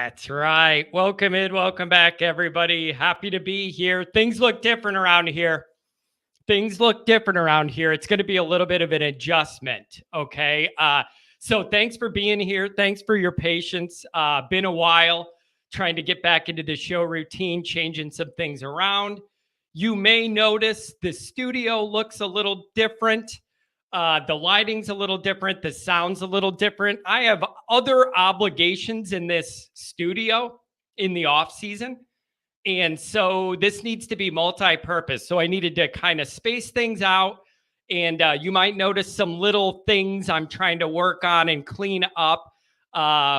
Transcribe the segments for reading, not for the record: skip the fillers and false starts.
That's right. Welcome in. Welcome back, everybody. Happy to be here. Things look different around here. It's going to be a little bit of an adjustment. Okay. So thanks for being here. Thanks for your patience. Been a while trying to get back into the show routine, changing some things around. You may notice the studio looks a little different. The lighting's a little different. The sound's a little different. I have other obligations in this studio in the off season. And so this needs to be multi-purpose. So I needed to kind of space things out. And you might notice some little things I'm trying to work on and clean up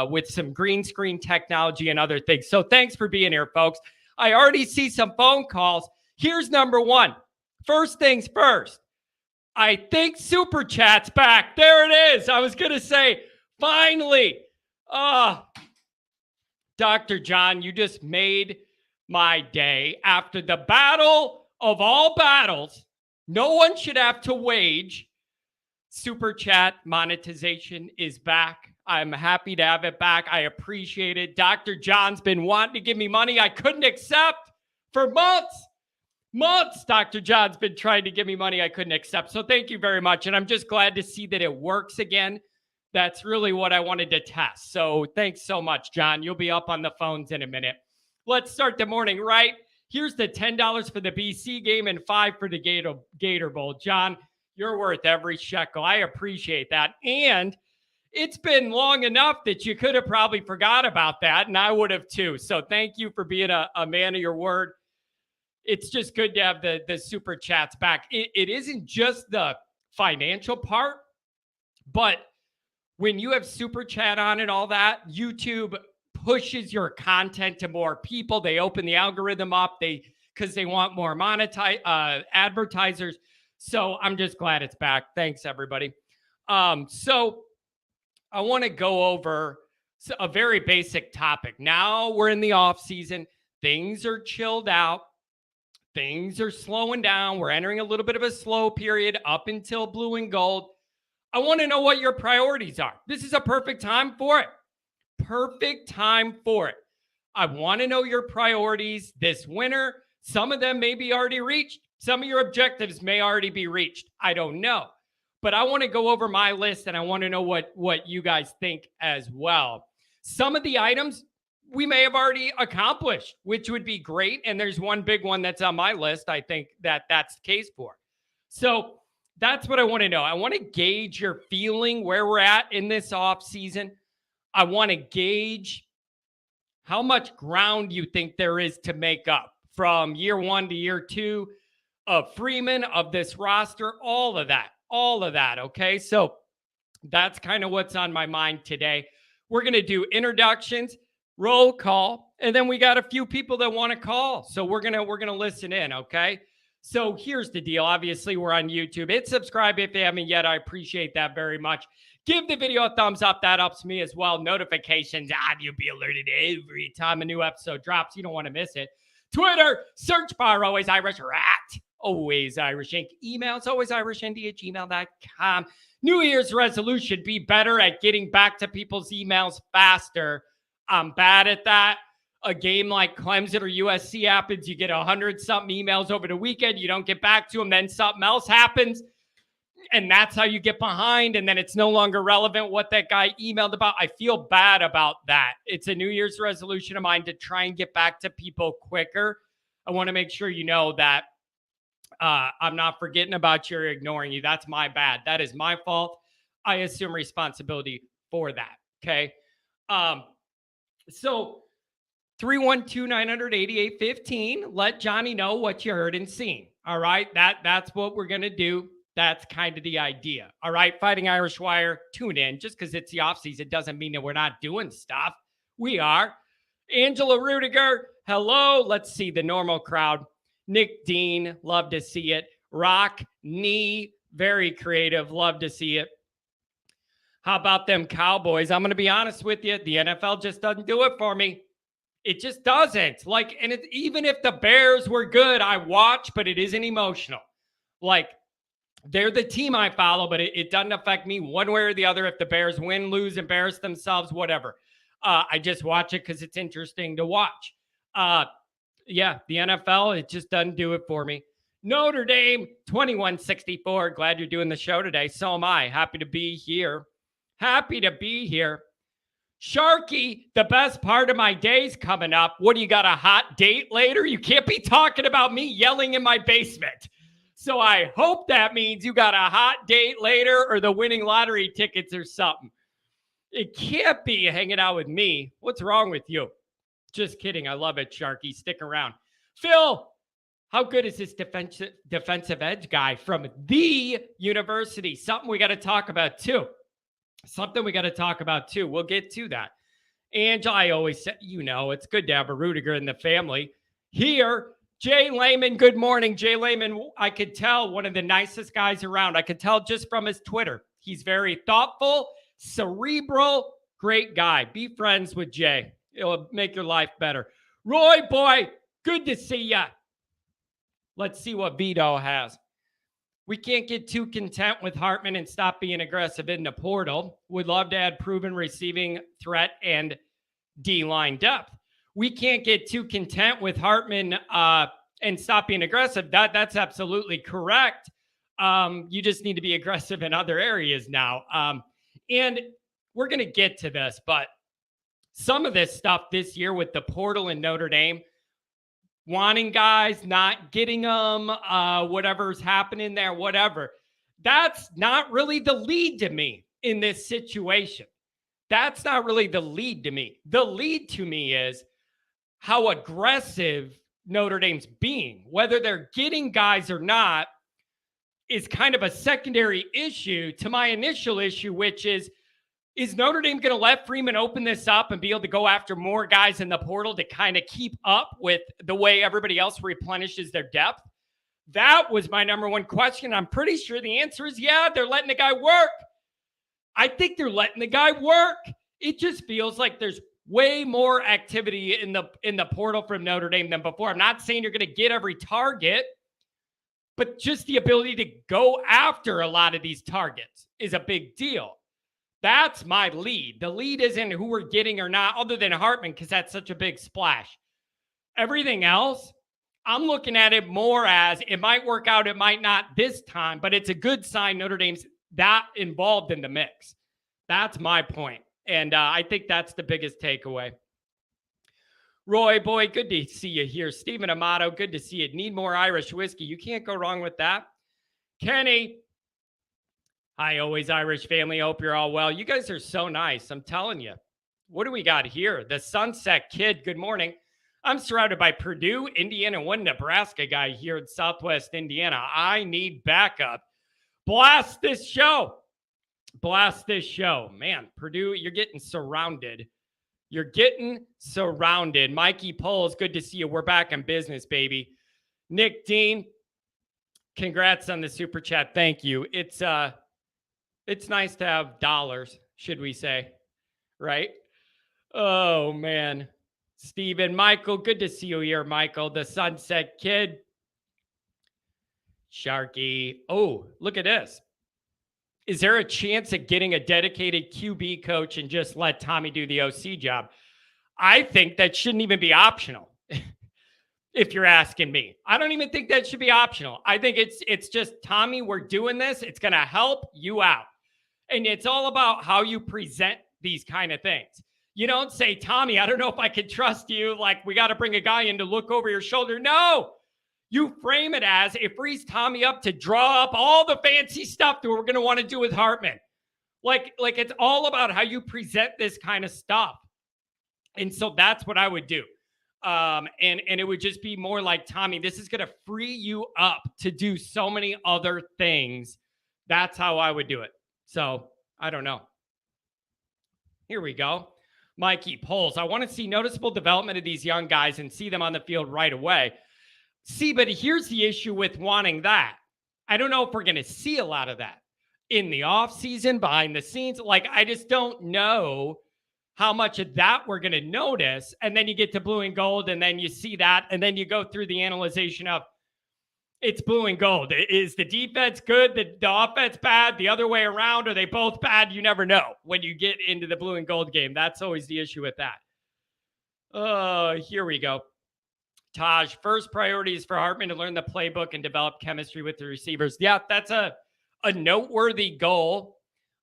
with some green screen technology and other things. So thanks for being here, folks. I already see some phone calls. Here's number one. First things first. I think Super Chat's back. There it is. I was going to say, finally. Dr. John, you just made my day. After the battle of all battles, no one should have to wage. Super Chat monetization is back. I'm happy to have it back. I appreciate it. Dr. John's been wanting to give me money I couldn't accept for months. Dr. John's been trying to give me money I couldn't accept. So thank you very much. And I'm just glad to see that it works again. That's really what I wanted to test. So thanks so much, John. You'll be up on the phones in a minute. Let's start the morning right. Here's the $10 for the BC game and $5 for the Gator Bowl. John, you're worth every shekel. I appreciate that. And it's been long enough that you could have probably forgot about that, and I would have too. So thank you for being a man of your word. It's just good to have the Super Chats back. It isn't just the financial part, but when you have Super Chat on and all that, YouTube pushes your content to more people. They open the algorithm up because they want more advertisers. So I'm just glad it's back. Thanks, everybody. So I want to go over a very basic topic. Now we're in the off season. Things are chilled out. Things are slowing down. We're entering a little bit of a slow period up until blue and gold. I want to know what your priorities are. This is a perfect time for it. I want to know your priorities this winter. Some of them may be already reached. Some of your objectives may already be reached. I don't know. But I want to go over my list and I want to know what you guys think as well. Some of the items we may have already accomplished, which would be great. And there's one big one that's on my list. I think that's the case for. So that's what I want to know. I want to gauge your feeling where we're at in this off season. I want to gauge how much ground you think there is to make up from year one to year two of Freeman, of this roster, all of that. Okay. So that's kind of what's on my mind today. We're going to do introductions, roll call, and then we got a few people that want to call. So we're going to listen in. Okay. So here's the deal. Obviously we're on YouTube. Hit subscribe if you haven't yet. I appreciate that very much. Give the video a thumbs up. That helps me as well. Notifications on. You'll be alerted every time a new episode drops. You don't want to miss it. Twitter, search bar, always Irish rat. Always Irish Inc. Emails, always irishindy@gmail.com. New Year's resolution, be better at getting back to people's emails faster. I'm bad at that. A game like Clemson or USC happens, you get 100-something emails over the weekend, you don't get back to them, then something else happens, and that's how you get behind, and then it's no longer relevant what that guy emailed about. I feel bad about that. It's a New Year's resolution of mine to try and get back to people quicker. I want to make sure you know that I'm not forgetting about you or ignoring you. That's my bad. That is my fault. I assume responsibility for that. Okay. So 312-900-8815. Let Johnny know what you heard and seen. All right. That's what we're going to do. That's kind of the idea. All right. Fighting Irish Wire, tune in. Just because it's the offseason doesn't mean that we're not doing stuff. We are. Angela Rudiger. Hello. Let's see the normal crowd. Nick Dean, love to see it. Rock, Knee, very creative, love to see it. How about them Cowboys? I'm going to be honest with you. The NFL just doesn't do it for me. It just doesn't. And even if the Bears were good, I watch, but it isn't emotional. They're the team I follow, but it doesn't affect me one way or the other if the Bears win, lose, embarrass themselves, whatever. I just watch it because it's interesting to watch. Yeah, the NFL, it just doesn't do it for me. Notre Dame, 2164. Glad you're doing the show today. So am I. Happy to be here. Happy to be here. Sharky, the best part of my day's coming up. What do you got, a hot date later? You can't be talking about me yelling in my basement. So I hope that means you got a hot date later or the winning lottery tickets or something. It can't be hanging out with me. What's wrong with you? Just kidding. I love it, Sharky. Stick around. Phil, how good is this defensive edge guy from the university? Something we got to talk about, too. We'll get to that. And I always say, it's good to have a Rudiger in the family. Here, Jay Lehman. Good morning, Jay Lehman. I could tell one of the nicest guys around. I could tell just from his Twitter. He's very thoughtful, cerebral, great guy. Be friends with Jay. It'll make your life better. Roy, boy, good to see ya. Let's see what Vito has. We can't get too content with Hartman and stop being aggressive in the portal. Would love to add proven receiving threat and D-line depth. We can't get too content with Hartman and stop being aggressive. That's absolutely correct. You just need to be aggressive in other areas now. And we're going to get to this, but some of this stuff this year with the portal in Notre Dame, wanting guys, not getting them, whatever's happening there, whatever. That's not really the lead to me in this situation. That's not really the lead to me. The lead to me is how aggressive Notre Dame's being. Whether they're getting guys or not is kind of a secondary issue to my initial issue, which is Notre Dame going to let Freeman open this up and be able to go after more guys in the portal to kind of keep up with the way everybody else replenishes their depth? That was my number one question. I'm pretty sure the answer is yeah, they're letting the guy work. I think they're letting the guy work. It just feels like there's way more activity in the portal from Notre Dame than before. I'm not saying you're going to get every target, but just the ability to go after a lot of these targets is a big deal. That's my lead. The lead isn't who we're getting or not, other than Hartman, because that's such a big splash. Everything else, I'm looking at it more as it might work out, it might not this time, but it's a good sign Notre Dame's that involved in the mix. That's my point. And I think that's the biggest takeaway. Roy, boy, good to see you here. Stephen Amato, good to see you. Need more Irish whiskey. You can't go wrong with that. Kenny, hi, always Irish family. Hope you're all well. You guys are so nice. I'm telling you. What do we got here? The Sunset Kid. Good morning. I'm surrounded by Purdue, Indiana, and one Nebraska guy here in Southwest Indiana. I need backup. Blast this show. Blast this show. Man, Purdue, you're getting surrounded. You're getting surrounded. Mikey Poles, good to see you. We're back in business, baby. Nick Dean, congrats on the super chat. Thank you. It's nice to have dollars, should we say, right? Oh, man. Steven, Michael, good to see you here, Michael. The Sunset Kid. Sharky. Oh, look at this. Is there a chance of getting a dedicated QB coach and just let Tommy do the OC job? I think that shouldn't even be optional, if you're asking me. I don't even think that should be optional. I think it's just, Tommy, we're doing this. It's going to help you out. And it's all about how you present these kind of things. You don't say, Tommy, I don't know if I can trust you. Like, we got to bring a guy in to look over your shoulder. No, you frame it as it frees Tommy up to draw up all the fancy stuff that we're going to want to do with Hartman. Like it's all about how you present this kind of stuff. And so that's what I would do. And it would just be more like, Tommy, this is going to free you up to do so many other things. That's how I would do it. So I don't know. Here we go. Mikey Poles. I want to see noticeable development of these young guys and see them on the field right away. See, but here's the issue with wanting that. I don't know if we're going to see a lot of that in the offseason, behind the scenes. Like, I just don't know how much of that we're going to notice. And then you get to blue and gold, and then you see that, and then you go through the analyzation of, It's blue and gold. Is the defense good? The offense bad? The other way around? Are they both bad? You never know when you get into the blue and gold game. That's always the issue with that. Here we go. Taj, first priority is for Hartman to learn the playbook and develop chemistry with the receivers. Yeah, that's a noteworthy goal.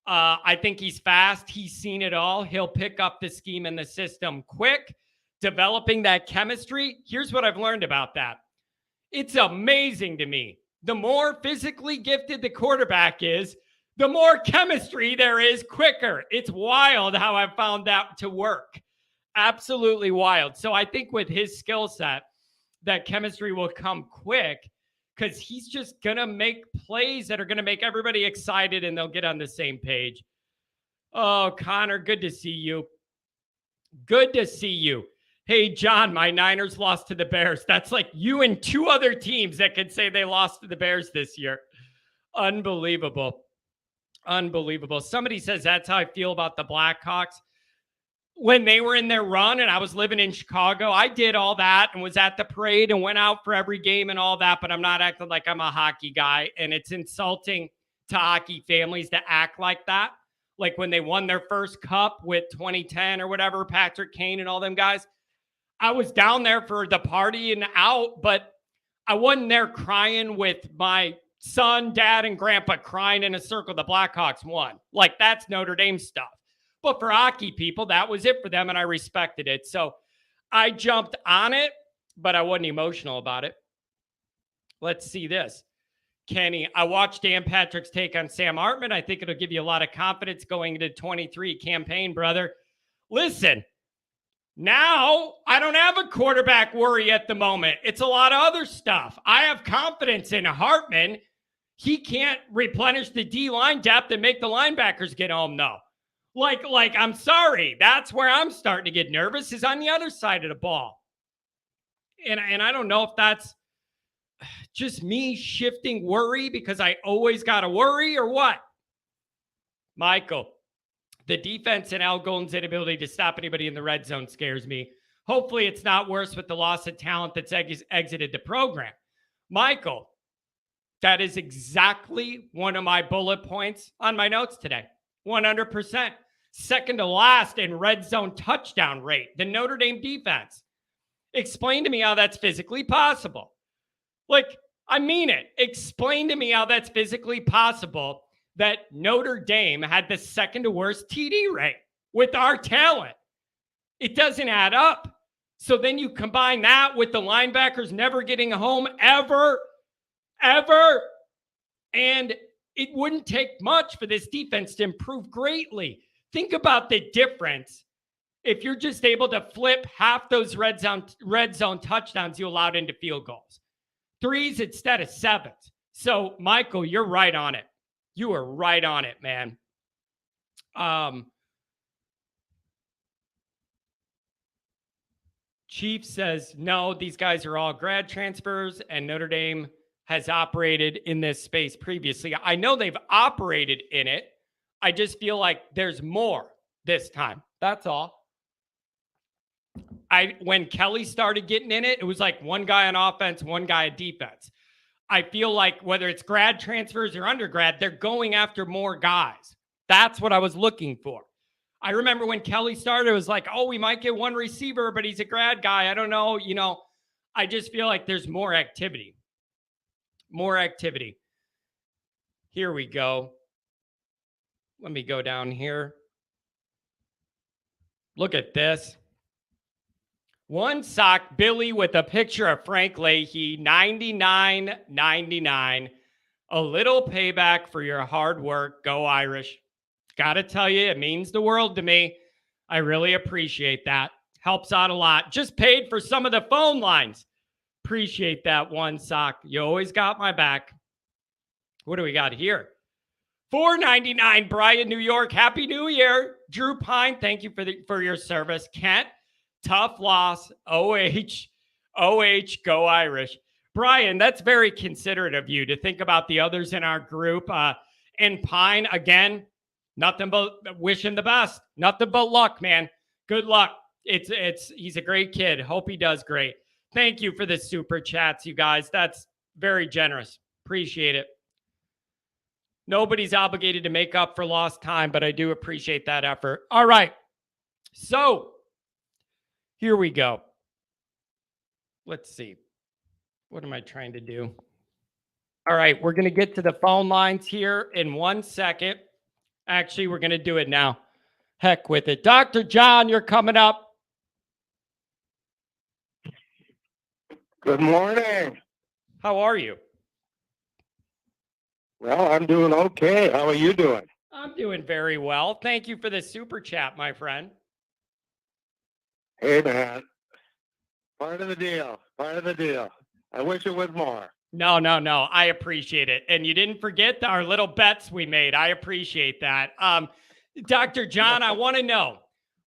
I think he's fast. He's seen it all. He'll pick up the scheme and the system quick. Developing that chemistry. Here's what I've learned about that. It's amazing to me. The more physically gifted the quarterback is, the more chemistry there is quicker. It's wild how I've found that to work. Absolutely wild. So I think with his skill set, that chemistry will come quick because he's just going to make plays that are going to make everybody excited and they'll get on the same page. Oh, Connor, good to see you. Good to see you. Hey, John, my Niners lost to the Bears. That's like you and two other teams that can say they lost to the Bears this year. Unbelievable. Unbelievable. Somebody says that's how I feel about the Blackhawks. When they were in their run and I was living in Chicago, I did all that and was at the parade and went out for every game and all that, but I'm not acting like I'm a hockey guy. And it's insulting to hockey families to act like that. Like when they won their first cup with 2010 or whatever, Patrick Kane and all them guys. I was down there for the party and out, but I wasn't there crying with my son, dad, and grandpa crying in a circle. The Blackhawks won. Like, that's Notre Dame stuff. But for hockey people, that was it for them, and I respected it. So I jumped on it, but I wasn't emotional about it. Let's see this. Kenny, I watched Dan Patrick's take on Sam Hartman. I think it'll give you a lot of confidence going into 23 campaign, brother. Listen. Now, I don't have a quarterback worry at the moment. It's a lot of other stuff. I have confidence in Hartman. He can't replenish the D-line depth and make the linebackers get home, though. Like, I'm sorry. That's where I'm starting to get nervous, is on the other side of the ball. And I don't know if that's just me shifting worry because I always got to worry or what. Michael. The defense and Al Golden's inability to stop anybody in the red zone scares me. Hopefully it's not worse with the loss of talent that's exited the program. Michael, that is exactly one of my bullet points on my notes today. 100%. Second to last in red zone touchdown rate, the Notre Dame defense. Explain to me how that's physically possible. Like, I mean it. Explain to me how that's physically possible that Notre Dame had the second to worst TD rate with our talent. It doesn't add up. So then you combine that with the linebackers never getting home ever. And it wouldn't take much for this defense to improve greatly. Think about the difference. If you're just able to flip half those red zone touchdowns you allowed into field goals. 3s instead of 7s. So, Michael, you're right on it. You are right on it, man. Chief says, no, these guys are all grad transfers, and Notre Dame has operated in this space previously. I know they've operated in it. I just feel like there's more this time. That's all. When Kelly started getting in it, it was like one guy on offense, one guy on defense. I feel like whether it's grad transfers or undergrad, they're going after more guys. That's what I was looking for. I remember when Kelly started, it was like, oh, we might get one receiver, but he's a grad guy. I don't know. I just feel like there's more activity. More activity. Here we go. Let me go down here. Look at this. One sock Billy with a picture of Frank Leahy, $99.99. A little payback for your hard work. Go Irish. Gotta tell you, it means the world to me. I really appreciate that. Helps out a lot. Just paid for some of the phone lines. Appreciate that, one sock. You always got my back. What do we got here? $4.99, Brian, New York. Happy New Year. Drew Pine, thank you for your service. Kent, tough loss. OH, go Irish. Brian, that's very considerate of you to think about the others in our group. And Pine, again, nothing but wishing the best. Nothing but luck, man. Good luck. He's a great kid. Hope he does great. Thank you for the super chats, you guys. That's Very generous. Appreciate it. Nobody's obligated to make up for lost time, but I do appreciate that effort. All right. So here we go. Let's see. What am I trying to do? All right. We're going to get to the phone lines here in 1 second. Actually, we're going to do it now. Heck with it. Dr. John, you're coming up. Good morning. How are you? Well, I'm doing okay. How are you doing? I'm doing very well. Thank you for the super chat, my friend. Hey, man. Part of the deal. Part of the deal. I wish it was more. No. I appreciate it. And you didn't forget our little bets we made. I appreciate that. Dr. John, I want to know,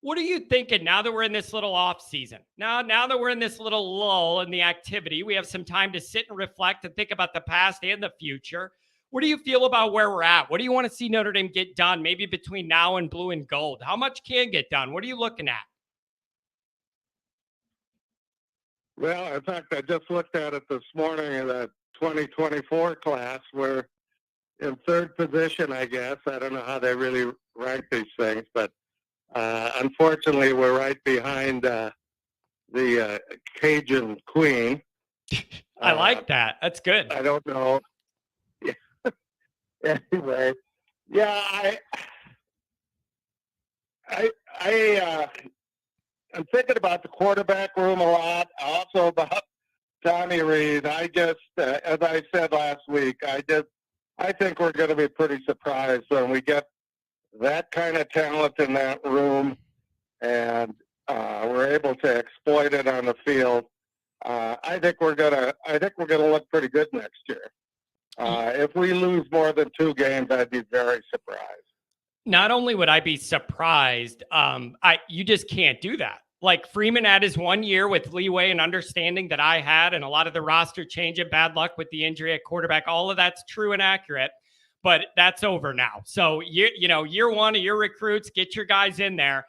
what are you thinking now that we're in this little off season? Now that we're in this little lull in the activity, we have some time to sit and reflect and think about the past and the future. What do you feel about where we're at? What do you want to see Notre Dame get done, maybe between now and blue and gold? How much can get done? What are you looking at? Well, in fact, I just looked at it this morning in the 2024 class. We're in third position, I guess. I don't know how they really rank these things, but unfortunately, we're right behind the Cajun Queen. I like that. That's good. I don't know. Anyway, yeah, I'm thinking about the quarterback room a lot. Also about Tommy Reed. I just, as I said last week, I think we're going to be pretty surprised when we get that kind of talent in that room, and we're able to exploit it on the field. I think we're gonna look pretty good next year. If we lose more than 2 games, I'd be very surprised. Not only would I be surprised, you just can't do that. Like Freeman had his 1 year with leeway and understanding that I had, and a lot of the roster change and bad luck with the injury at quarterback. All of that's true and accurate, but that's over now. So year one of your recruits, get your guys in there.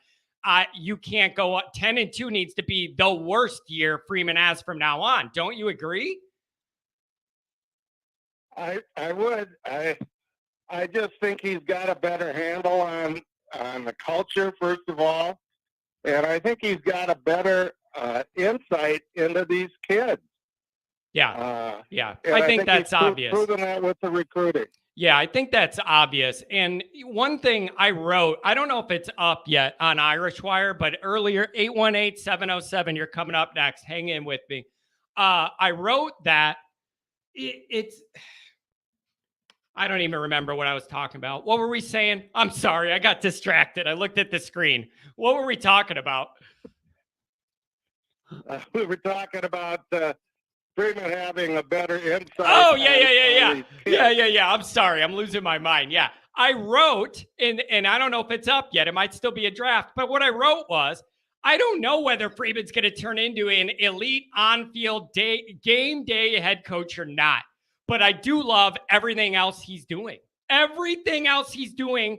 You can't go up. 10-2 needs to be the worst year Freeman has from now on. Don't you agree? I would. I just think he's got a better handle on the culture, first of all. And I think he's got a better insight into these kids. Yeah. I think that's obvious. Proven that with the recruiting. Yeah, I think that's obvious. And one thing I wrote, I don't know if it's up yet on Irish Wire, but earlier, 818-707, you're coming up next. Hang in with me. I wrote that it's... I don't even remember what I was talking about. What were we saying? I'm sorry. I got distracted. I looked at the screen. What were we talking about? We were talking about Freeman having a better insight. Oh, yeah. I'm sorry. I'm losing my mind. Yeah. I wrote, and I don't know if it's up yet. It might still be a draft. But what I wrote was, I don't know whether Freeman's going to turn into an elite on-field game day head coach or not. But I do love everything else he's doing. Everything else he's doing,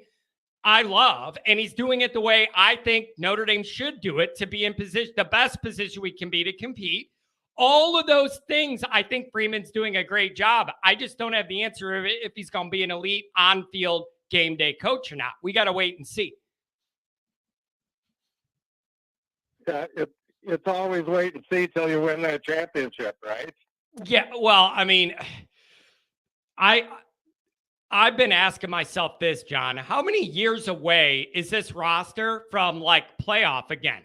I love. And he's doing it the way I think Notre Dame should do it to be in position, the best position we can be to compete. All of those things, I think Freeman's doing a great job. I just don't have the answer if he's going to be an elite on-field game day coach or not. We got to wait and see. Yeah, it's always wait and see till you win that championship, right? Yeah, well, I mean... I've been asking myself this, John, how many years away is this roster from like playoff again?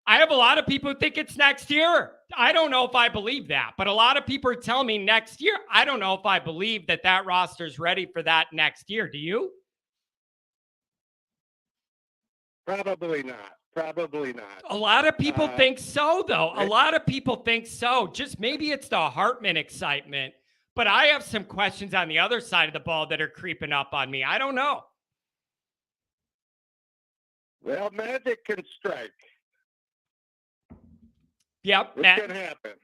I have a lot of people who think it's next year. I don't know if I believe that, but a lot of people are telling me next year. I don't know if I believe that roster is ready for that next year. Do you? Probably not. A lot of people think so, though. A lot of people think so. Just maybe it's the Hartman excitement. But I have some questions on the other side of the ball that are creeping up on me. I don't know. Well, magic can strike. Yep. It can happen.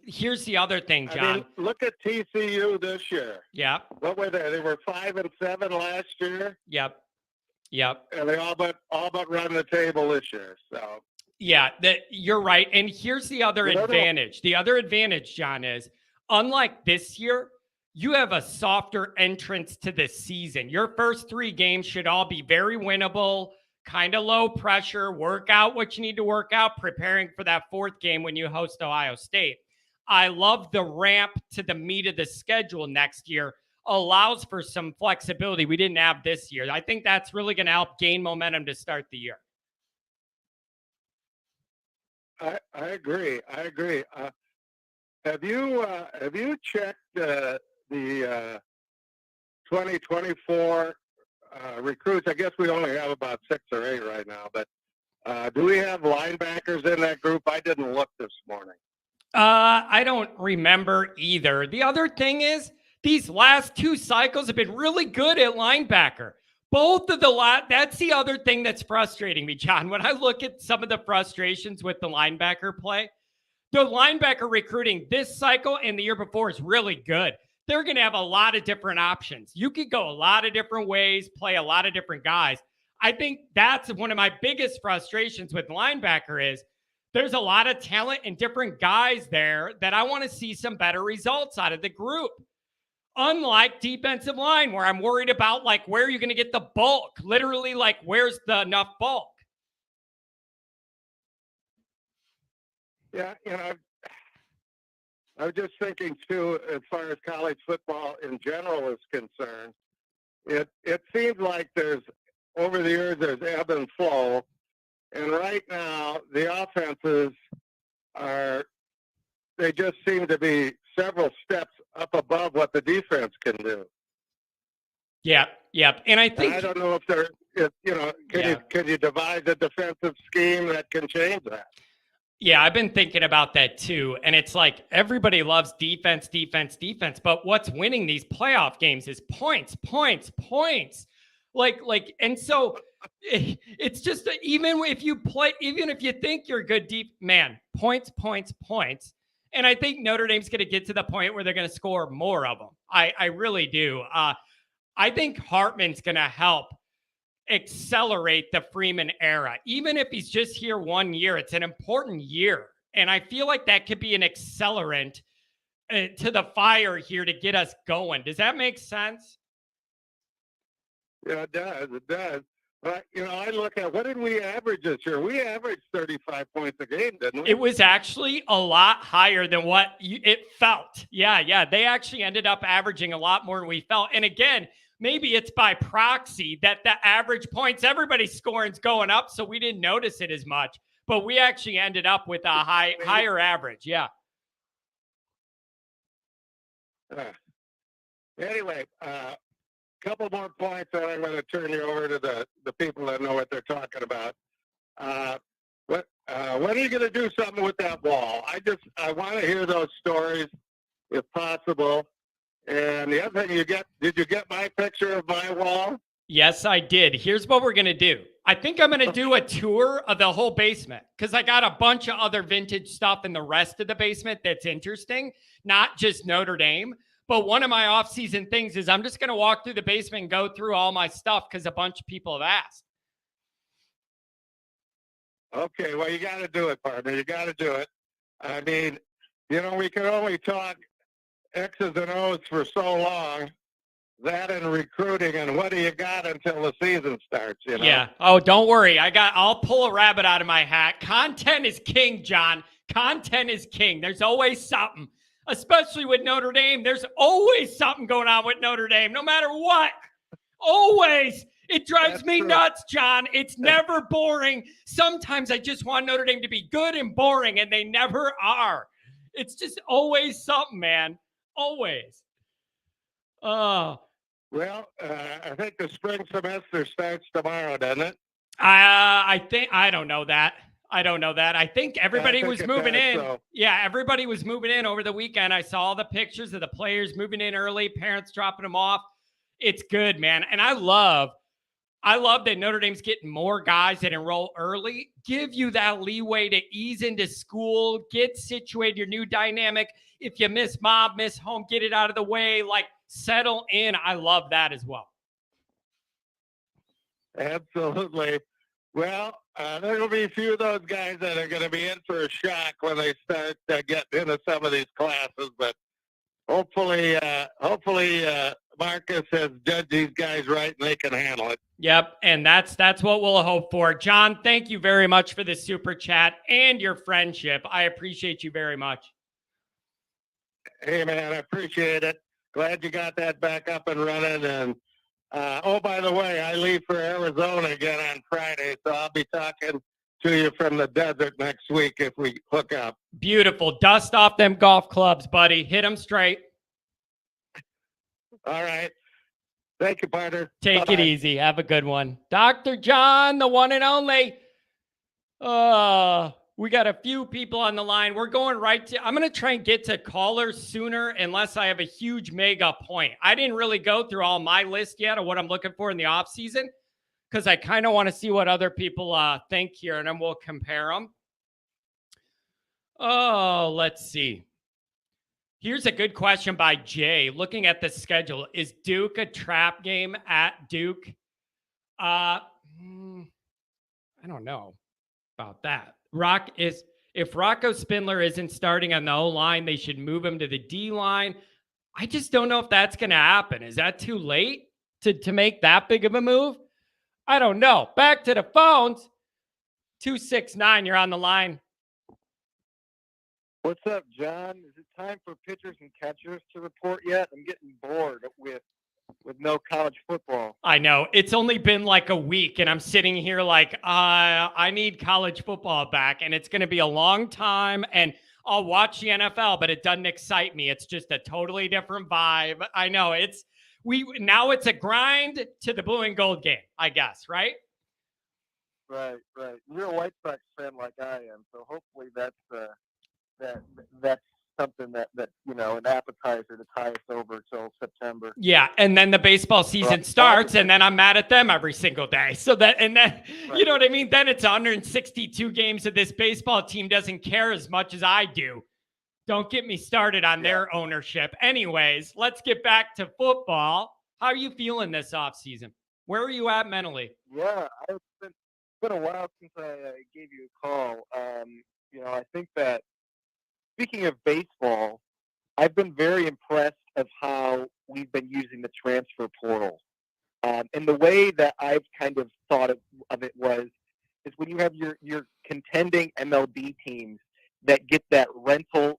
Here's the other thing, John. I mean, look at TCU this year. Yep. What were they? They were 5-7 last year. Yep. And they all but run the table this year. So. Yeah, you're right. And here's the other advantage. The other advantage, John, is unlike this year, you have a softer entrance to the season. Your first 3 games should all be very winnable, kind of low pressure, work out what you need to work out, preparing for that 4th game when you host Ohio State. I love the ramp to the meat of the schedule next year. Allows for some flexibility we didn't have this year. I think that's really going to help gain momentum to start the year. I agree. Have you checked the 2024 recruits? I guess we only have about 6 or 8 right now, but do we have linebackers in that group? I didn't look this morning. I don't remember either. The other thing is, these last 2 cycles have been really good at linebacker. Both of that's the other thing that's frustrating me, John. When I look at some of the frustrations with the linebacker play, the linebacker recruiting this cycle and the year before is really good. They're going to have a lot of different options. You could go a lot of different ways, play a lot of different guys. I think that's one of my biggest frustrations with linebacker is there's a lot of talent and different guys there that I want to see some better results out of the group. Unlike defensive line, where I'm worried about like where are you going to get the bulk? Literally, like where's the enough bulk? Yeah, I was just thinking too, as far as college football in general is concerned, it seems like there's over the years there's ebb and flow, and right now the offenses they just seem to be several steps up above what the defense can do. Yeah. And I think I don't know can you devise a defensive scheme that can change that? Yeah, I've been thinking about that too. And it's like everybody loves defense. But what's winning these playoff games is points. And so it's just even if you think you're good deep, man, points. And I think Notre Dame's going to get to the point where they're going to score more of them. I really do. I think Hartman's going to help accelerate the Freeman era. Even if he's just here 1 year, it's an important year. And I feel like that could be an accelerant to the fire here to get us going. Does that make sense? Yeah, it does. But, I look at what did we average this year? We averaged 35 points a game, didn't we? It was actually a lot higher than what it felt. Yeah. They actually ended up averaging a lot more than we felt. And again, maybe it's by proxy that the average points everybody's scoring is going up, so we didn't notice it as much. But we actually ended up with a higher average. Yeah. Anyway, couple more points, and I'm going to turn you over to the people that know what they're talking about. When are you going to do something with that wall? I want to hear those stories, if possible. And the other thing, did you get my picture of my wall? Yes, I did. Here's what we're going to do. I think I'm going to do a tour of the whole basement because I got a bunch of other vintage stuff in the rest of the basement that's interesting, not just Notre Dame. But one of my off-season things is I'm just going to walk through the basement and go through all my stuff because a bunch of people have asked. Okay, well, you got to do it, partner. You got to do it. I mean, we can only talk X's and O's for so long. That and recruiting, and what do you got until the season starts? Yeah. Oh, don't worry. I'll pull a rabbit out of my hat. Content is king, John. Content is king. There's always something. Especially with Notre Dame, there's always something going on with Notre Dame, no matter what. Always. It drives me nuts, John. It's never boring. Sometimes I just want Notre Dame to be good and boring, and they never are. It's just always something, man. Always. Well, I think the spring semester starts tomorrow, doesn't it? I don't know that. I think everybody was moving in. So. Yeah, everybody was moving in over the weekend. I saw the pictures of the players moving in early, parents dropping them off. It's good, man. And I love that Notre Dame's getting more guys that enroll early, give you that leeway to ease into school, get situated, your new dynamic. If you miss mom, miss home, get it out of the way, like settle in. I love that as well. Absolutely. Well, there will be a few of those guys that are going to be in for a shock when they start getting into some of these classes. But hopefully, Marcus has judged these guys right and they can handle it. Yep, and that's what we'll hope for. John, thank you very much for the super chat and your friendship. I appreciate you very much. Hey, man, I appreciate it. Glad you got that back up and running. And oh, by the way, I leave for Arizona again on Friday, so I'll be talking to you from the desert next week if we hook up. Beautiful. Dust off them golf clubs, buddy. Hit them straight. All right. Thank you, partner. Take Bye-bye. it easy. Have a good one. Dr. John, the one and only. We got a few people on the line. We're going right to, I'm going to try and get to callers sooner unless I have a huge mega point. I didn't really go through all my list yet of what I'm looking for in the off season because I kind of want to see what other people think here, and then we'll compare them. Oh, let's see. Here's a good question by Jay. Looking at the schedule, is Duke a trap game at Duke? I don't know about that. If Rocco Spindler isn't starting on the O-line, they should move him to the D-line. I just don't know if that's going to happen. Is that too late to make that big of a move? I don't know. Back to the phones. 269, you're on the line. What's up, John? Is it time for pitchers and catchers to report yet? I'm getting bored with no college football. I know. It's only been like a week, and I'm sitting here like, I need college football back, and it's going to be a long time, and I'll watch the NFL, but it doesn't excite me. It's just a totally different vibe. I know. Now it's a grind to the blue and gold game, I guess, right? Right. You're a White Sox fan like I am, so hopefully that's something that an appetizer to tie us over till September. Yeah, and then the baseball season starts, and then I'm mad at them every single day. So right. You know what I mean? Then it's 162 games that this baseball team doesn't care as much as I do. Don't get me started on their ownership. Anyways, let's get back to football. How are you feeling this offseason? Where are you at mentally? Yeah, it's been a while since I gave you a call. I think that speaking of baseball, I've been very impressed of how we've been using the transfer portal. And the way that I've kind of thought of it is when you have your contending MLB teams that get that rental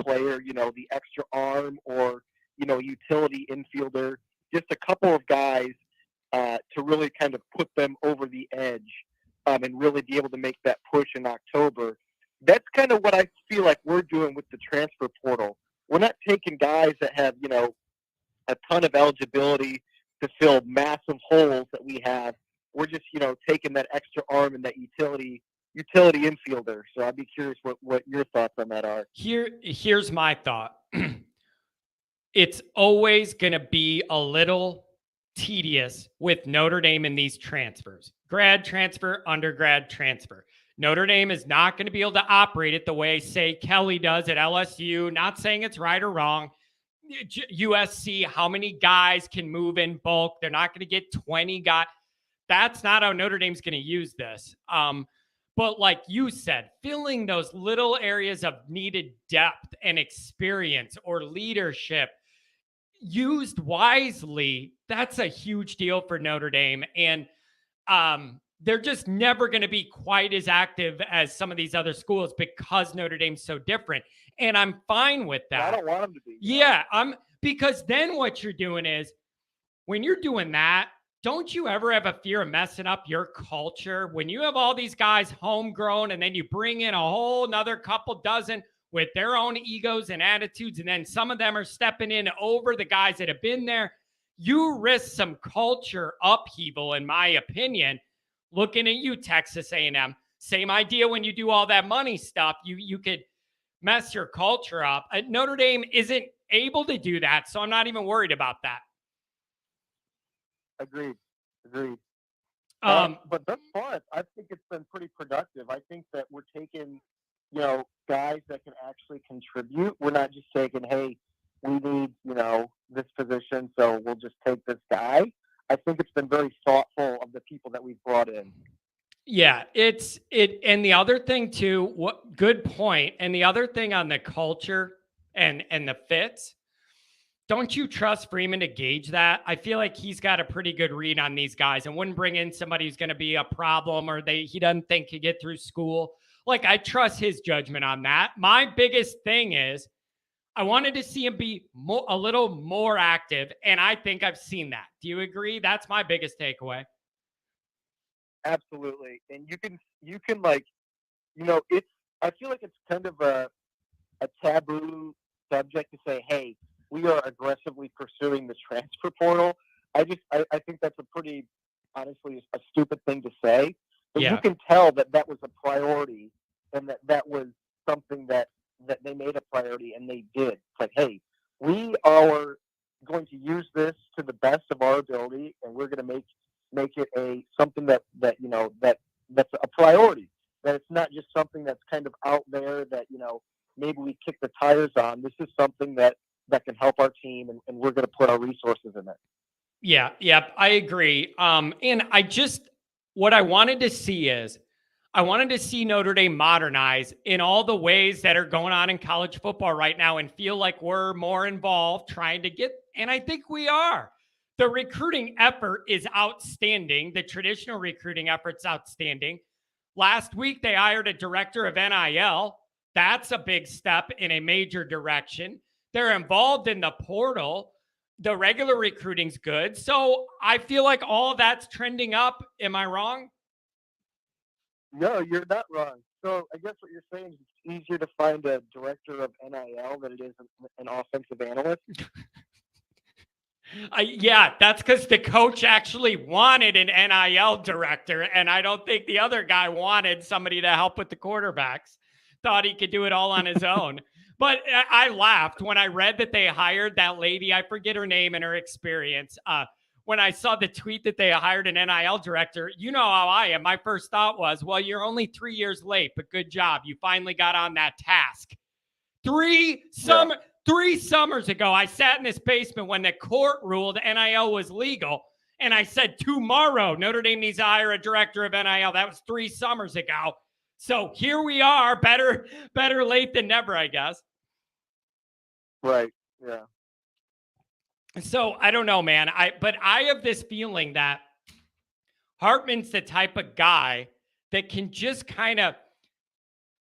player, the extra arm or, utility infielder, just a couple of guys to really kind of put them over the edge and really be able to make that push in October. That's kind of what I feel like we're doing with the transfer portal. We're not taking guys that have, a ton of eligibility to fill massive holes that we have. We're just, taking that extra arm and that utility infielder. So I'd be curious what your thoughts on that are. Here's my thought. It's always going to be a little tedious with Notre Dame in these transfers. Grad transfer, undergrad transfer. Notre Dame is not going to be able to operate it the way, say, Kelly does at LSU. Not saying it's right or wrong. USC, how many guys can move in bulk? They're not going to get 20 guys. That's not how Notre Dame's going to use this. But like you said, filling those little areas of needed depth and experience or leadership used wisely, that's a huge deal for Notre Dame. And they're just never going to be quite as active as some of these other schools because Notre Dame's so different. And I'm fine with that. I don't want them to be. Yeah, because then what you're doing is when you're doing that, don't you ever have a fear of messing up your culture? When you have all these guys homegrown and then you bring in a whole nother couple dozen with their own egos and attitudes, and then some of them are stepping in over the guys that have been there, you risk some culture upheaval, in my opinion. Looking at you, Texas A&M, same idea when you do all that money stuff. You could mess your culture up. Notre Dame isn't able to do that, so I'm not even worried about that. Agreed. But thus far, I think it's been pretty productive. I think that we're taking, guys that can actually contribute. We're not just saying, hey, we need, this position, so we'll just take this guy. I think it's been very thoughtful of the people that we've brought in. Yeah, and the other thing too, good point. And the other thing on the culture and the fits, don't you trust Freeman to gauge that? I feel like he's got a pretty good read on these guys and wouldn't bring in somebody who's going to be a problem or he doesn't think he get through school. Like, I trust his judgment on that. My biggest thing is I wanted to see him be a little more active, and I think I've seen that. Do you agree? That's my biggest takeaway. Absolutely. And you can like, I feel like it's kind of a taboo subject to say, hey, we are aggressively pursuing the transfer portal. I think that's a pretty, honestly, a stupid thing to say. But you can tell that was a priority, and that was something that they made a priority, and they did. It's like, hey, we are going to use this to the best of our ability, and we're going to make it something that's a priority. That it's not just something that's kind of out there that maybe we kick the tires on. This is something that can help our team, and we're going to put our resources in it. Yeah, I agree. And what I wanted to see is I wanted to see Notre Dame modernize in all the ways that are going on in college football right now and feel like we're more involved trying to get, and I think we are. The recruiting effort is outstanding. The traditional recruiting effort's outstanding. Last week, they hired a director of NIL. That's a big step in a major direction. They're involved in the portal. The regular recruiting's good. So I feel like all of that's trending up. Am I wrong? No, you're not wrong. So I guess what you're saying is it's easier to find a director of NIL than it is an offensive analyst. Yeah, that's because the coach actually wanted an NIL director, and I don't think the other guy wanted somebody to help with the quarterbacks. Thought he could do it all on his own. But I laughed when I read that they hired that lady. I forget her name and her experience. When I saw the tweet that they hired an NIL director, you know how I am. My first thought was, well, you're only 3 years late, but good job. You finally got on that task. 3 summers ago, I sat in this basement when the court ruled NIL was legal. And I said, tomorrow, Notre Dame needs to hire a director of NIL. That was 3 summers ago. So here we are, better late than never, I guess. Right. Yeah. So I don't know, man. But I have this feeling that Hartman's the type of guy that can just kind of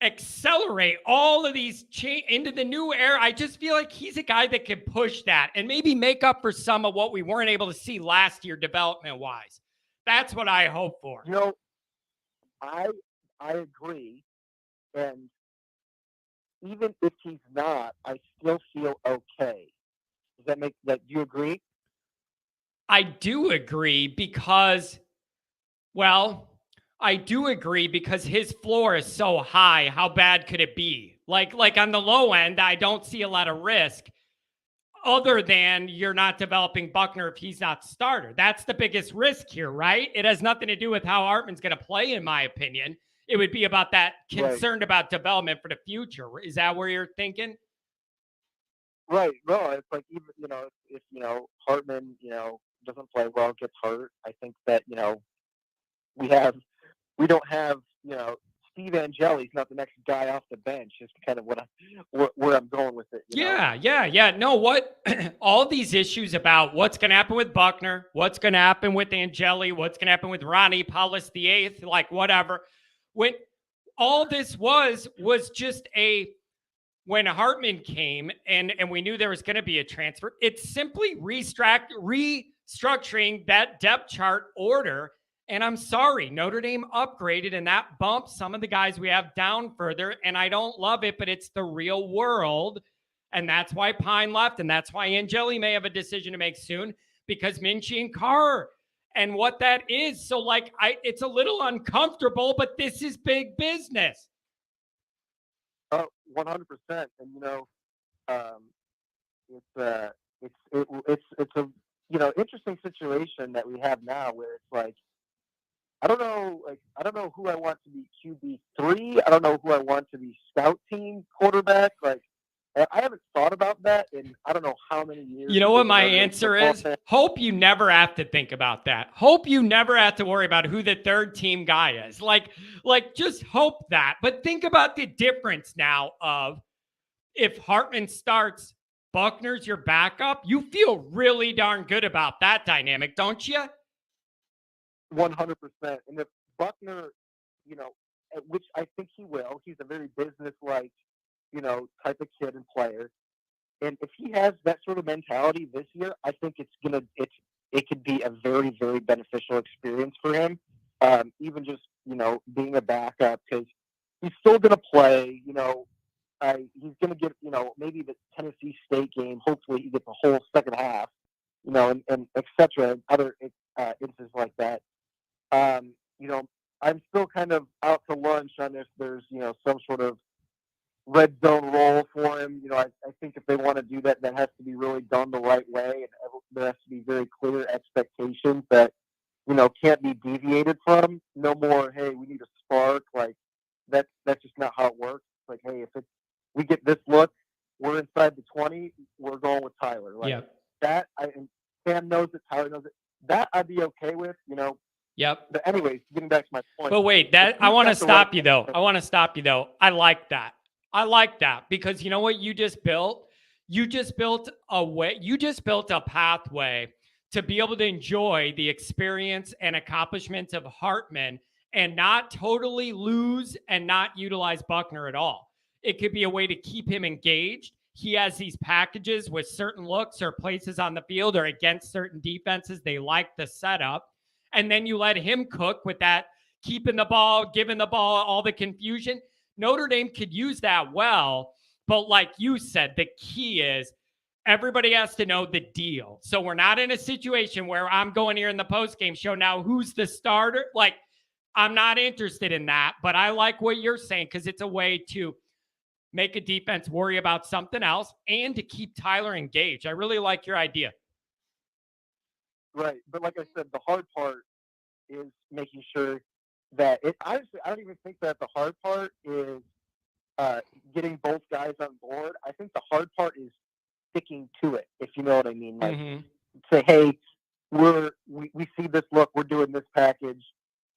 accelerate all of these into the new era. I just feel like he's a guy that can push that and maybe make up for some of what we weren't able to see last year development-wise. That's what I hope for. I agree. And even if he's not, I still feel okay. Does that make that? Do you agree? I do agree because, I do agree because his floor is so high. How bad could it be? Like on the low end, I don't see a lot of risk other than you're not developing Buckner if he's not starter. That's the biggest risk here, right? It has nothing to do with how Hartman's going to play, in my opinion. It would be about that concerned about development for the future. Is that where you're thinking? Right. No, it's like, even, if Hartman, doesn't play well, gets hurt, I think that, we don't have, Steve Angeli's not the next guy off the bench is kind of where I'm going with it. Yeah. No, all these issues about what's going to happen with Buckner, what's going to happen with Angeli, what's going to happen with Ronnie Paulus VIII, like whatever. When all this was just when Hartman came and we knew there was going to be a transfer, it's simply restructuring that depth chart order. And I'm sorry, Notre Dame upgraded and that bumps some of the guys we have down further. And I don't love it, but it's the real world. And that's why Pine left. And that's why Angeli may have a decision to make soon, because Minchie and Carr and what that is. So it's a little uncomfortable, but this is big business. 100%. And it's a interesting situation that we have now where it's like, I don't know who I want to be QB3. I don't know who I want to be scout team quarterback. Like, I haven't thought about that in I don't know how many years. You know what my answer is? Hope you never have to think about that. Hope you never have to worry about who the third team guy is. Like just hope that. But think about the difference now of if Hartman starts Buckner's your backup, you feel really darn good about that dynamic, don't you? 100%. And if Buckner, which I think he will, he's a very business-like, type of kid and player. And if he has that sort of mentality this year, I think it could be a very, very beneficial experience for him. Even just, being a backup, because he's still going to play, he's going to get, maybe the Tennessee State game. Hopefully he gets a whole second half, and et cetera, and other instances like that. I'm still kind of out to lunch on if there's, some sort of red zone role for him. I think if they want to do that, that has to be really done the right way, and there has to be very clear expectations that, can't be deviated from. No more, hey, we need a spark. Like that's just not how it works. Like, hey, if we get this look, we're inside the 20, we're going with Tyler. Like that, and Sam knows it, Tyler knows it. That I'd be okay with, Yep. But anyways, getting back to my point. But wait, I want to stop you though. I like that because you know what you just built? You just built a pathway to be able to enjoy the experience and accomplishments of Hartman and not totally lose and not utilize Buckner at all. It could be a way to keep him engaged. He has these packages with certain looks or places on the field or against certain defenses. They like the setup. And then you let him cook with that, keeping the ball, giving the ball, all the confusion. Notre Dame could use that well. But like you said, the key is everybody has to know the deal. So we're not in a situation where I'm going here in the postgame show now, who's the starter? Like, I'm not interested in that. But I like what you're saying because it's a way to make a defense worry about something else and to keep Tyler engaged. I really like your idea. Right. But like I said, the hard part is making sure that honestly, I don't even think that the hard part is getting both guys on board. I think the hard part is sticking to it, if you know what I mean. Like, say, hey, we see this look, we're doing this package.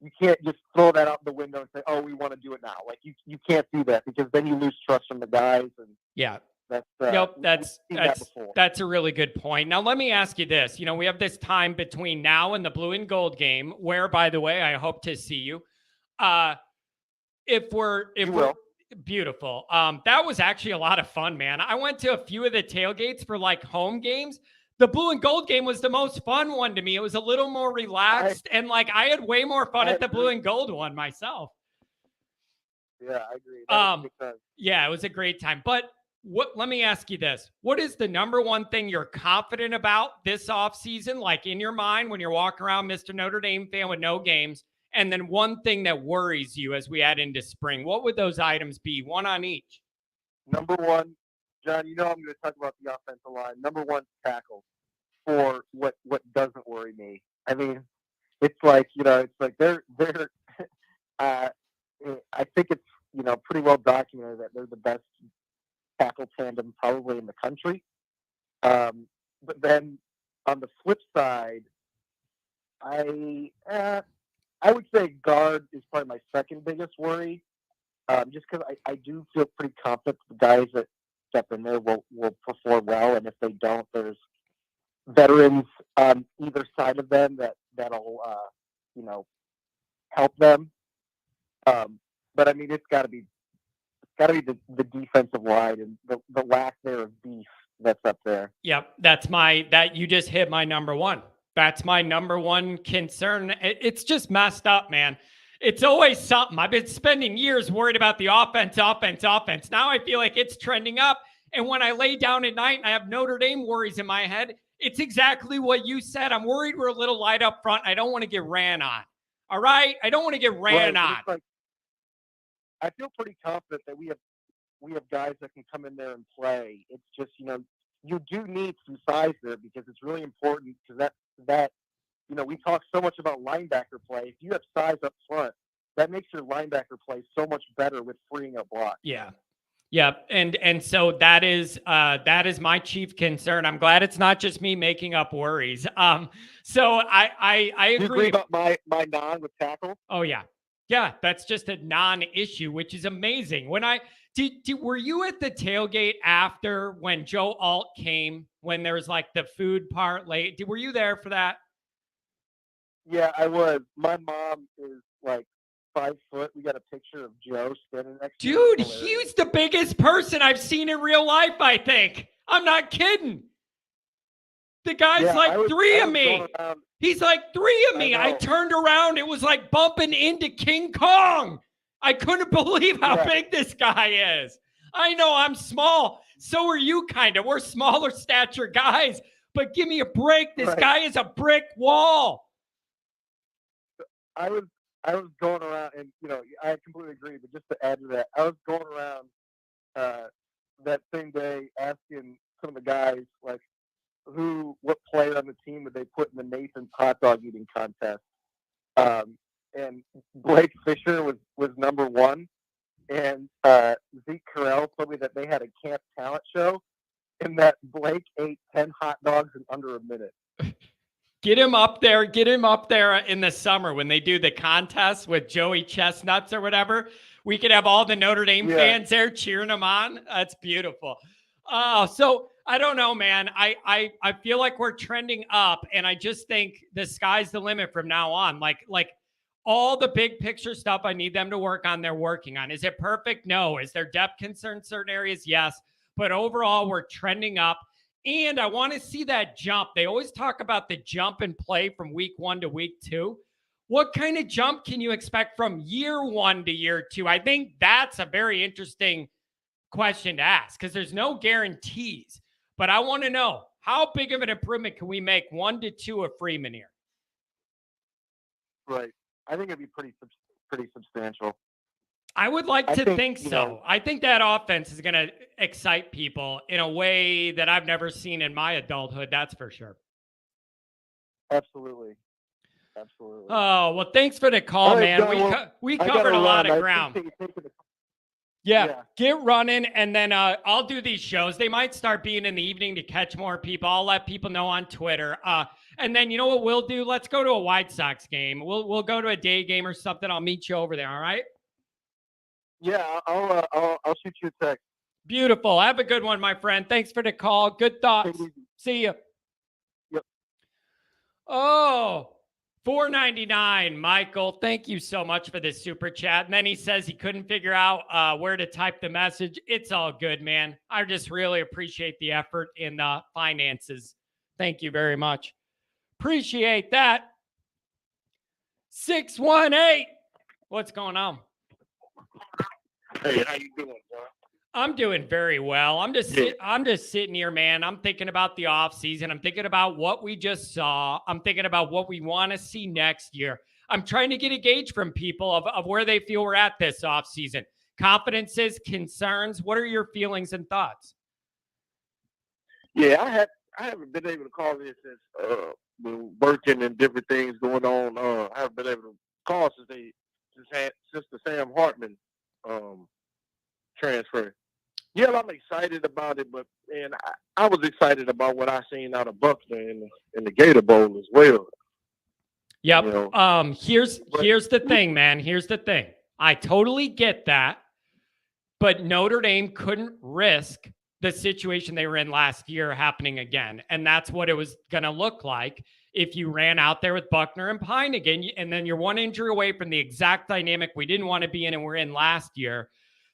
You can't just throw that out the window and say, oh, we want to do it now. Like, you can't do that because then you lose trust from the guys. And yeah. That's a really good point. Now, let me ask you this. We have this time between now and the blue and gold game where, by the way, I hope to see you. If we're beautiful. That was actually a lot of fun, man. I went to a few of the tailgates for like home games. The blue and gold game was the most fun one to me. It was a little more relaxed and like I had way more fun at the blue and gold one myself. Yeah, I agree. Yeah, it was a great time. But let me ask you this. What is the number one thing you're confident about this offseason, like in your mind when you're walking around Mr. Notre Dame fan with no games? And then one thing that worries you as we head into spring. What would those items be? One on each. Number one, John, I'm going to talk about the offensive line. Number one, tackles. For what doesn't worry me. I mean, it's like, they're I think it's, pretty well documented that they're the best tackle tandem probably in the country. But then on the flip side, I would say guard is probably my second biggest worry. Just because I do feel pretty confident the guys that step in there will perform well, and if they don't, there's veterans on either side of them that'll help them. But I mean, it's got to be the defensive line and the lack there of beef that's up there. Yep, that you just hit my number one. That's my number one concern. It's just messed up, man. It's always something. I've been spending years worried about the offense. Now I feel like it's trending up. And when I lay down at night and I have Notre Dame worries in my head, it's exactly what you said. I'm worried we're a little light up front. I don't want to get ran on. All right? I don't want to get ran on. Like, I feel pretty confident that we have guys that can come in there and play. It's just, you do need some size there because it's really important because that we talk so much about linebacker play. If you have size up front, that makes your linebacker play so much better with freeing up blocks. Yeah. Yeah. And so that is my chief concern. I'm glad it's not just me making up worries. So I agree. You agree about my non with tackle? Oh yeah. Yeah. That's just a non-issue, which is amazing. Were you at the tailgate after when Joe Alt came, when there was like the food part late? Were you there for that? Yeah, I was. My mom is like 5 foot. We got a picture of Joe standing next to Dude, him. he's the biggest person I've seen in real life, I think. I'm not kidding. The guy's like three of me. He's like three of me. I turned around. It was like bumping into King Kong. I couldn't believe how big this guy is. I know I'm small. So are you, kind of. We're smaller stature guys. But give me a break. This guy is a brick wall. I was going around, and I completely agree. But just to add to that, I was going around that same day asking some of the guys like, what player on the team would they put in the Nathan's hot dog eating contest? And Blake Fisher was number one, and Zeke Carell told me that they had a camp talent show, and that Blake ate 10 hot dogs in under a minute. Get him up there in the summer when they do the contest with Joey Chestnuts or whatever. We could have all the Notre Dame fans there cheering him on. That's beautiful. So I don't know, man. I feel like we're trending up, and I just think the sky's the limit from now on. Like all the big picture stuff I need them to work on, they're working on. Is it perfect? No. Is there depth concern in certain areas? Yes. But overall, we're trending up. And I want to see that jump. They always talk about the jump in play from week 1 to week 2. What kind of jump can you expect from year 1 to year 2? I think that's a very interesting question to ask because there's no guarantees. But I want to know, how big of an improvement can we make 1 to 2 of Freeman here? Right. I think it'd be pretty substantial. I would like to think so. I think that offense is going to excite people in a way that I've never seen in my adulthood. That's for sure. Absolutely. Oh, well, thanks for the call, man. We covered a lot of ground. Yeah, get running, and then I'll do these shows. They might start being in the evening to catch more people. I'll let people know on Twitter. And then you know what we'll do? Let's go to a White Sox game. We'll go to a day game or something. I'll meet you over there, all right? Yeah, I'll shoot you a text. Beautiful. Have a good one, my friend. Thanks for the call. Good thoughts. See you. Yep. Oh, $4.99, Michael. Thank you so much for this super chat. And then he says he couldn't figure out where to type the message. It's all good, man. I just really appreciate the effort in the finances. Thank you very much. Appreciate that. 618. What's going on? Hey, how you doing, bro? I'm doing very well. I'm just sitting here, man. I'm thinking about the offseason. I'm thinking about what we just saw. I'm thinking about what we want to see next year. I'm trying to get a gauge from people of where they feel we're at this offseason. Confidences, concerns. What are your feelings and thoughts? Yeah, I haven't been able to call this since working and different things going on. I haven't been able to call since the Sam Hartman transfer. Yeah, I'm excited about it, but man, I was excited about what I seen out of Buckner in the Gator Bowl as well. Yep. You know? Here's the thing, man. Here's the thing. I totally get that, but Notre Dame couldn't risk the situation they were in last year happening again, and that's what it was going to look like if you ran out there with Buckner and Pine again, and then you're one injury away from the exact dynamic we didn't want to be in and we're in last year.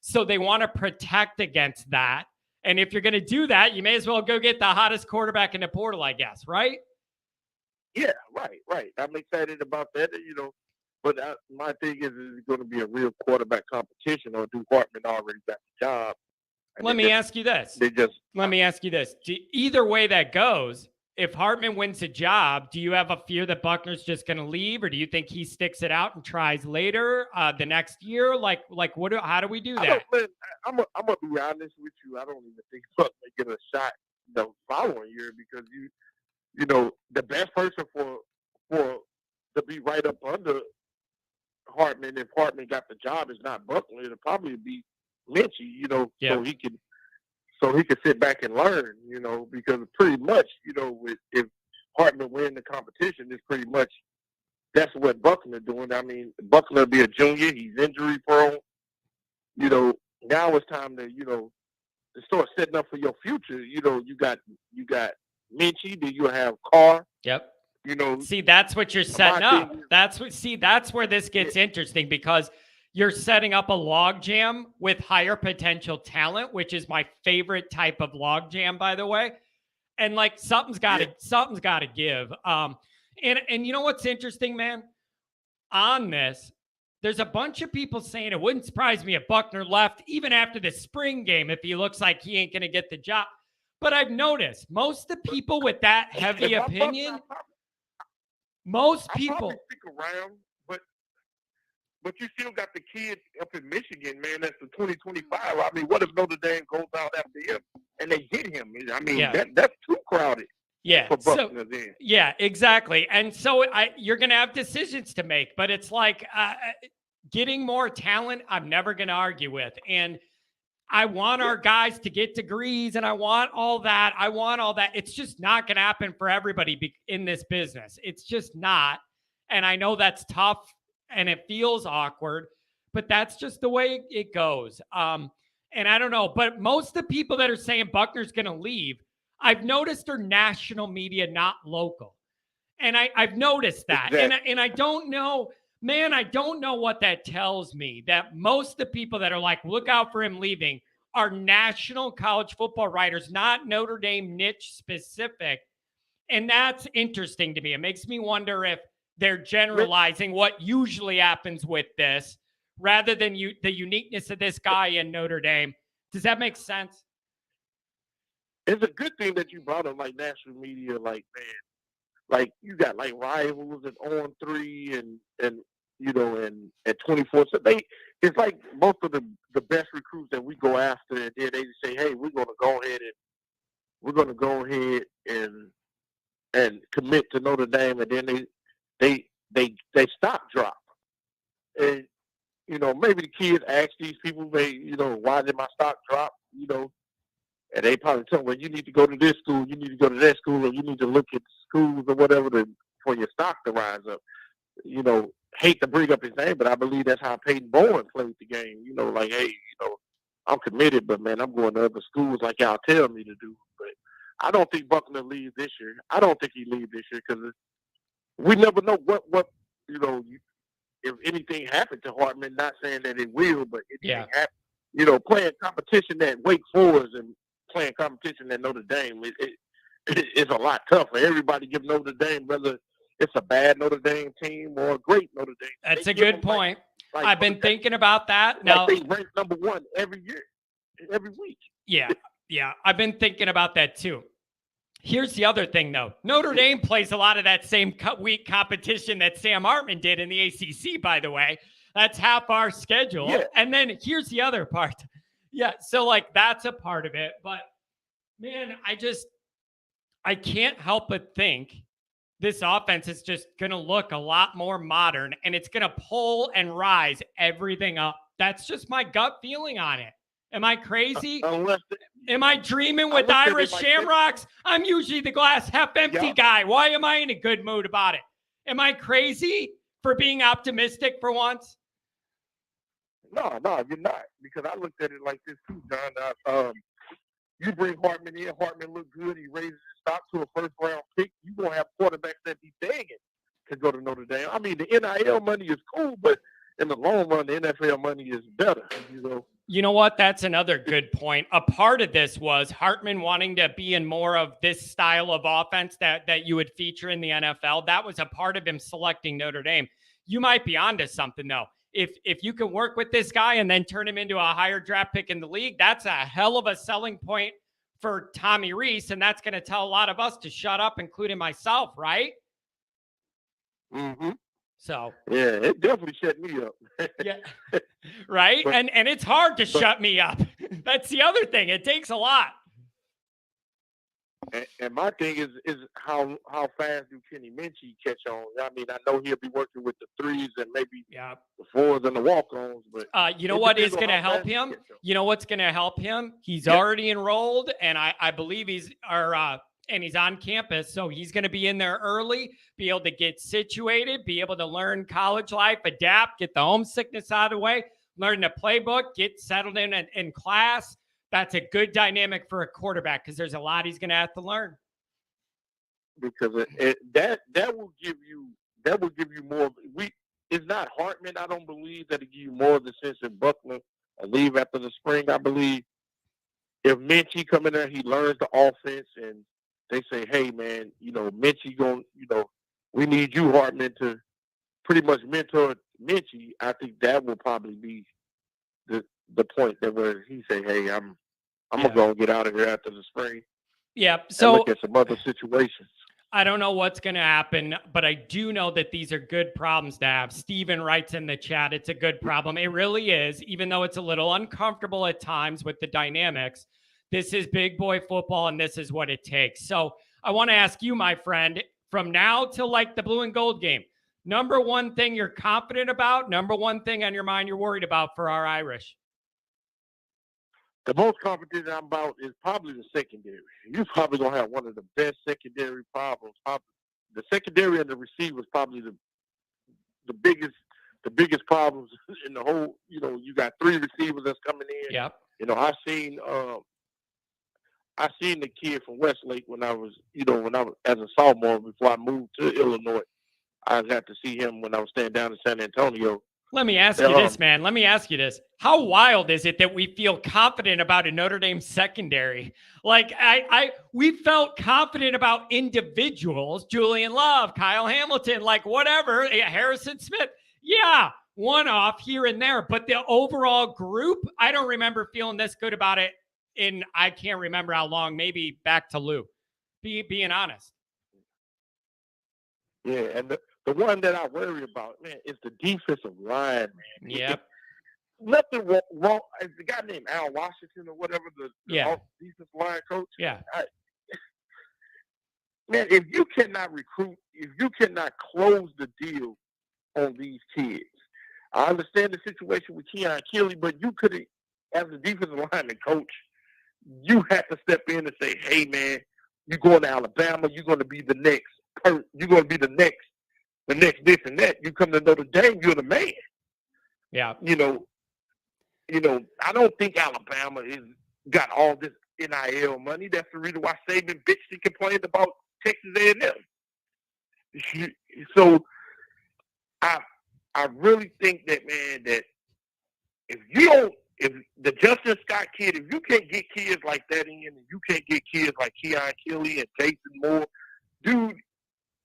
So they want to protect against that. And if you're going to do that, you may as well go get the hottest quarterback in the portal, I guess, right? Yeah, right. I'm excited about that, but my thing is it going to be a real quarterback competition, or do Hartman already got the job? Let me ask you this. Either way that goes, if Hartman wins a job, do you have a fear that Buckner's just going to leave, or do you think he sticks it out and tries later the next year? How do we do that? I'm gonna be honest with you. I don't even think Buckner get a shot the following year, because the best person for to be right up under Hartman, if Hartman got the job, is not Buckner. It'll probably be Lynchy, so he could sit back and learn, because pretty much, if Hartman win the competition, it's pretty much that's what Buckner doing. I mean, Buckner will be a junior. He's injury prone. now it's time to, to start setting up for your future. You got Minchie, then you have Carr. Yep. You know, see, that's what you're setting up. That's where this gets interesting, because you're setting up a logjam with higher potential talent, which is my favorite type of logjam, by the way. And like something's got to give. And you know what's interesting, man? On this, there's a bunch of people saying it wouldn't surprise me if Buckner left even after the spring game if he looks like he ain't going to get the job. But I've noticed most of the people with that heavy opinion, most people stick around, but you still got the kid up in Michigan, man. That's the 2025. I mean, what if Notre Dame goes out after him and they get him? I mean, that's too crowded. Yeah. For Buckner then. Yeah, exactly. And so you're going to have decisions to make, but it's like getting more talent, I'm never going to argue with. And I want our guys to get degrees, and I want all that. It's just not going to happen for everybody in this business. It's just not. And I know that's tough and it feels awkward, but that's just the way it goes. And I don't know, but most of the people that are saying Buckner's going to leave, I've noticed are national media, not local. And I've noticed that. Exactly. And I don't know, man, I don't know what that tells me, that most of the people that are like, look out for him leaving, are national college football writers, not Notre Dame niche specific. And that's interesting to me. It makes me wonder if they're generalizing what usually happens with this rather than the uniqueness of this guy in Notre Dame. Does that make sense? It's a good thing that you brought up like national media, like, man, like you got like Rivals and On 3 and at 24. So it's like most of the best recruits that we go after, and then they say, hey, we're gonna go ahead and commit to Notre Dame, and then they stop drop. And maybe the kids ask these people, why did my stock drop? And they probably tell them, well, you need to go to this school, you need to go to that school, or you need to look at schools or whatever for your stock to rise up. Hate to bring up his name, but I believe that's how Peyton Bowen played the game. Like, hey, I'm committed, but, man, I'm going to other schools like y'all tell me to do. But I don't think Buckner leaves this year. I don't think he leaves this year because we never know what if anything happened to Hartman, not saying that it will, but anything happen. Playing competition at Wake Forest and playing competition at Notre Dame, it's a lot tougher. Everybody give Notre Dame, whether it's a bad Notre Dame team or a great Notre Dame. That's a good point. I've been thinking about that. Now they rank number one every year, every week. Yeah. I've been thinking about that too. Here's the other thing, though. Notre Dame plays a lot of that same week competition that Sam Hartman did in the ACC, by the way. That's half our schedule. Yeah. And then here's the other part. Yeah, so, like, that's a part of it. But, man, I can't help but think this offense is just going to look a lot more modern, and it's going to pull and rise everything up. That's just my gut feeling on it. Am I crazy? Am I dreaming with Irish Shamrocks? I'm usually the glass half empty guy. Why am I in a good mood about it? Am I crazy for being optimistic for once? No, you're not. Because I looked at it like this too, John. You bring Hartman in. Hartman look good. He raises his stock to a first-round pick. You're going to have quarterbacks that be begging to go to Notre Dame. I mean, the NIL money is cool, but in the long run, the NFL money is better, You know what? That's another good point. A part of this was Hartman wanting to be in more of this style of offense that you would feature in the NFL. That was a part of him selecting Notre Dame. You might be onto something, though. If you can work with this guy and then turn him into a higher draft pick in the league, that's a hell of a selling point for Tommy Rees, and that's going to tell a lot of us to shut up, including myself, right? Mm-hmm. So yeah, it definitely shut me up. Yeah, right. But, and it's hard to shut me up. That's the other thing. It takes a lot. And my thing is how fast do Kenny Minchie catch on? I mean, I know he'll be working with the threes and maybe the fours and the walk-ons, but you know what is going to help him? You know what's going to help him? He's already enrolled, and I believe he's on campus, so he's going to be in there early, be able to get situated, be able to learn college life, adapt, get the homesickness out of the way. learn the playbook, get settled in class. That's a good dynamic for a quarterback because there's a lot he's going to have to learn. Because that will give you more. It's not Hartman. I don't believe that it give you more of the sense in Buckner or leave after the spring. I believe if Minchie come in there, he learns the offense, and they say, "Hey, man, Minchie going, we need you, Hartman, to pretty much mentor Minchie." I think that will probably be the point that where he say, "Hey, I'm gonna go and get out of here after the spring." Yeah. And So look at some other situations. I don't know what's going to happen, but I do know that these are good problems to have. Steven writes in the chat, it's a good problem. It really is, even though it's a little uncomfortable at times with the dynamics. This is big boy football, and this is what it takes. So I want to ask you, my friend, from now till like the blue and gold game, number one thing you're confident about, number one thing on your mind you're worried about for our Irish? The most confident I'm about is probably the secondary. You're probably going to have one of the best secondary problems. The secondary and the receivers probably the biggest problems in the whole. You got 3 receivers that's coming in. Yep. I seen the kid from Westlake when I was as a sophomore before I moved to Illinois. I got to see him when I was staying down in San Antonio. Let me ask you this, man. Let me ask you this. How wild is it that we feel confident about a Notre Dame secondary? Like we felt confident about individuals, Julian Love, Kyle Hamilton, like whatever, Harrison Smith. Yeah, one-off here and there. But the overall group, I don't remember feeling this good about it I can't remember how long, maybe back to Lou, being honest. Yeah, and the one that I worry about, man, is the defensive line, man. Yep. Nothing wrong. Is the guy named Al Washington or whatever, the defensive line coach? Yeah. Man, if you cannot recruit, if you cannot close the deal on these kids, I understand the situation with Keon Keeley, but you could have, as a defensive lineman coach, you had to step in and say, "Hey, man, you're going to Alabama. You're going to be the next. You're going to be the next this and that. You come to Notre Dame, you're the man." Yeah. I don't think Alabama is got all this NIL money. That's the reason why Saban bitched and complained about Texas A&M. So I really think that, man, that if the Justin Scott kid, if you can't get kids like that in, and you can't get kids like Keon Keeley and Jason Moore, dude,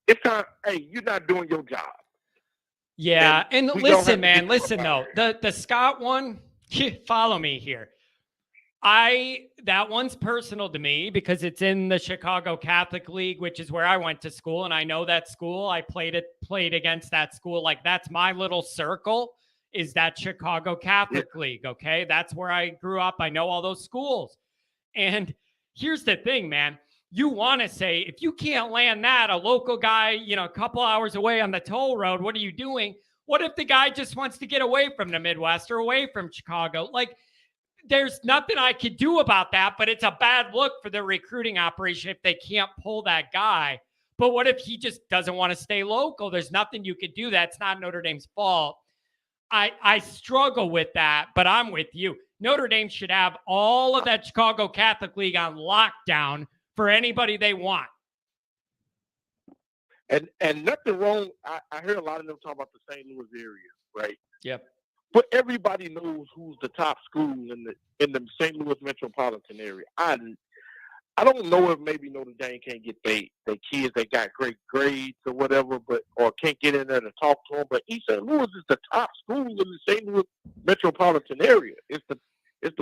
it's time. Hey, you're not doing your job. Yeah, and listen, man, listen though, the Scott one, follow me here. That one's personal to me because it's in the Chicago Catholic League, which is where I went to school, and I know that school. I played against that school. Like, that's my little circle, is that Chicago Catholic League. Okay, that's where I grew up. I know all those schools, and here's the thing, man. You want to say, if you can't land that, a local guy, a couple hours away on the toll road, what are you doing? What if the guy just wants to get away from the Midwest or away from Chicago? Like, there's nothing I could do about that, but it's a bad look for the recruiting operation if they can't pull that guy. But what if he just doesn't want to stay local? There's nothing you could do. That's not Notre Dame's fault. I struggle with that, but I'm with you. Notre Dame should have all of that Chicago Catholic League on lockdown for anybody they want. And nothing wrong. I hear a lot of them talk about the St. Louis area, right? Yep. But everybody knows who's the top school in the St. Louis metropolitan area. I don't know if maybe Notre Dame can't get they kids that got great grades or whatever, or can't get in there to talk to them. But East St. Louis is the top school in the St. Louis metropolitan area. It's the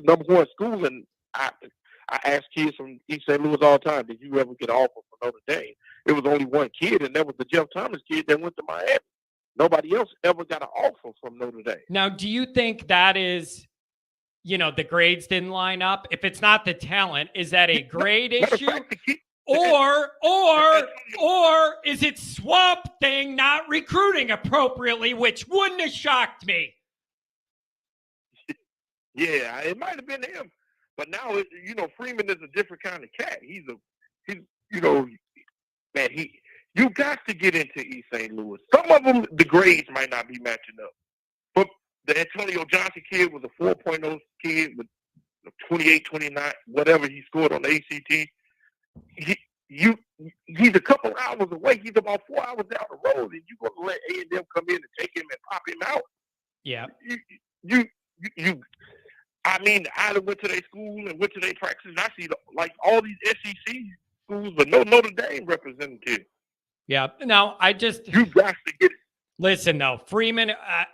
number one school, and I ask kids from East St. Louis all the time, "Did you ever get an offer from Notre Dame?" It was only one kid, and that was the Jeff Thomas kid that went to Miami. Nobody else ever got an offer from Notre Dame. Now, do you think that is, the grades didn't line up? If it's not the talent, is that a grade issue? Or is it Swamp Thing not recruiting appropriately, which wouldn't have shocked me? Yeah, it might have been him. But now, Freeman is a different kind of cat. You got to get into East St. Louis. Some of them, the grades might not be matching up. the Antonio Johnson kid was a 4.0 kid with 28, 29, whatever he scored on the ACT. He's a couple hours away. He's about 4 hours down the road, and you're going to let A&M come in and take him and pop him out? Yeah. I mean, I went to their school and went to their practice, and I see like all these SEC schools, but no Notre Dame representative. Yeah. Now, you got to get it. Listen, though, Freeman,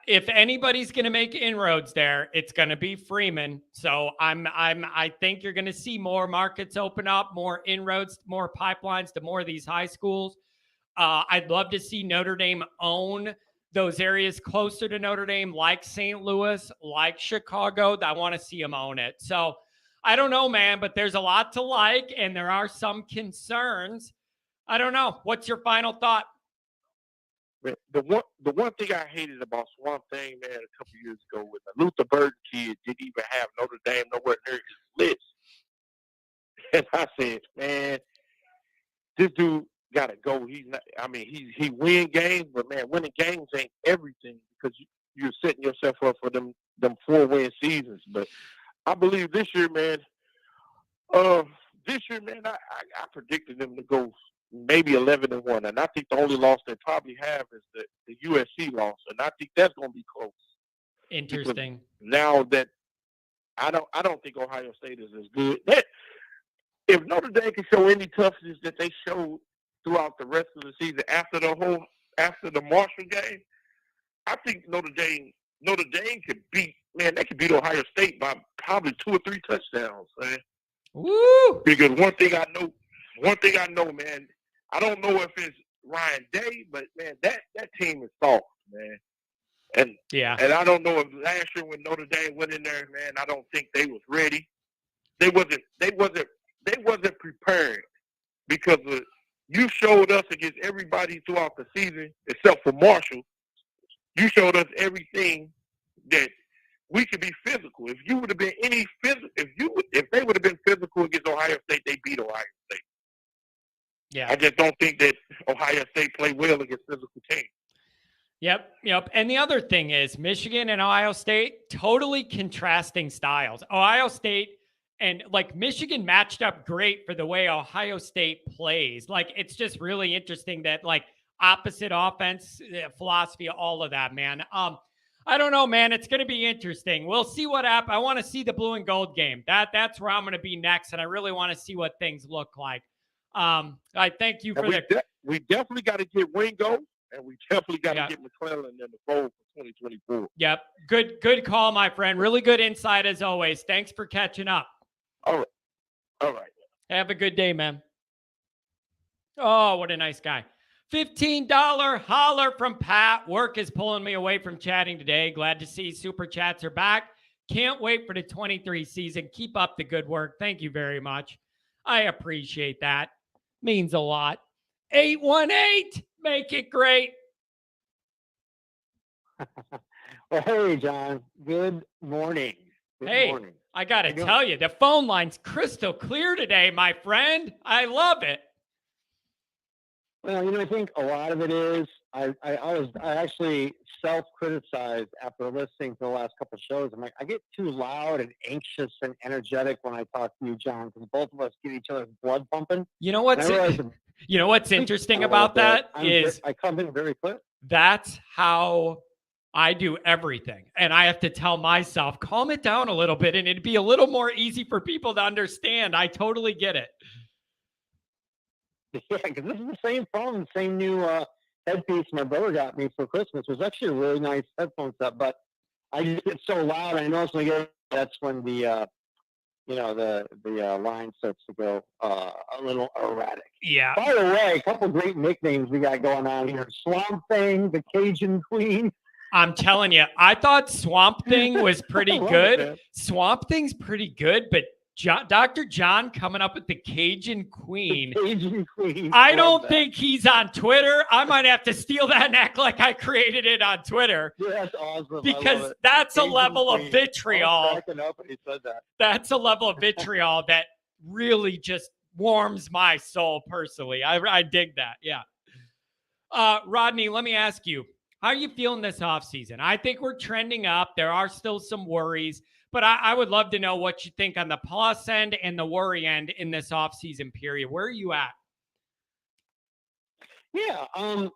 if anybody's going to make inroads there, it's going to be Freeman. So I think you're going to see more markets open up, more inroads, more pipelines to more of these high schools. I'd love to see Notre Dame own those areas closer to Notre Dame, like St. Louis, like Chicago. I want to see them own it. So I don't know, man, but there's a lot to like, and there are some concerns. I don't know. What's your final thought? The one thing I hated about Swamp Thing, man, a couple years ago with the Luther Burden kid didn't even have Notre Dame nowhere near his list. And I said, man, this dude gotta go. He's not. I mean, he win games, but man, winning games ain't everything because you're setting yourself up for them 4-win seasons. But I believe this year, man. I predicted them to go maybe 11-1, and I think the only loss they probably have is the USC loss, and I think that's going to be close. Interesting. Because now that I don't think Ohio State is as good. If Notre Dame can show any toughness that they showed throughout the rest of the season after the Marshall game, I think Notre Dame could beat Ohio State by probably 2 or 3 touchdowns, man. Woo! Because one thing I know, man, I don't know if it's Ryan Day, but man, that team is soft, man. And I don't know if last year when Notre Dame went in there, man, I don't think they was ready. They wasn't prepared because you showed us against everybody throughout the season except for Marshall. You showed us everything that we could be physical. If you would have been if they would have been physical against Ohio State, they beat Ohio State. Yeah. I just don't think that Ohio State play well against physical teams. Yep. And the other thing is Michigan and Ohio State, totally contrasting styles. Ohio State and like Michigan matched up great for the way Ohio State plays. Like, it's just really interesting that like opposite offense philosophy, all of that, man. I don't know, man. It's going to be interesting. We'll see what happens. I want to see the blue and gold game. That's where I'm going to be next, and I really want to see what things look like. I thank you for we definitely got to get Wingo, and we definitely got to get McClellan in the fold for 2024. Yep. Good call, my friend. Really good insight as always. Thanks for catching up. All right. Have a good day, man. Oh, what a nice guy. $15 holler from Pat. Work is pulling me away from chatting today. Glad to see Super Chats are back. Can't wait for the 23 season. Keep up the good work. Thank you very much. I appreciate that. Means a lot. 818, make it great. Well, hey, John. Good morning. Good morning. I got to tell you, the phone line's crystal clear today, my friend. I love it. Well, I think a lot of it is I actually self-criticized after listening to the last couple of shows. I'm like, I get too loud and anxious and energetic when I talk to you, John, because both of us get each other's blood pumping. You know what's interesting about that is I come in very quick. That's how I do everything. And I have to tell myself, calm it down a little bit, and it'd be a little more easy for people to understand. I totally get it. Yeah, because this is the same phone, the same new headpiece my brother got me for Christmas. It was actually a really nice headphone set, but I just get so loud. I notice when I get that's when the line starts to go a little erratic. Yeah. By the way, a couple great nicknames we got going on here: Swamp Thing, the Cajun Queen. I'm telling you, I thought Swamp Thing was pretty good. Swamp Thing's pretty good, but Dr. John coming up with the Cajun Queen. The Cajun Queen. I don't think he's on Twitter. I might have to steal that and act like I created it on Twitter. Yeah, that's awesome. Because that's a level of vitriol. I was cracking up when he said that. That's a level of vitriol that really just warms my soul personally. I dig that. Yeah. Rodney, let me ask you, How are you feeling this offseason? I think we're trending up. There are still some worries, but I would love to know what you think on the plus end and the worry end in this offseason period. Where are you at? Yeah.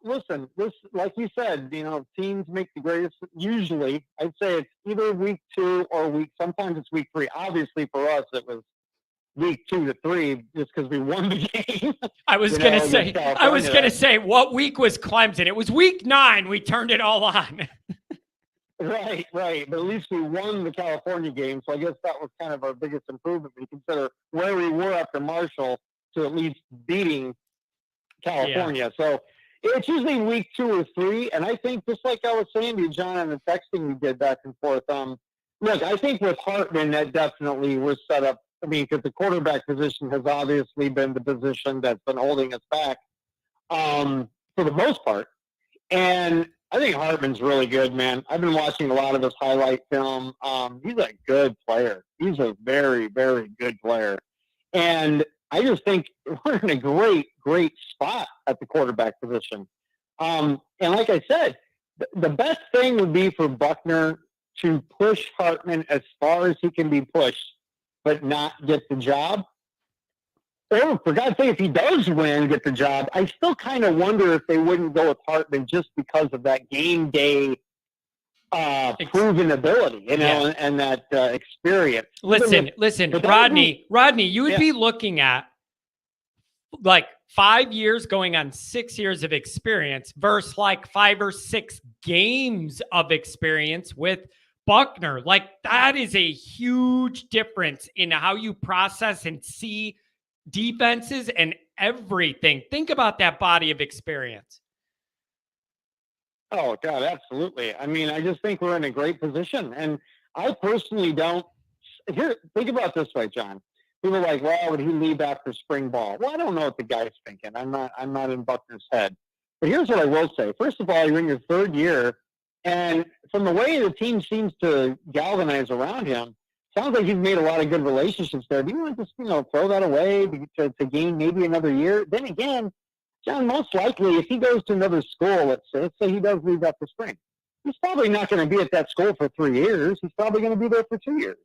Listen, this, like you said, teams make the greatest. Usually, I'd say it's either week 2 or sometimes it's week 3. Obviously, for us, it was week 2 to 3 just because we won the game. I was going to say, what week was Clemson? It was week 9. We turned it all on. Right. But at least we won the California game. So I guess that was kind of our biggest improvement when you consider where we were after Marshall to at least beating California. Yeah. So it's usually week 2 or 3. And I think just like I was saying to you, John, on the texting we did back and forth, look, I think with Hartman, that definitely was set up. I mean, because the quarterback position has obviously been the position that's been holding us back for the most part. And I think Hartman's really good, man. I've been watching a lot of his highlight film. He's a good player. He's a very, very good player. And I just think we're in a great, great spot at the quarterback position. And like I said, the best thing would be for Buckner to push Hartman as far as he can be pushed, but not get the job. Or, for God's sake, if he does win and get the job, I still kind of wonder if they wouldn't go with Hartman just because of that game day proven ability, and that experience. Listen, Rodney, you would be looking at like 5 years going on 6 years of experience versus like 5 or 6 games of experience with Buckner. Like, that is a huge difference in how you process and see defenses and everything. Think about that body of experience. Oh, God, absolutely. I mean, I just think we're in a great position. And I personally don't. Think about it this way, John. People are like, well, would he leave after spring ball? Well, I don't know what the guy's thinking. I'm not in Buckner's head. But here's what I will say. First of all, you're in your 3rd year. And from the way the team seems to galvanize around him, sounds like he's made a lot of good relationships there. Do you want to just, throw that away to gain maybe another year? Then again, John, most likely, if he goes to another school, let's say he does leave after spring, he's probably not going to be at that school for 3 years. He's probably going to be there for 2 years,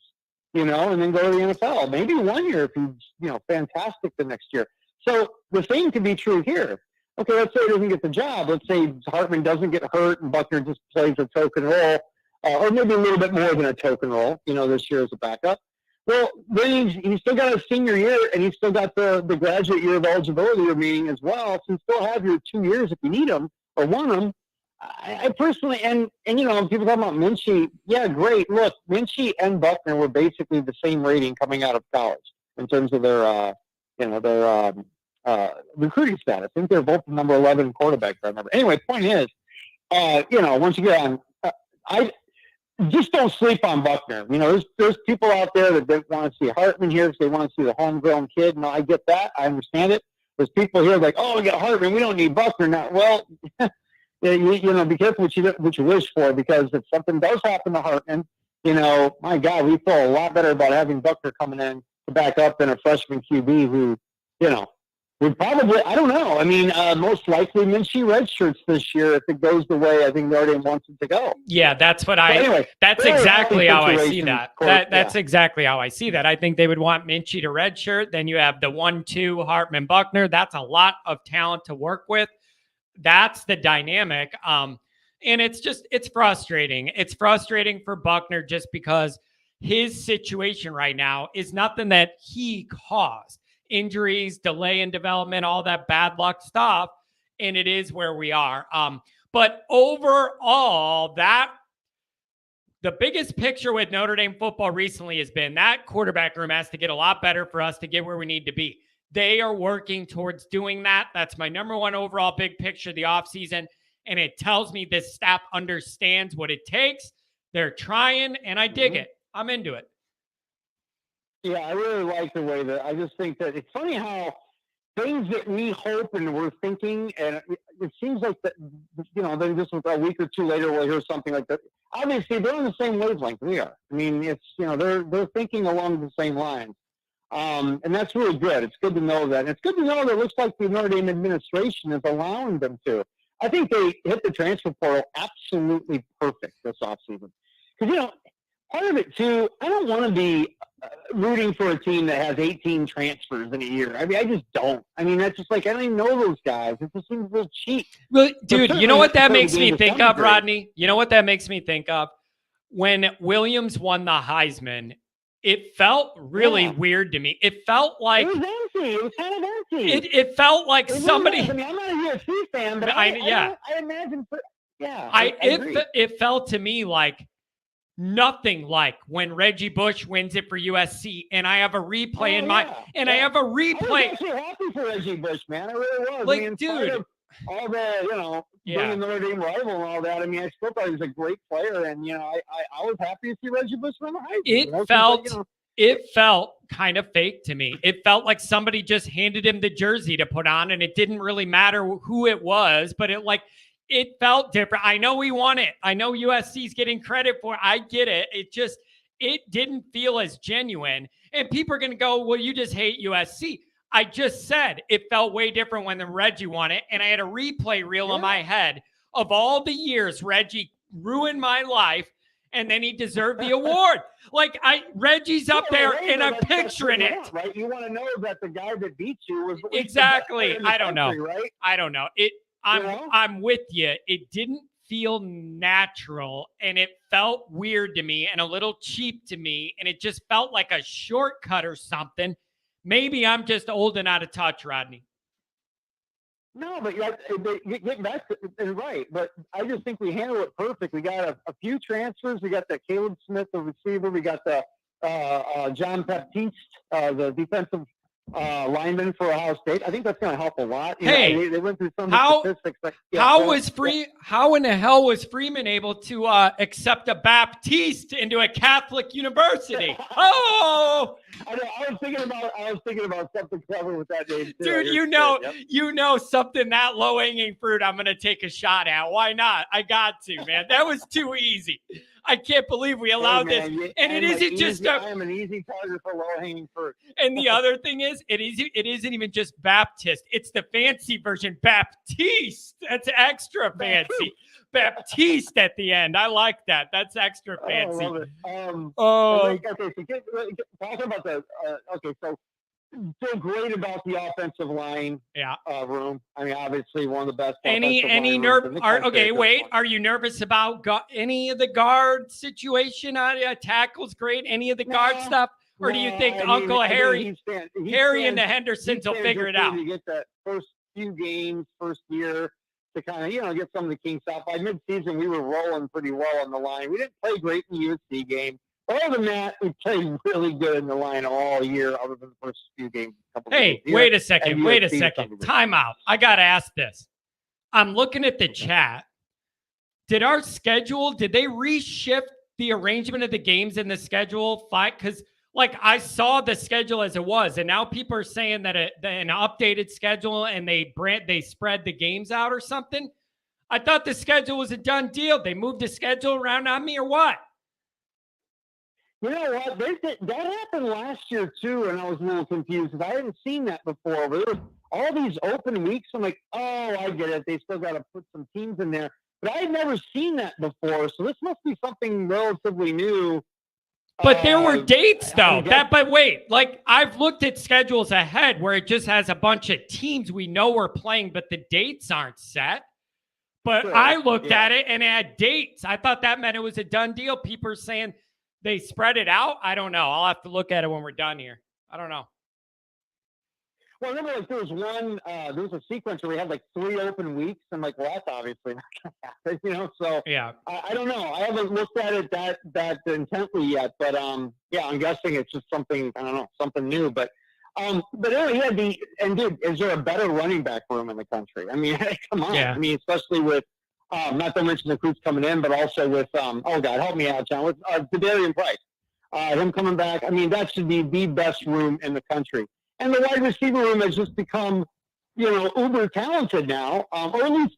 and then go to the NFL. Maybe 1 year if he's, fantastic the next year. So the same could be true here. Okay, let's say he doesn't get the job. Let's say Hartman doesn't get hurt and Buckner just plays a token role. Or maybe a little bit more than a token role, this year as a backup. Well, then he's still got a senior year, and he's still got the graduate year of eligibility remaining as well. So you still have your 2 years if you need them or want them. I personally, and people talk about Minchie. Yeah, great. Look, Minchie and Buckner were basically the same rating coming out of college in terms of their recruiting status. I think they're both the number 11 quarterback, if I remember. Anyway, point is, once you get on, just don't sleep on Buckner. There's people out there that don't want to see Hartman here because they want to see the homegrown kid. No, I get that. I understand it. There's people here like, oh, we got Hartman. We don't need Buckner now. Well, be careful what you wish for, because if something does happen to Hartman, my God, we feel a lot better about having Buckner coming in to back up than a freshman QB who, would probably, I don't know. I mean, most likely Minchie redshirts this year if it goes the way I think Notre Dame wants it to go. Yeah, that's what that's exactly how I see that. That's exactly how I see that. I think they would want Minchie to redshirt. Then you have the 1-2 Hartman Buckner. That's a lot of talent to work with. That's the dynamic. And it's frustrating. It's frustrating for Buckner just because his situation right now is nothing that he caused. Injuries, delay in development, all that bad luck stuff. And it is where we are. But overall, the biggest picture with Notre Dame football recently has been that quarterback room has to get a lot better for us to get where we need to be. They are working towards doing that. That's my number 1 overall big picture of the offseason. And it tells me this staff understands what it takes. They're trying, and I dig it. I'm into it. Yeah, I really like the way that I just think that it's funny how things that we hope and we're thinking, and it seems like that, then just a week or 2 later, we'll hear something like that. Obviously, they're on the same wavelength we are. I mean, it's, they're thinking along the same lines. And that's really good. It's good to know that. And it's good to know that it looks like the Notre Dame administration is allowing them to. I think they hit the transfer portal absolutely perfect this offseason. Because, part of it, too, I don't want to be rooting for a team that has 18 transfers in a year. I mean, I just don't. I mean, that's just like, I don't even know those guys. It just seems a little cheap. Well, dude, you know what that makes me think of, Rodney? You know what that makes me think of? When Williams won the Heisman, it felt really weird to me. It felt like it was empty. It was kind of empty. It felt like somebody. I mean, I'm not a UFC fan, but I imagine. It felt to me like nothing like when Reggie Bush wins it for USC, and I have a replay in my I have a replay. I was actually happy for Reggie Bush, man. I really was. Like, I mean, dude. All the, bringing the Notre Dame rival and all that. I mean, I still thought he was a great player, and I was happy to see Reggie Bush win the Heisman. It felt kind of fake to me. It felt like somebody just handed him the jersey to put on, and it didn't really matter who it was, but it felt different. I know we won it. I know USC's getting credit for it. I get it. It didn't feel as genuine, and people are going to go, well, you just hate USC. I just said it felt way different when Reggie won it, and I had a replay reel in my head of all the years Reggie ruined my life, and then he deserved the award. Like Reggie's up there, and I'm picturing it. Right? You want to know that the guy that beat you was exactly. I don't know. Right? I don't know. I'm with you. It didn't feel natural, and it felt weird to me and a little cheap to me, and it just felt like a shortcut or something. Maybe I'm just old and out of touch, Rodney. No, but getting back to it, right. But I just think we handle it perfect. We got a few transfers. We got the Caleb Smith, the receiver. We got the John Baptiste, the defensive lineman for Ohio State. I think that's going to help a lot. They went through some statistics. How in the hell was Freeman able to accept a Baptiste into a Catholic university? Oh, I was thinking about something clever with that name dude. Too. You know something that low hanging fruit. I'm going to take a shot at. Why not? I got to, man. That was too easy. I can't believe we allowed this. And it isn't just I am an easy target for low-hanging fruit. And the other thing is, it isn't even just Baptist. It's the fancy version, Baptiste. That's extra fancy. Baptiste at the end. I like that. That's extra fancy. I love it. Okay, so talking about the so feel great about the offensive line room. I mean, obviously one of the best. Any nerve? Are you nervous about any of the guard situation? Tackles great. Any of the guard stuff, or do you think Uncle Harry, Harry and the Hendersons will figure it out? You get that first few games, first year to kind of get some of the kinks out. By midseason, we were rolling pretty well on the line. We didn't play great in the USC game. Other than that, we played really good in the line all year, other than the first few games. Wait a second. Time out. I got to ask this. I'm looking at the chat. Did they reshift the arrangement of the games in the schedule? Because, I saw the schedule as it was, and now people are saying that an updated schedule and they spread the games out or something. I thought the schedule was a done deal. They moved the schedule around on me or what? You know what? That happened last year, too, and I was a little confused because I hadn't seen that before. But there was all these open weeks. I'm like, oh, I get it. They still got to put some teams in there. But I had never seen that before, so this must be something relatively new. But there were dates, though. I've looked at schedules ahead where it just has a bunch of teams we know we're playing, but the dates aren't set. But I looked at it and it had dates. I thought that meant it was a done deal. People are saying they spread it out. I don't know. I'll have to look at it when we're done here. I don't know. Well, remember, there was a sequence where we had 3 open weeks, and well, that's obviously not going to happen, So yeah, I don't know. I haven't looked at it that intently yet, but I'm guessing it's just something something new. But anyway, dude, is there a better running back room in the country? I mean, come on. Yeah. I mean, especially with not to mention the recruits coming in, but also with oh God, help me out, John, with D'Adarian Price, him coming back. I mean, that should be the best room in the country. And the wide receiver room has just become, uber talented now. Or at least,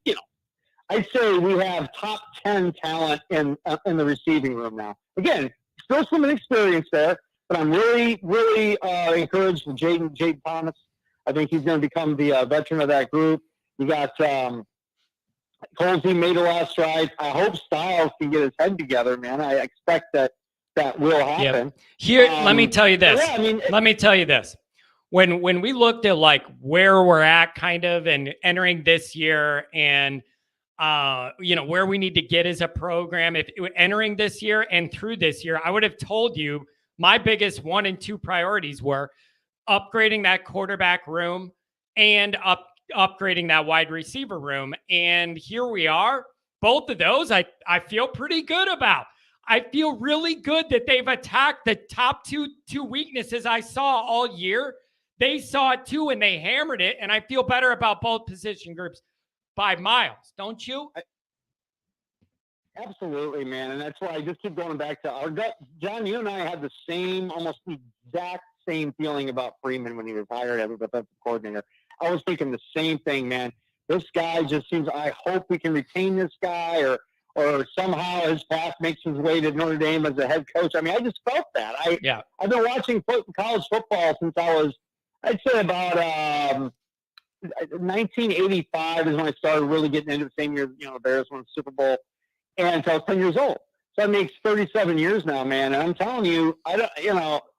I'd say we have top 10 talent in the receiving room now. Again, still some inexperience there, but I'm really, really encouraged with Jade Thomas. I think he's going to become the veteran of that group. You got Colsey made a lot of strides. I hope Styles can get his head together, man. I expect that will happen. Yep. Here, let me tell you this. Yeah, I mean, let me tell you this. When we looked at like where we're at kind of and entering this year and where we need to get as a program, if entering this year and through this year, I would have told you my biggest 1 and 2 priorities were upgrading that quarterback room and upgrading that wide receiver room. And here we are. Both of those I feel pretty good about. I feel really good that they've attacked the top two weaknesses I saw all year. They saw it too, and they hammered it. And I feel better about both position groups by miles. Don't you? Absolutely, man. And that's why I just keep going back to our gut. John, you and I had the same, almost the exact same feeling about Freeman when he was hired as a defensive coordinator. I was thinking the same thing, man. This guy just seems, I hope we can retain this guy or somehow his path makes his way to Notre Dame as a head coach. I mean, I just felt that. I've been watching college football since I was, I'd say about 1985 is when I started really getting into the same year, the Bears won the Super Bowl. And so I was 10 years old. So that makes 37 years now, man. And I'm telling you,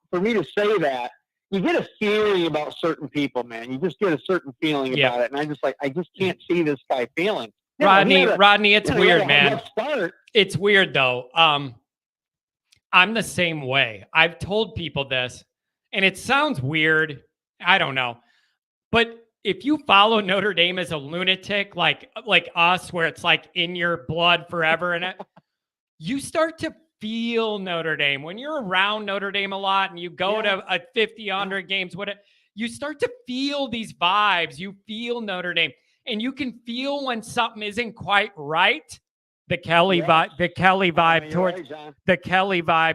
for me to say that, you get a feeling about certain people, man. You just get a certain feeling about it. And I just can't see this guy failing. Rodney, it's weird, man. It's weird, though. I'm the same way. I've told people this, and it sounds weird. I don't know. But if you follow Notre Dame as a lunatic, like us, where it's like in your blood forever, and you start to feel Notre Dame. When you're around Notre Dame a lot and you go to 50, 100 games, you start to feel these vibes. You feel Notre Dame. And you can feel when something isn't quite right. The Kelly vibe, the Kelly vibe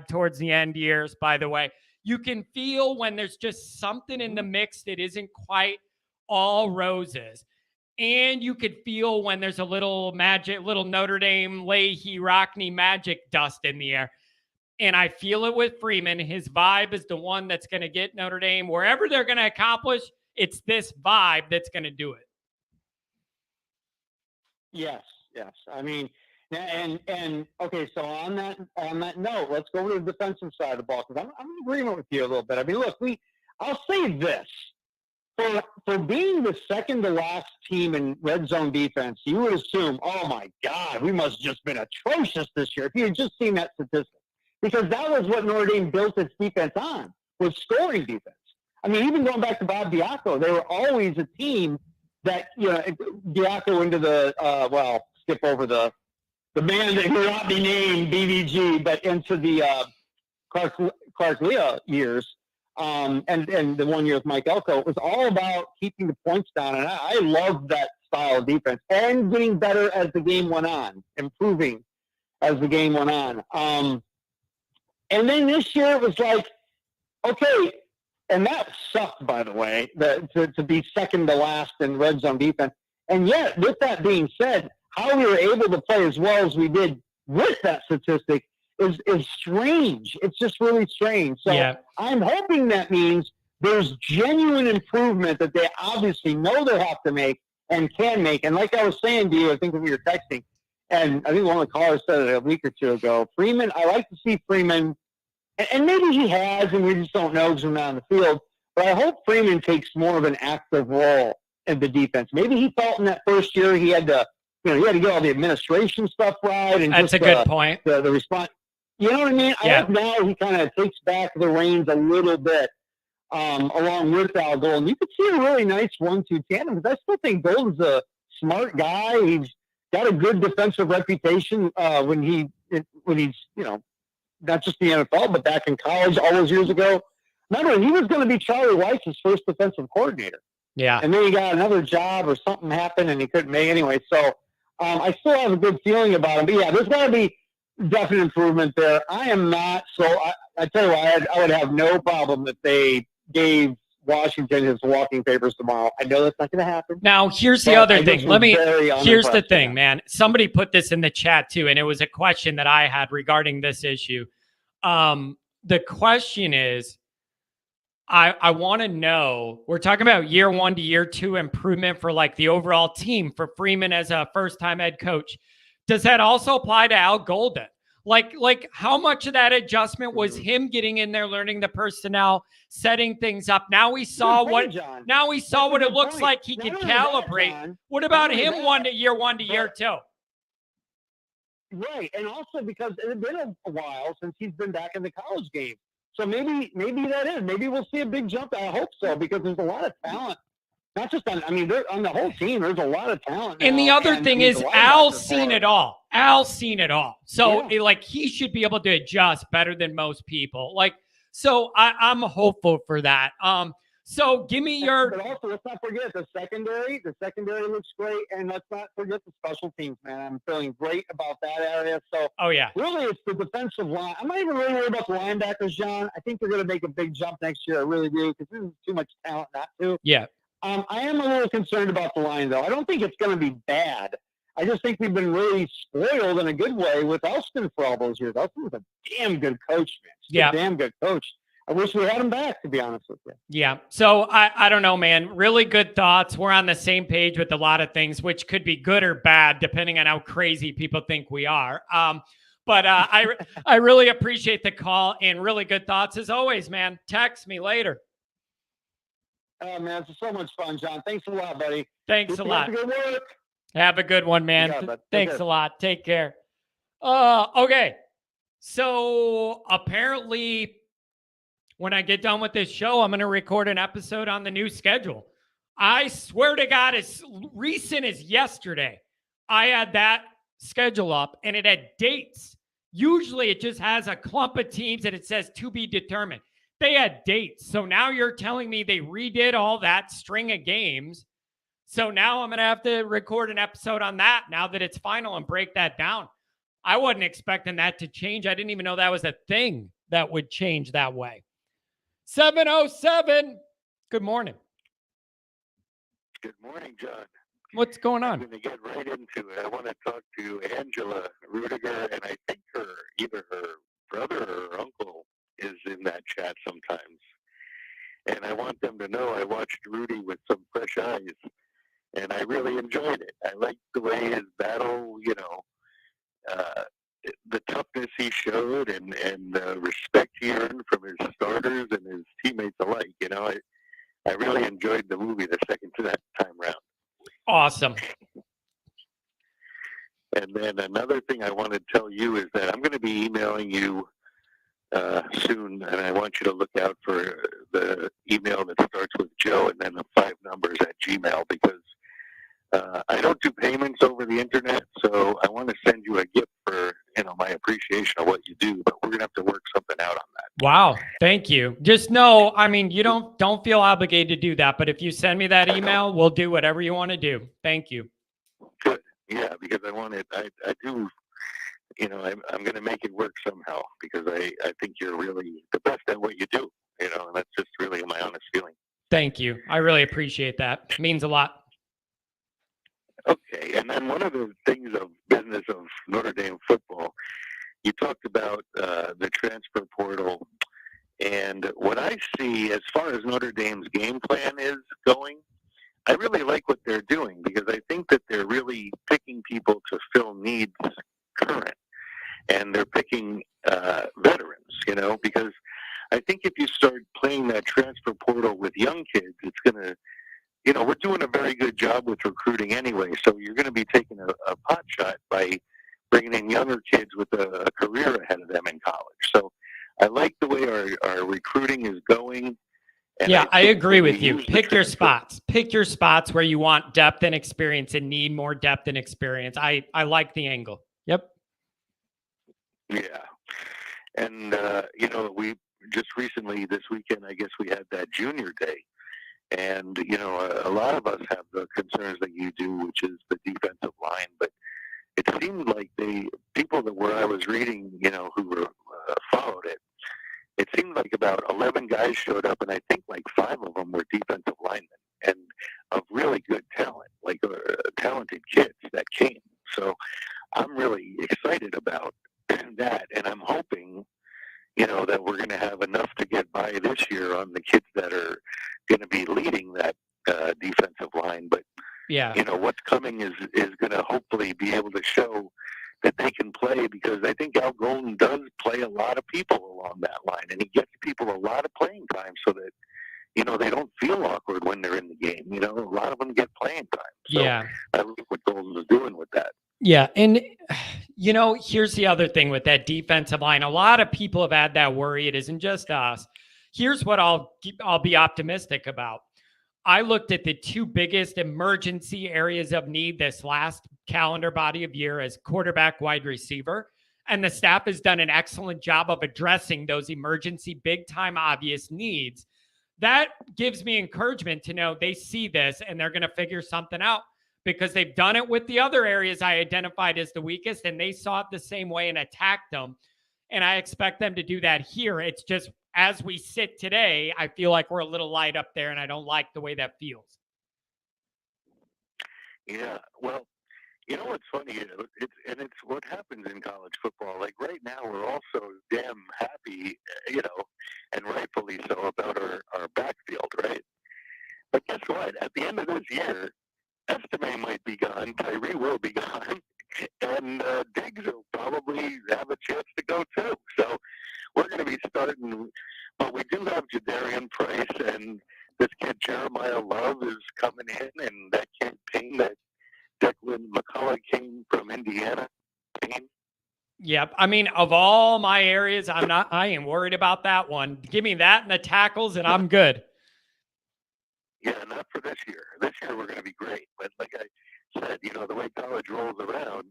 towards the end years, by the way. You can feel when there's just something in the mix that isn't quite all roses. And you could feel when there's a little magic, little Notre Dame, Leahy, Rockney magic dust in the air. And I feel it with Freeman. His vibe is the one that's going to get Notre Dame wherever they're going to accomplish. It's this vibe that's going to do it. Yes. I mean, and okay. So on that note, let's go to the defensive side of the ball because I'm in agreement with you a little bit. I mean, look, I'll say this for being the second to last team in red zone defense, you would assume, oh my God, we must have just been atrocious this year if you had just seen that statistic, because that was what Notre Dame built its defense on, was scoring defense. I mean, even going back to Bob Diaco, they were always a team that, Diaco into the, skip over the man that will not be named BVG, but into the Clark Lea years, and the 1 year with Mike Elko, it was all about keeping the points down. And I loved that style of defense and getting better as the game went on, improving as the game went on. And then this year it was like, okay, and that sucked, by the way, to be second to last in red zone defense. And yet, with that being said, how we were able to play as well as we did with that statistic is strange. It's just really strange. So I'm hoping that means there's genuine improvement that they obviously know they have to make and can make. And like I was saying to you, I think when we were texting, and I think one of the callers said it a week or two ago, Freeman, I like to see Freeman, and maybe he has, and we just don't know because we're not on the field, but I hope Freeman takes more of an active role in the defense. Maybe he felt in that first year he had to, get all the administration stuff right. And that's a good point. The response. You know what I mean? I hope now he kind of takes back the reins a little bit along with Al Golden. You could see a really nice 1-2 tandem, because I still think Golden's a smart guy. He's got a good defensive reputation when he's, not just the NFL, but back in college all those years ago. Remember, he was going to be Charlie Weiss's first defensive coordinator. Yeah. And then he got another job or something happened and he couldn't make it anyway. So I still have a good feeling about him. But yeah, there's got to be definite improvement there. I am not. So I tell you what, I would have no problem if they gave Washington his walking papers tomorrow. I know that's not going to happen. Now, here's the other thing. Here's the thing, man. Somebody put this in the chat too, and it was a question that I had regarding this issue. The question is, I want to know, we're talking about year 1 to year 2 improvement for like the overall team for Freeman as a first-time head coach. Does that also apply to Al Golden? Like how much of that adjustment was him getting in there, learning the personnel, setting things up? Now we saw what it looks like he could calibrate. What about him year one to year 2? Right, and also because it had been a while since he's been back in the college game. So maybe that is. Maybe we'll see a big jump. I hope so, because there's a lot of talent. Not just on the whole team, there's a lot of talent. And the other thing is Al's seen it all. So like he should be able to adjust better than most people. So I'm hopeful for that. So give me your. But also, let's not forget the secondary. The secondary looks great, and let's not forget the special teams, man. I'm feeling great about that area. So, really, it's the defensive line. I'm not even really worried about the linebackers, John. I think they're going to make a big jump next year. I really do, because this is too much talent not to. Yeah. I am a little concerned about the line, though. I don't think it's going to be bad. I just think we've been really spoiled in a good way with Elston for all those years. Elston was a damn good coach, man. He's a damn good coach. I wish we had him back, to be honest with you. Yeah. So I don't know, man. Really good thoughts. We're on the same page with a lot of things, which could be good or bad, depending on how crazy people think we are. But I really appreciate the call and really good thoughts as always, man. Text me later. Oh, man, it's so much fun, John. Thanks a lot, buddy. Thanks a lot. Good work. Have a good one, man. Thanks a lot. Take care. Okay. So apparently, when I get done with this show, I'm going to record an episode on the new schedule. I swear to God, as recent as yesterday, I had that schedule up and it had dates. Usually it just has a clump of teams and it says to be determined. They had dates. So now you're telling me they redid all that string of games. So now I'm going to have to record an episode on that now that it's final and break that down. I wasn't expecting that to change. I didn't even know that was a thing that would change that way. 707. Good morning. Good morning, John. What's going on? I'm going to get right into it. I want to talk to Angela Rudiger, and I think either her brother or her uncle is in that chat sometimes. And I want them to know I watched Rudy with some fresh eyes, and I really enjoyed it. I liked the way his battle, the toughness he showed and the respect he earned from his starters and his teammates alike. I really enjoyed the movie the second time round. Awesome. And then another thing I want to tell you is that I'm going to be emailing you soon, and I want you to look out for the email that starts with Joe and then the 5 numbers at Gmail, because I don't do payments over the internet, so I want to send you a gift for my appreciation of what you do, but we're going to have to work something out on that. Wow. Thank you. Just know, you don't feel obligated to do that, but if you send me that email, we'll do whatever you want to do. Thank you. Good. Yeah, because I want it. I do. I'm going to make it work somehow, because I think you're really the best at what you do, and that's just really my honest feeling. Thank you. I really appreciate that. It means a lot. Okay, and then one of the things of business of Notre Dame football, you talked about the transfer portal, and what I see as far as Notre Dame's game plan is going, I really like what they're doing, because I think that they're really picking people to fill needs current, and they're picking veterans, because I think if you start playing that transfer portal with young kids, it's going to, we're doing a very good job with recruiting anyway, so you're going to be taking a pot shot by bringing in younger kids with a career ahead of them in college. So I like the way our recruiting is going. Yeah, I agree with you. Pick your spots. Pick your spots where you want depth and experience and need more depth and experience. I like the angle. Yep. Yeah. And, we just recently this weekend, I guess we had that junior day. And, a lot of us have the concerns that you do, which is the defensive line. But it seemed like people that where I was reading, who were followed it, it seemed like about 11 guys showed up, and I think like 5 of them were defensive linemen and of really good talent, like talented kids that came. So I'm really excited about that, and I'm hoping, that we're going to have enough to get by this year on the kids that are going to be leading that defensive line. But what's coming is going to hopefully be able to show that they can play, because I think Al Golden does play a lot of people along that line, and he gets people a lot of playing time so that they don't feel awkward when they're in the game. A lot of them get playing time. So I like what Golden is doing with that. Yeah. And, here's the other thing with that defensive line. A lot of people have had that worry. It isn't just us. Here's what I'll be optimistic about. I looked at the two biggest emergency areas of need this last calendar body of year as quarterback, wide receiver. And the staff has done an excellent job of addressing those emergency, big time, obvious needs. That gives me encouragement to know they see this and they're going to figure something out, because they've done it with the other areas I identified as the weakest, and they saw it the same way and attacked them. And I expect them to do that here. It's just, as we sit today, I feel like we're a little light up there, and I don't like the way that feels. Yeah, well, what's funny? It's what happens in college football. Like right now, we're all so damn happy, and rightfully so, about our backfield, right? But guess what? At the end of this year, Estime might be gone, Tyree will be gone, and Diggs will probably have a chance to go too. So we're going to be starting, but we do have Jadarian Price, and this kid Jeremiah Love is coming in, and that campaign that Declan McCullough came from Indiana. Yep. I mean, of all my areas, I ain't worried about that one. Give me that and the tackles, and I'm good. Yeah, not for this year. This year we're going to be great. But like I said, the way college rolls around,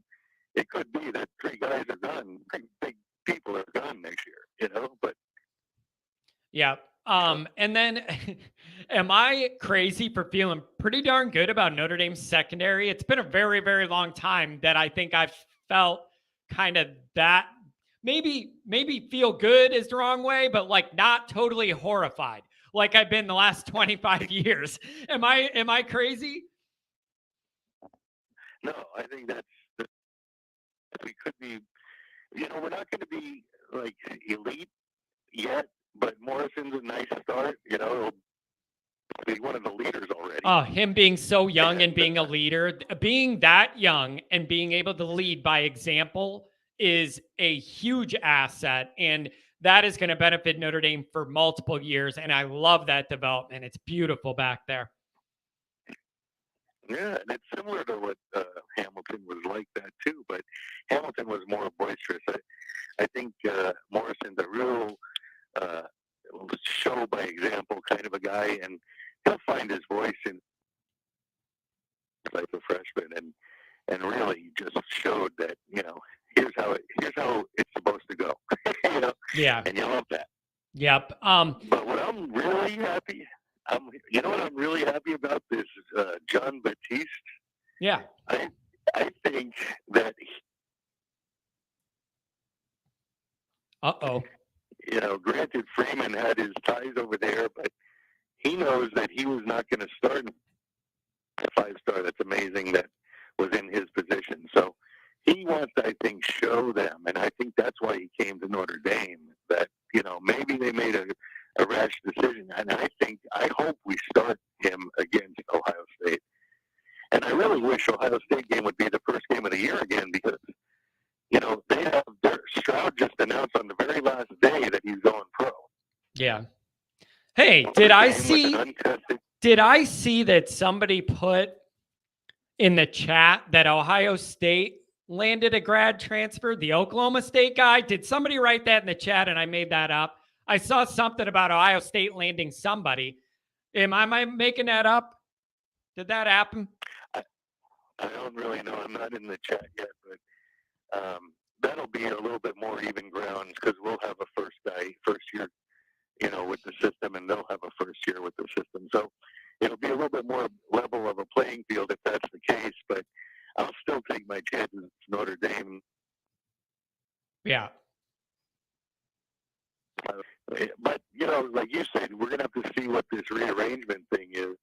it could be that three guys are gone. Three big people are gone next year, but. Yeah. And then am I crazy for feeling pretty darn good about Notre Dame's secondary? It's been a very, very long time that I think I've felt kind of that maybe feel good is the wrong way, but like not totally horrified like I've been the last 25 years. Am I crazy? No, I think we could be, we're not going to be like elite yet, but Morrison's a nice start, he'll be one of the leaders already. Oh, him being so young and being a leader, being that young and being able to lead by example is a huge asset. And that is going to benefit Notre Dame for multiple years. And I love that development. It's beautiful back there. Yeah, and it's similar to what Hamilton was like that too, but Hamilton was more boisterous. I think Morrison's a real show by example kind of a guy, and he'll find his voice in like a freshman, and really just showed that here's how it's supposed to go. Yeah, and you love that. Yep. But what I'm really happy. What I'm really happy about this John Batiste. Yeah. I think that. Granted, Freeman had his ties over there, but he knows that he was not going to start a 5-star. That's amazing. That was in his position. So he wants to, I think, show them, and I think that's why he came to Notre Dame. That maybe they made a rash decision, and I hope we start him against Ohio State. And I really wish Ohio State game would be the first game of the year again, because they have Stroud just announced on the very last day that he's going pro. Yeah. Hey, did I see that somebody put in the chat that Ohio State landed a grad transfer, the Oklahoma State guy? Did somebody write that in the chat and I made that up? I saw something about Ohio State landing somebody. Am I making that up? Did that happen? I don't really know. I'm not in the chat yet, but that'll be a little bit more even grounds, because we'll have a first year, with the system, and they'll have a first year with the system. So it'll be a little bit more level of a playing field if that's the case, but I'll still take my chances with Notre Dame. Yeah. But, like you said, we're going to have to see what this rearrangement thing is.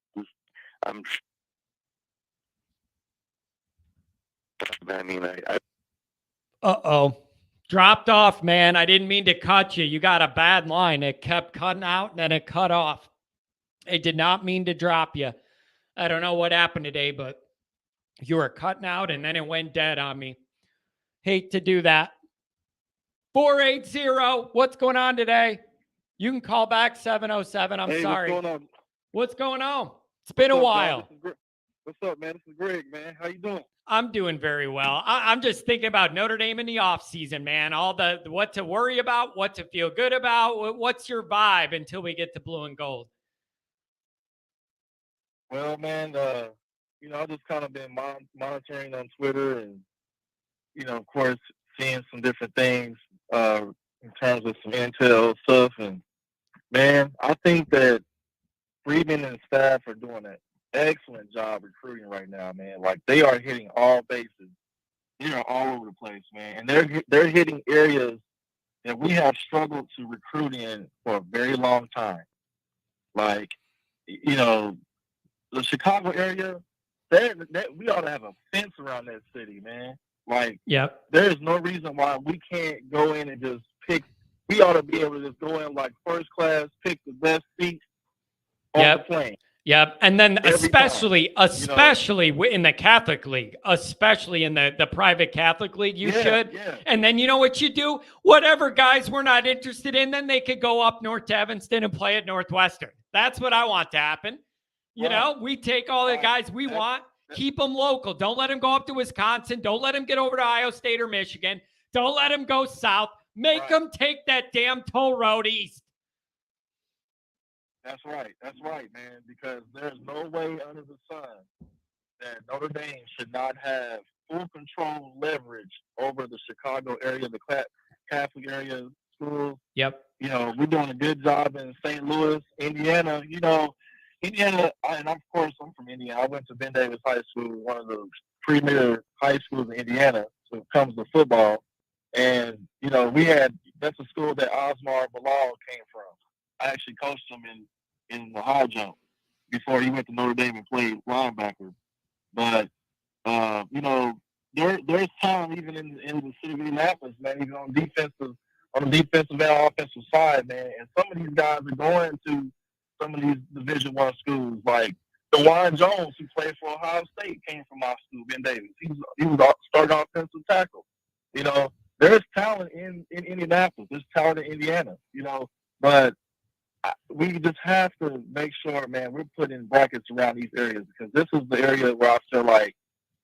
Uh-oh. Dropped off, man. I didn't mean to cut you. You got a bad line. It kept cutting out and then it cut off. I did not mean to drop you. I don't know what happened today, but you were cutting out and then it went dead on me. Hate to do that. 480. What's going on today? You can call back 707. I'm sorry. What's going on? What's going on? It's been a while. What's up, man? This is Greg, man. How you doing? I'm doing very well. I'm just thinking about Notre Dame in the offseason, man. All the what to worry about, what to feel good about. What's your vibe until we get to blue and gold? Well, man, I've just kind of been monitoring on Twitter and, of course, seeing some different things in terms of some intel stuff. And, man, I think that Friedman and staff are doing an excellent job recruiting right now, man. Like, they are hitting all bases. They are all over the place, man. And they're hitting areas that we have struggled to recruit in for a very long time. Like, the Chicago area, we ought to have a fence around that city, man. Like, yep. There is no reason why we can't go in and just pick. We ought to be able to just go in like first class, pick the best seats on the plane. Yep. And then especially in the Catholic League, especially in the private Catholic League, you should. Yeah. And then you know what you do? Whatever guys we're not interested in, then they could go up north to Evanston and play at Northwestern. That's what I want to happen. You know, we take all the guys we want, keep them local. Don't let them go up to Wisconsin. Don't let them get over to Iowa State or Michigan. Don't let them go south. Make them take that damn toll road east. That's right, man, because there's no way under the sun that Notre Dame should not have full control leverage over the Chicago area, the Catholic area schools. Yep. We're doing a good job in St. Louis, Indiana. Indiana, and of course, I'm from Indiana. I went to Ben Davis High School, one of the premier high schools in Indiana when it comes to football. And, that's a school that Osmar Bilal came from. I actually coached him in the high jump before he went to Notre Dame and played linebacker. But, there's talent even in the city of Indianapolis, man, even on the defensive and offensive side, man. And some of these guys are going to some of these Division I schools, like DeJuan Jones, who played for Ohio State, came from our school, Ben Davis. He was starting offensive tackle. There's talent in Indianapolis. There's talent in Indiana. But we just have to make sure, man, we're putting brackets around these areas because this is the area where I feel like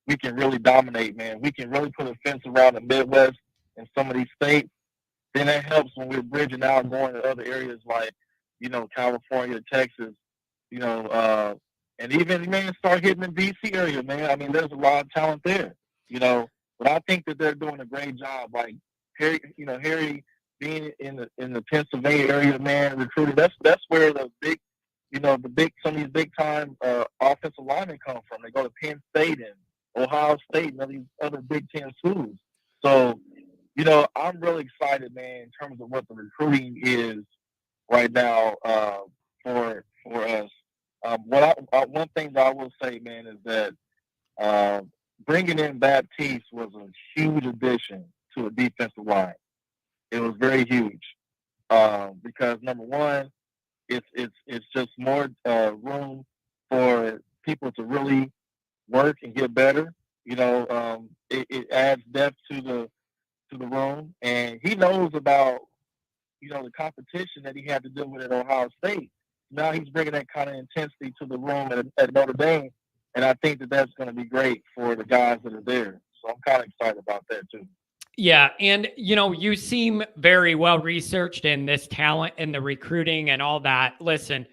we can really dominate, man. We can really put a fence around the Midwest and some of these states. Then that helps when we're bridging out, going to other areas like, California, Texas, and even, man, start hitting the D.C. area, man. I mean, there's a lot of talent there, but I think that they're doing a great job. Like Harry being in the Pennsylvania area, man, recruiting. That's where the big, some of these big time offensive linemen come from. They go to Penn State and Ohio State and all these other Big Ten schools. So, I'm really excited, man, in terms of what the recruiting is right now for us. One thing that I will say, man, is that bringing in Baptiste was a huge addition to a defensive line. It was very huge because number one, it's just more room for people to really work and get better. It adds depth to the room, and he knows about the competition that he had to deal with at Ohio State. Now he's bringing that kind of intensity to the room at Notre Dame, and I think that that's going to be great for the guys that are there. So I'm kind of excited about that too. Yeah, and you seem very well researched in this talent and the recruiting and all that. Listen,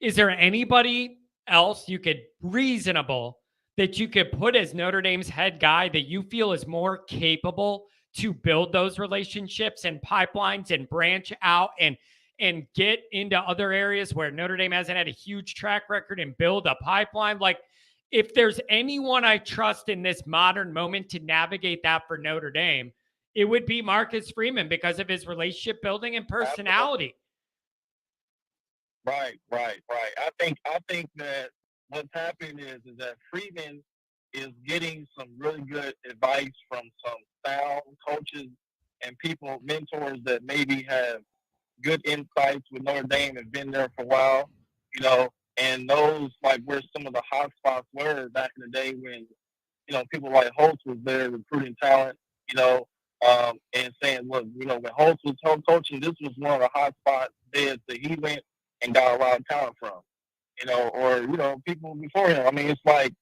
is there anybody else you could that you could put as Notre Dame's head guy that you feel is more capable to build those relationships and pipelines and branch out and get into other areas where Notre Dame hasn't had a huge track record and build a pipeline? Like, if there's anyone I trust in this modern moment to navigate that for Notre Dame, it would be Marcus Freeman because of his relationship building and personality. Right. I think that what's happening is that Freeman is getting some really good advice from some sound coaches and people, mentors that maybe have good insights with Notre Dame and been there for a while, you know, and knows like where some of the hot spots were back in the day when, you know, people like Holtz was there recruiting talent, you know, and saying, look, you know, when Holtz was home coaching, this was one of the hot spots beds that he went and got a lot of talent from, you know, or, you know, people before him. I mean, it's like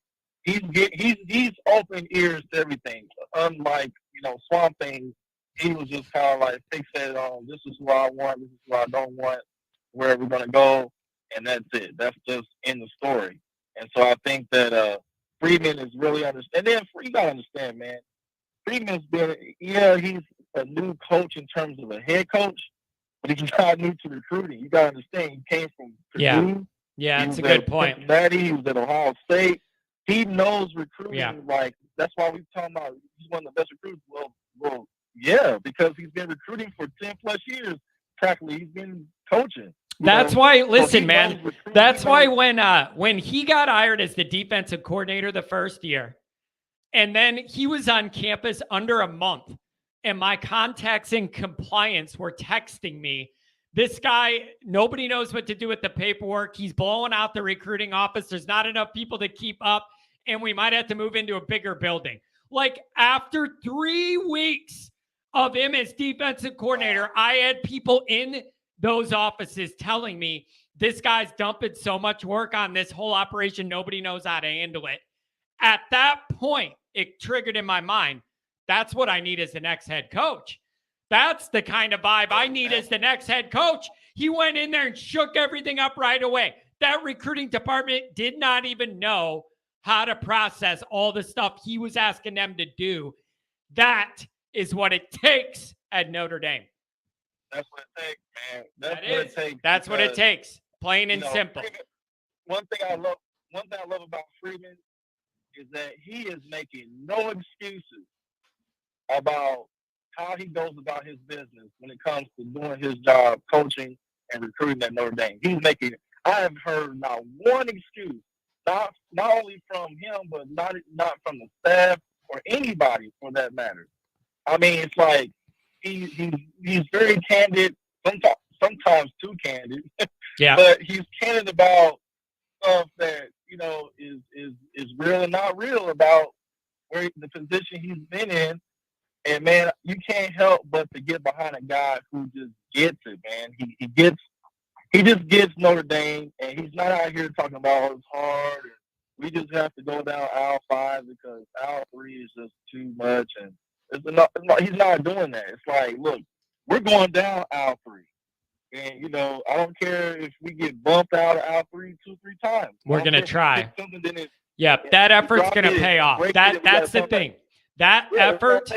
he's open ears to everything. Unlike, you know, Swamp Thing, he was just kind of like fixated on this is what I want, this is what I don't want, where we're going to go, and that's it. That's just in the story. And so I think that Freeman is really understand. And then you got to understand, man, Freeman's been, he's a new coach in terms of a head coach, but he's not new to recruiting. You got to understand, he came from Purdue. Yeah, that's a good point. Cincinnati, he was at Ohio State. He knows recruiting. Like, that's why we're talking about he's one of the best recruiters. Well, yeah, because he's been recruiting for 10 plus years. Practically, he's been coaching. That's why, listen, man, that's why when he got hired as the defensive coordinator the first year, and then he was on campus under a month, and my contacts in compliance were texting me, this guy, nobody knows what to do with the paperwork. He's blowing out the recruiting office. There's not enough people to keep up, and we might have to move into a bigger building. Like, after 3 weeks of him as defensive coordinator, I had people in those offices telling me this guy's dumping so much work on this whole operation, nobody knows how to handle it. At that point, it triggered in my mind, that's what I need as the next head coach. That's the kind of vibe I need as the next head coach. He went in there and shook everything up right away. That recruiting department did not even know how to process all the stuff he was asking them to do. That is what it takes at Notre Dame. That's what it takes, man. That's what it takes. Plain and simple. Freeman, one thing I love about Freeman is that he is making no excuses about how he goes about his business when it comes to doing his job, coaching and recruiting at Notre Dame. I have heard not one excuse, not only from him, but not from the staff or anybody for that matter. I mean, it's like he's very candid, sometimes too candid. Yeah. But he's candid about stuff that, you know, is real and not real about where the position he's been in. And man, you can't help but to get behind a guy who just gets it, man. He just gets Notre Dame, and he's not out here talking about it's hard. And we just have to go down aisle 5 because aisle 3 is just too much, and he's not doing that. It's like, look, we're going down aisle 3, and you know, I don't care if we get bumped out of aisle 3 2-3 times. We're gonna try. Yeah, that effort's gonna pay off. That's the thing. That effort,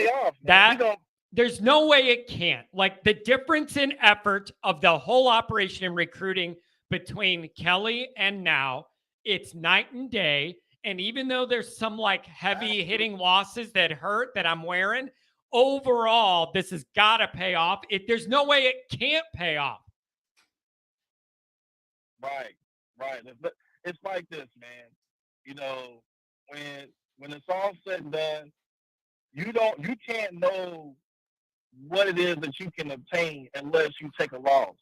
there's no way it can't. Like, the difference in effort of the whole operation in recruiting between Kelly and now, it's night and day. And even though there's some like heavy hitting losses that hurt that I'm wearing, overall, this has got to pay off. There's no way it can't pay off. Right. It's like this, man. You know, when it's all said and done, you can't know what it is that you can obtain unless you take a loss.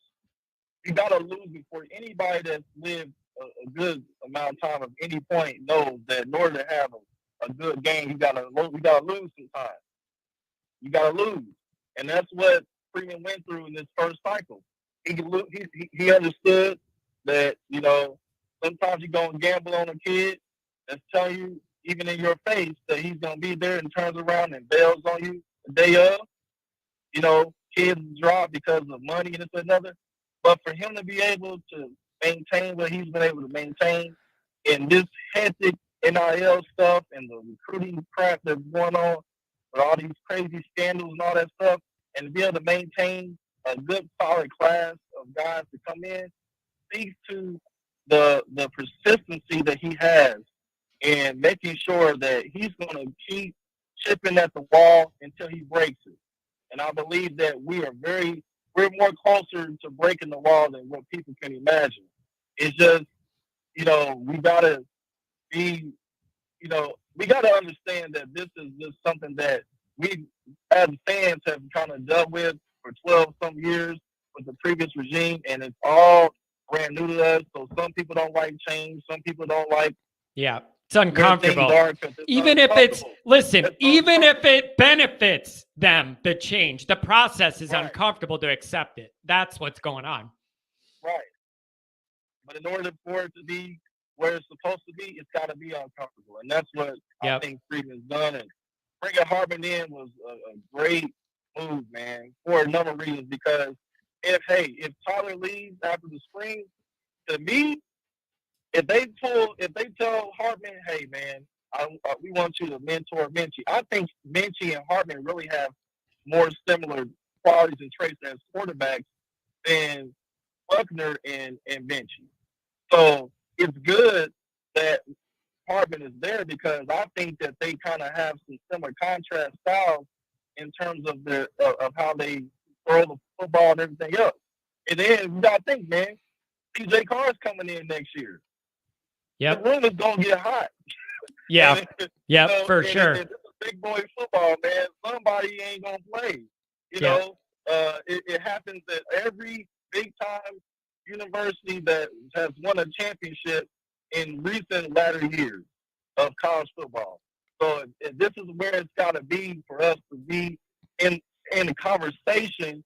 You gotta lose before anybody that's lived a good amount of time at any point knows that in order to have a good game, you gotta lose sometimes. You gotta lose, and that's what Freeman went through in this first cycle. He understood that, you know, sometimes you're gonna gamble on a kid that's telling you, even in your face, that he's going to be there and turns around and bails on you the day of. You know, kids drop because of money and this and another. But for him to be able to maintain what he's been able to maintain in this hectic NIL stuff and the recruiting crap that's going on with all these crazy scandals and all that stuff, and to be able to maintain a good, solid class of guys to come in, speaks to the persistency that he has and making sure that he's going to keep chipping at the wall until he breaks it. And I believe that we're more closer to breaking the wall than what people can imagine. It's just, you know, we got to understand that this is just something that we as fans have kind of dealt with for 12 some years with the previous regime, and it's all brand new to us. So some people don't like change. Some people don't like it's uncomfortable. Even if it benefits them, the change, the process is uncomfortable to accept it. That's what's going on. Right. But in order for it to be where it's supposed to be, it's got to be uncomfortable. And that's what I think Freeman's done. And bringing Hartman in was a great move, man, for a number of reasons. Because if Tyler leaves after the spring, to me, if they tell Hartman, hey, man, we want you to mentor Minchie, I think Minchie and Hartman really have more similar qualities and traits as quarterbacks than Buckner and Minchie. So it's good that Hartman is there because I think that they kind of have some similar contrast styles in terms of of how they throw the football and everything else. And then you got to think, man, TJ Carr's coming in next year. Yep. The room is going to get hot. Yeah. For sure. It's a big boy football, man. Somebody ain't going to play. You know, it happens at every big-time university that has won a championship in recent latter years of college football. So this is where it's got to be for us to be in the conversation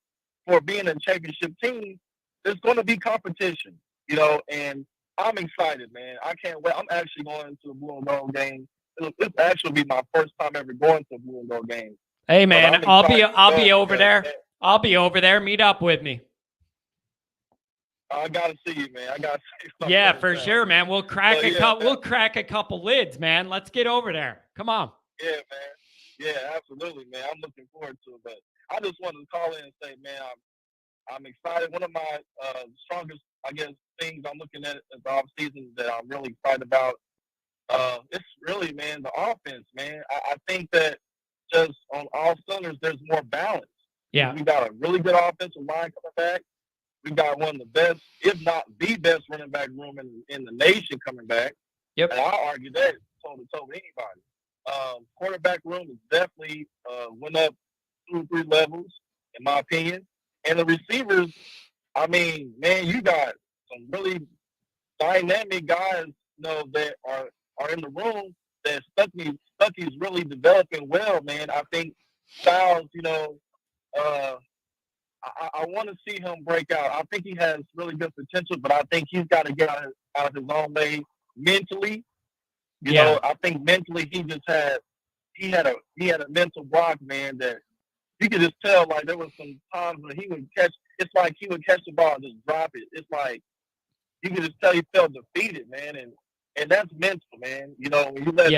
for being a championship team. There's going to be competition, you know, and I'm excited, man. I can't wait. I'm actually going to a blue and gold game. This actually be my first time ever going to a blue and gold game. Hey, man, I'll be over there. I'll be over there. Meet up with me. I gotta see you, man. I gotta see you. Yeah, for sure, man. We'll crack We'll crack a couple lids, man. Let's get over there. Come on. Yeah, man. Yeah, absolutely, man. I'm looking forward to it. But I just wanted to call in and say, man, I'm excited. One of my strongest, I guess, things I'm looking at the off season that I'm really excited about. It's really, man, the offense, man. I think that just on all cylinders, there's more balance. Yeah, we got a really good offensive line coming back. We got one of the best, if not the best, running back room in the nation coming back. Yep. And I'll argue that toe-to-toe with anybody. Quarterback room is definitely went up 2 or 3 levels, in my opinion. And the receivers, I mean, man, you got some really dynamic guys, you know, that are in the room that Stuckey's really developing well, man. I think Styles, you know, I want to see him break out. I think he has really good potential, but I think he's got to get out of his own way mentally. You know, I think mentally he had a mental block, man, that you could just tell. Like there was some times when he would catch. It's like he would catch the ball and just drop it. It's like you could just tell he felt defeated, man, and that's mental, man. You know, when you let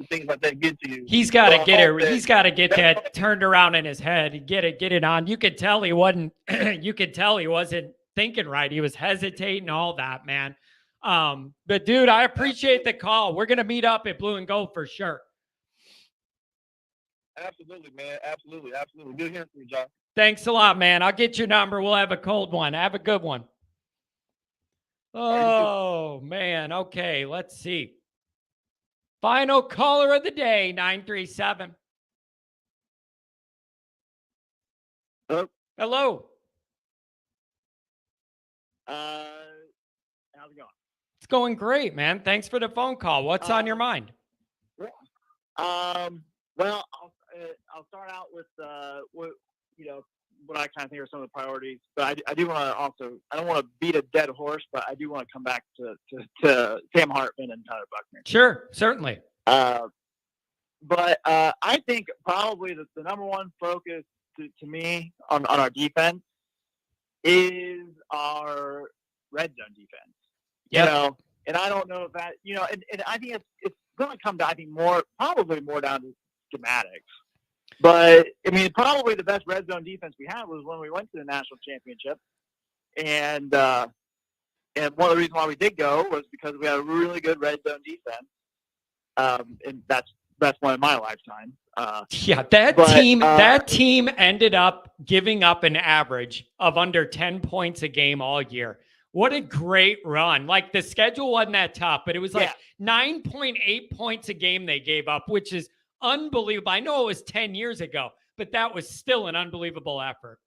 things like that get to you. He's got to get it. He's got to get that turned around in his head. Get it on. You could tell he wasn't. You could tell he wasn't thinking right. He was hesitating, all that, man. But dude, I appreciate the call. We're gonna meet up at Blue and Gold for sure. Absolutely, man. Absolutely. Good hearing from you, John. Thanks a lot, man. I'll get your number. We'll have a cold one. Have a good one. Oh, man. Okay, let's see. Final caller of the day, 937. Hello. How's it going? It's going great, man. Thanks for the phone call. What's on your mind? Well, I'll start out with what I kind of think are some of the priorities. But I do want to also, I don't want to beat a dead horse, but I do want to come back to Sam Hartman and Tyler Buckner. Sure, certainly. But I think probably the number one focus to me on our defense is our red zone defense. Yep. You know, and I don't know if that, you know, and I think it's going to come down, I think probably more down to schematics. But, I mean, probably the best red zone defense we had was when we went to the national championship. And one of the reasons why we did go was because we had a really good red zone defense. And that's one in my lifetime. That team ended up giving up an average of under 10 points a game all year. What a great run. Like, the schedule wasn't that tough, but it was like 9.8 points a game they gave up, which is unbelievable. I know it was 10 years ago, but that was still an unbelievable effort.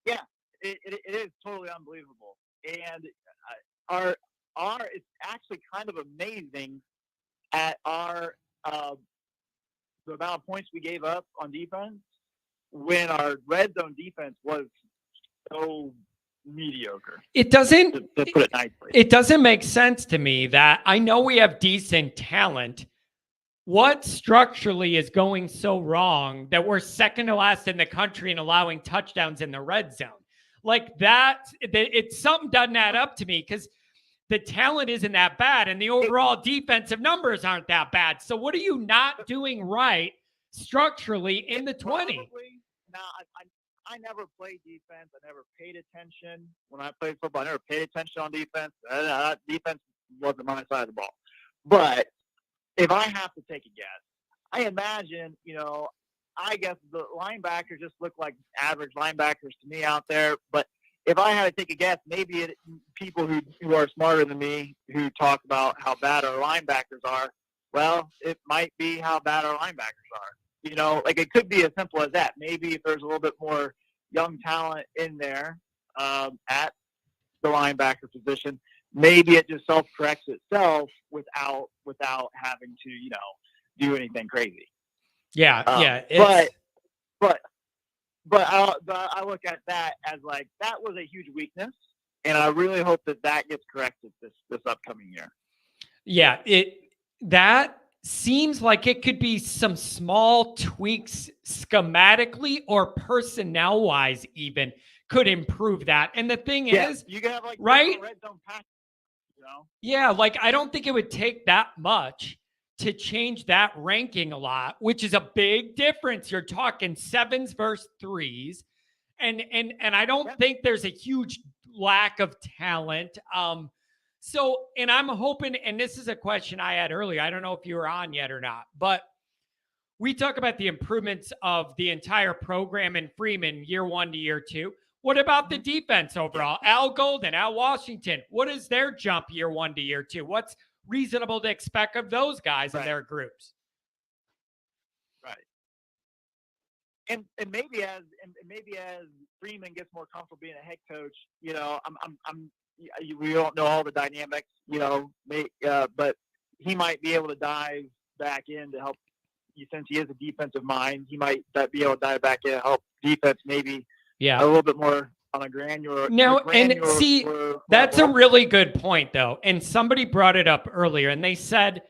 Yeah, it is totally unbelievable. And it's actually kind of amazing at the amount of points we gave up on defense when our red zone defense was so mediocre. It doesn't to put it nicely. It doesn't make sense to me that I know we have decent talent. What structurally is going so wrong that we're second to last in the country in allowing touchdowns in the red zone? Like that, it's something doesn't add up to me because the talent isn't that bad and the overall defensive numbers aren't that bad. So what are you not doing right structurally in the 20? Now, I never played defense. I never paid attention when I played football. I never paid attention on defense. Defense wasn't my side of the ball. But if I have to take a guess, I imagine, I guess the linebackers just look like average linebackers to me out there. But if I had to take a guess, maybe people who are smarter than me who talk about how bad our linebackers are, well, it might be how bad our linebackers are. It could be as simple as that. Maybe if there's a little bit more young talent in there at the linebacker position, maybe it just self-corrects itself without having to, do anything crazy. Yeah, But I look at that as like that was a huge weakness, and I really hope that gets corrected this upcoming year. Yeah, that seems like it could be some small tweaks schematically or personnel-wise even could improve that. And the thing is, you can have like right? Red zone pass, Yeah, like I don't think it would take that much to change that ranking a lot, which is a big difference. You're talking 7s versus 3s. And I don't think there's a huge lack of talent. So, and I'm hoping, and this is a question I had earlier. I don't know if you were on yet or not, but we talk about the improvements of the entire program in Freeman year 1 to year 2. What about the defense overall? Al Golden, Al Washington, what is their jump year 1 to year 2? What's reasonable to expect of those guys in their groups? Right. And maybe as Freeman gets more comfortable being a head coach, we don't know all the dynamics, but he might be able to dive back in to help. Since he is a defensive mind, he might be able to dive back in and help defense maybe a little bit more on a granular. That's a really good point, though. And somebody brought it up earlier, and they said,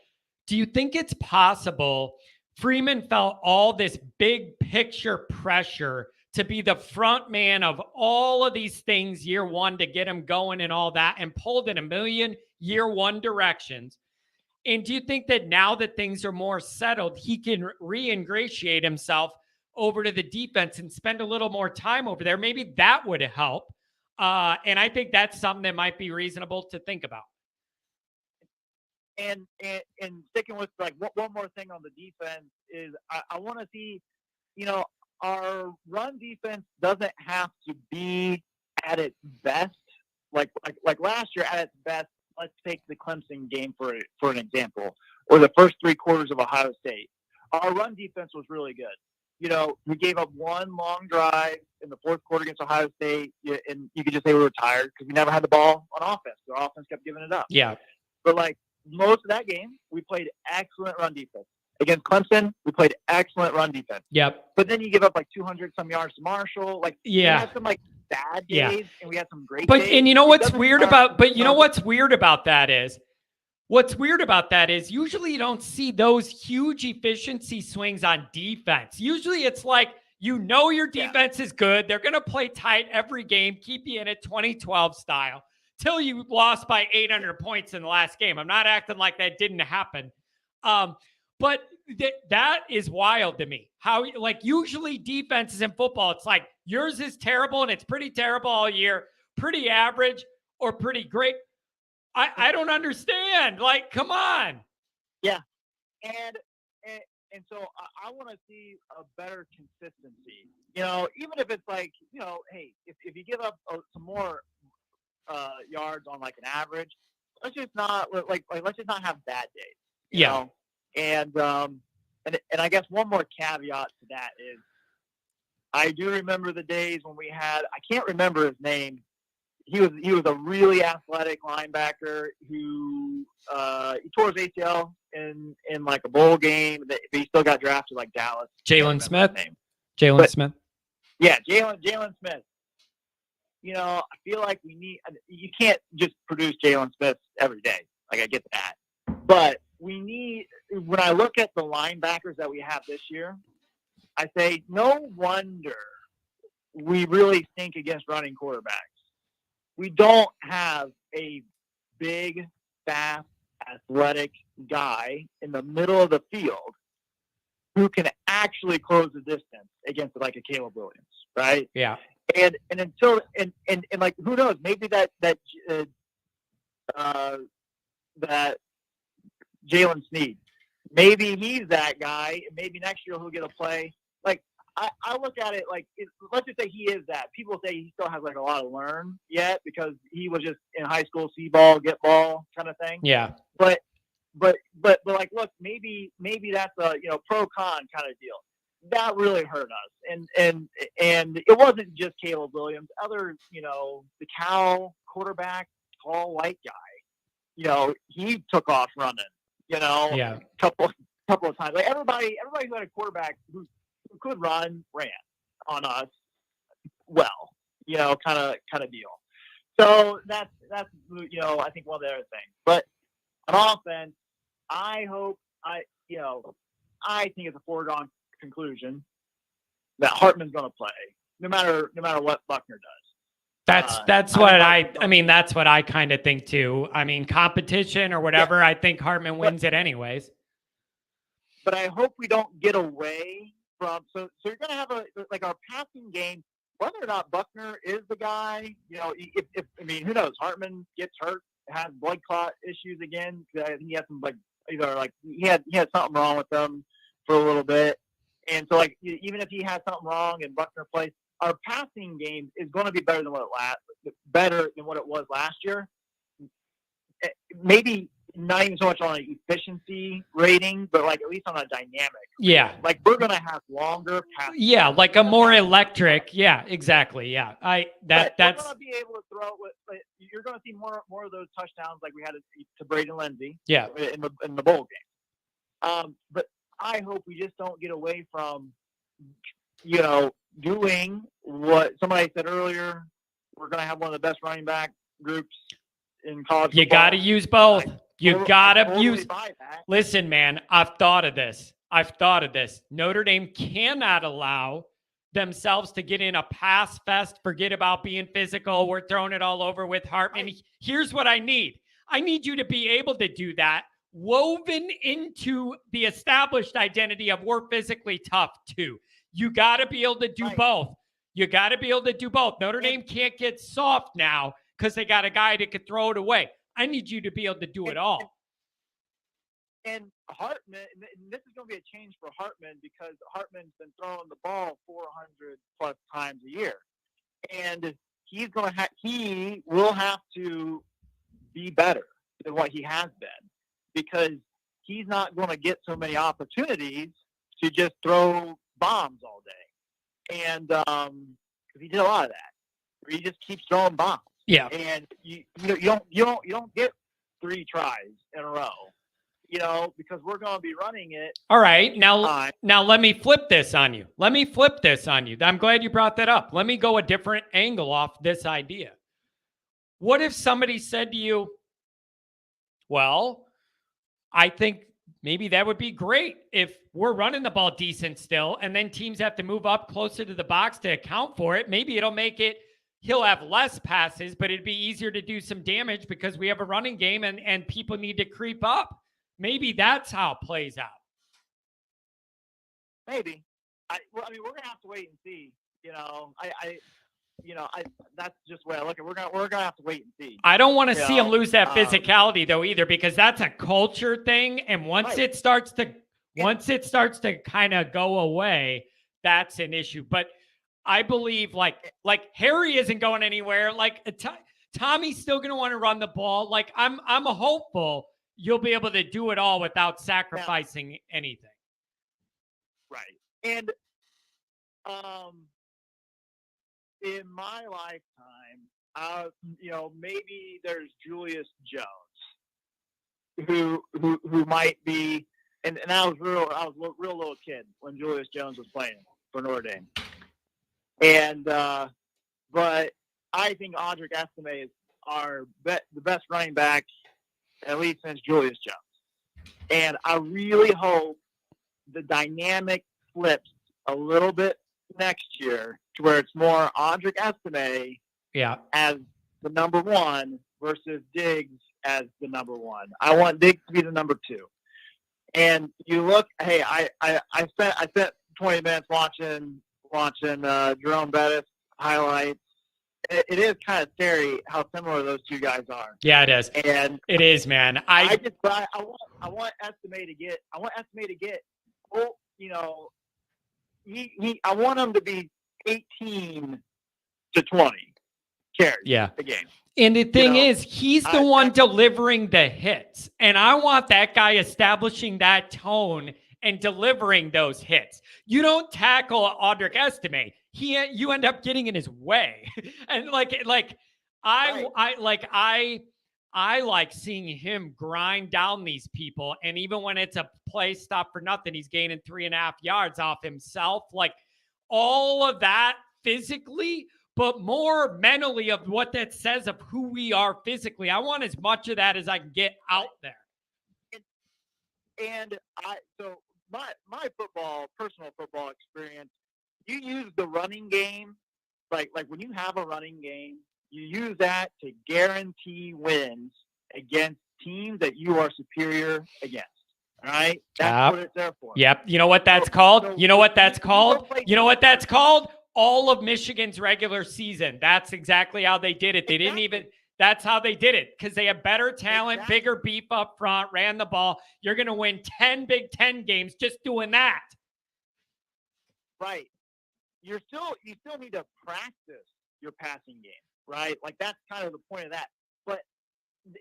do you think it's possible Freeman felt all this big picture pressure to be the front man of all of these things year 1 to get him going and all that, and pulled in a million year 1 directions? And do you think that now that things are more settled, he can re-ingratiate himself over to the defense and spend a little more time over there? Maybe that would help. And I think that's something that might be reasonable to think about. And sticking with like one more thing on the defense is I want to see, our run defense doesn't have to be at its best. Like last year at its best, let's take the Clemson game for an example, or the first 3 quarters of Ohio State. Our run defense was really good. We gave up one long drive in the 4th quarter against Ohio State, and you could just say we were tired because we never had the ball on offense. Our offense kept giving it up. Yeah. But like most of that game, we played excellent run defense. Against Clemson, we played excellent run defense. Yep. But then you give up like 200-some yards to Marshall. We had some like bad days, and we had some great days. And you know what's weird about? But you know what's weird about that is. What's weird about that is usually you don't see those huge efficiency swings on defense. Usually it's like, your defense is good. They're going to play tight every game, keep you in it 2012 style till you lost by 800 points in the last game. I'm not acting like that didn't happen. But that is wild to me. How usually defenses in football, it's like yours is terrible and it's pretty terrible all year, pretty average or pretty great. I don't understand. Like, come on. Yeah. And so I want to see a better consistency. Even if it's like, hey, if you give up some more yards on like an average, let's just not let's just not have bad days. You know? And and I guess one more caveat to that is I do remember the days when we had, I can't remember his name. He was a really athletic linebacker who he tore his ACL in like a bowl game, but he still got drafted like Dallas. Jalen Smith. Jalen Smith. Yeah, Jalen Smith. You know, I feel like you can't just produce Jalen Smith every day. Like, I get that. But when I look at the linebackers that we have this year, I say, no wonder we really stink against running quarterbacks. We don't have a big, fast, athletic guy in the middle of the field who can actually close the distance against like a Caleb Williams, right? Yeah. And until and like, who knows? Maybe that Jalen Sneed, maybe he's that guy. Maybe next year he'll get a play. Like, I look at it like, let's just say he is that. People say he still has like a lot to learn yet because he was just in high school, see ball, get ball kind of thing. Yeah. But like, look, maybe that's a pro con kind of deal. That really hurt us, and it wasn't just Caleb Williams. Other the Cal quarterback, tall white guy, he took off running. Yeah. couple of times. Like everybody who had a quarterback who could run ran on us well, kind of deal. So that's I think one of the other things. But on offense, I think it's a foregone conclusion that Hartman's going to play no matter what Buckner does. That's what that's what I kind of think too. I mean, competition or whatever, I think Hartman wins it anyways. But I hope we don't get away from so you're going to have our passing game, whether or not Buckner is the guy, if who knows, Hartman gets hurt, has blood clot issues again. I think he had some he had something wrong with them for a little bit. And so even if he has something wrong and Buckner plays, our passing game is going to be better than what it was last year. Maybe not even so much on an efficiency rating, but at least on a dynamic. Yeah. We're going to have longer passes. Yeah, like a more electric. Yeah, exactly. Yeah. That's we're going to be able to throw you're going to see more of those touchdowns like we had to Braden Lindsey. Yeah. In the bowl game. But I hope we just don't get away from doing what somebody said earlier. We're going to have one of the best running back groups in college football. You got to use both. Listen, man, I've thought of this. Notre Dame cannot allow themselves to get in a pass fest, forget about being physical. We're throwing it all over with Hartman. Here's what I need. I need you to be able to do that, woven into the established identity of we're physically tough too. You got to be able to do both. Notre Dame can't get soft now because they got a guy that could throw it away. I need you to be able to do it all. And Hartman, and this is going to be a change for Hartman because Hartman's been throwing the ball 400 plus times a year. And he will have to be better than what he has been because he's not going to get so many opportunities to just throw bombs all day. And because he did a lot of that, where he just keeps throwing bombs. Yeah. And you don't get 3 tries in a row, because we're going to be running it. All right. Now let me flip this on you. I'm glad you brought that up. Let me go a different angle off this idea. What if somebody said to you, well, I think maybe that would be great if we're running the ball decent still, and then teams have to move up closer to the box to account for it. Maybe it'll make it, he'll have less passes, but it'd be easier to do some damage because we have a running game and people need to creep up. Maybe that's how it plays out. Maybe. We're going to have to wait and see. That's just the way I look at it. We're going to have to wait and see. I don't want to see them lose that physicality though either, because that's a culture thing. And once it starts to kind of go away, that's an issue. But I believe like Harry isn't going anywhere. Tommy's still going to want to run the ball. I'm hopeful you'll be able to do it all without sacrificing anything. Right. And in my lifetime, maybe there's Julius Jones, who might be, and I was a real little kid when Julius Jones was playing for Notre Dame, and but I think Audric Estime is the best running back, at least since Julius Jones, and I really hope the dynamic flips a little bit next year to where it's more Audric Estime as the number one versus Diggs as the number one. I want Diggs to be the number two. And you look, hey, I spent 20 minutes watching Jerome Bettis highlights. It is kind of scary how similar those two guys are. Yeah, it is. And it is, man. I want Estime to get. Oh, I want him to be 18 to 20 carries a game. And the thing is, he's the one delivering the hits. And I want that guy establishing that tone and delivering those hits. You don't tackle Audric Estime. You end up getting in his way. And I like seeing him grind down these people. And even when it's a play stop for nothing, he's gaining 3.5 yards off himself. Like all of that physically, but more mentally of what that says of who we are physically. I want as much of that as I can get out there. And so my personal football experience, you use the running game, like when you have a running game, you use that to guarantee wins against teams that you are superior against. All right? That's what it's there for. Yep. You know what that's called? You know what that's called? You know what that's called? All of Michigan's regular season. That's exactly how they did it. They didn't even, that's how they did it, because they have better talent, bigger beef up front, ran the ball. You're going to win 10 Big Ten games just doing that. Right. You still need to practice your passing game, right? Like that's kind of the point of that. But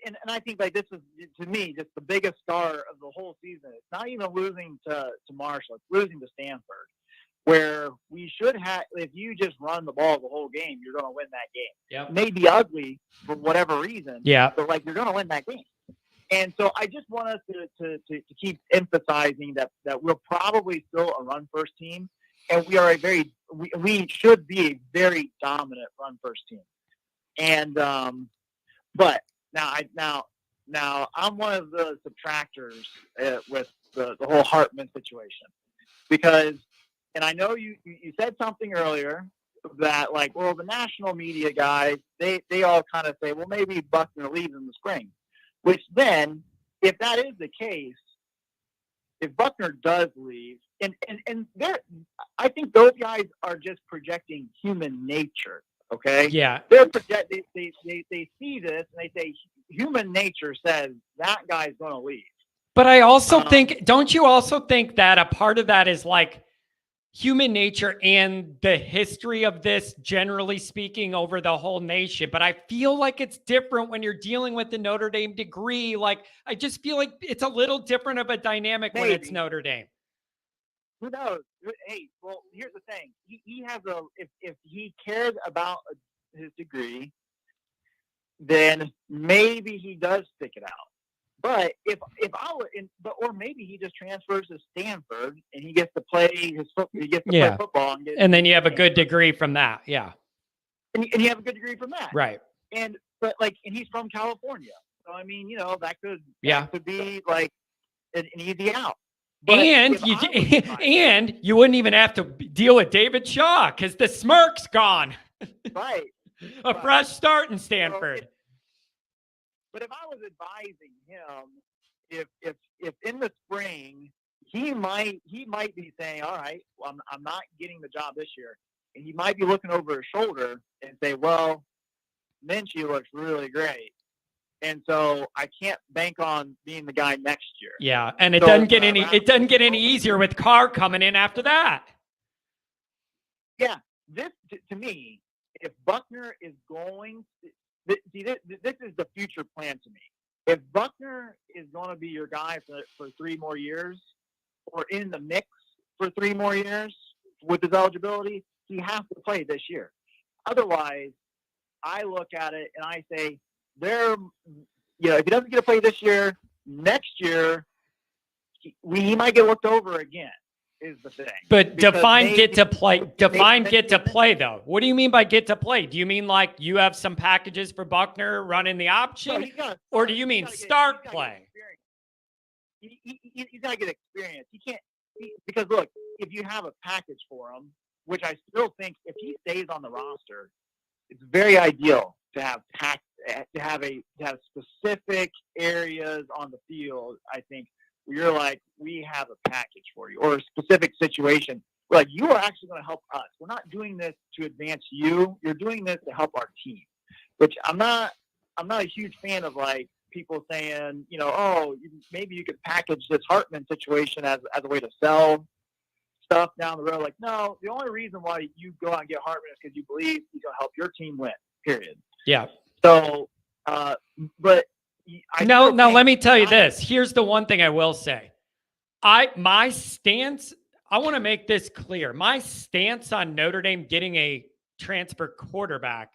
and I think like this is, to me, just the biggest star of the whole season. It's not even losing to Marshall, it's losing to Stanford, where we should have, if you just run the ball the whole game, you're going to win that game. Yep. It may be ugly for whatever reason, but like you're going to win that game. And so I just want us to keep emphasizing that we're probably still a run-first team, and we are we should be a very dominant run-first team. And but now I'm one of the subtractors with the whole Hartman situation, because, and I know you said something earlier that like, well, the national media guys, they all kind of say, well, maybe Buckner leaves in the spring, which then, if that is the case, if Buckner does leave, and I think those guys are just projecting human nature. Okay. Yeah. They see this and they say human nature says that guy's going to leave. But I also think, don't you also think that a part of that is like human nature and the history of this, generally speaking, over the whole nation? But I feel like it's different when you're dealing with the Notre Dame degree. Like, I just feel like it's a little different of a dynamic when it's Notre Dame. Who knows? Hey, well, here's the thing. He has if he cares about his degree, then maybe he does stick it out. But if I were or maybe he just transfers to Stanford and he gets to play play football, and then you have a good degree from that. Yeah. And you have a good degree from that. Right. And he's from California. So I mean, that could be like an easy out. But and you wouldn't even have to deal with David Shaw because the smirk's gone. Right. A fresh start in Stanford. But if I was advising him, if in the spring he might be saying, all right, well, I'm not getting the job this year, and he might be looking over his shoulder and say, well, Minchie looks really great, and so I can't bank on being the guy next year. Yeah, and it doesn't get any easier with Carr coming in after that. Yeah, this to me, if Buckner is going. See, this is the future plan to me. If Buckner is going to be your guy for 3 more years or in the mix for 3 more years with his eligibility, he has to play this year. Otherwise, I look at it and I say, if he doesn't get to play this year, next year, he might get looked over again. Is the thing. But define get to play. Define get to play, though. What do you mean by get to play? Do you mean like you have some packages for Buckner running the option, or do you mean start play? He's got to get experience. He can't because look, if you have a package for him, which I still think if he stays on the roster, it's very ideal to have specific areas on the field. I think. You're like, we have a package for you, or a specific situation. We're like, you are actually going to help us. We're not doing this to advance you. You're doing this to help our team. Which I'm not a huge fan of, like people saying, maybe you could package this Hartman situation as a way to sell stuff down the road. Like, no, the only reason why you go out and get Hartman is because you believe he's going to help your team win. Period. Yeah. So, but. No, let me tell you this. Here's the one thing I will say. My stance, I want to make this clear. My stance on Notre Dame getting a transfer quarterback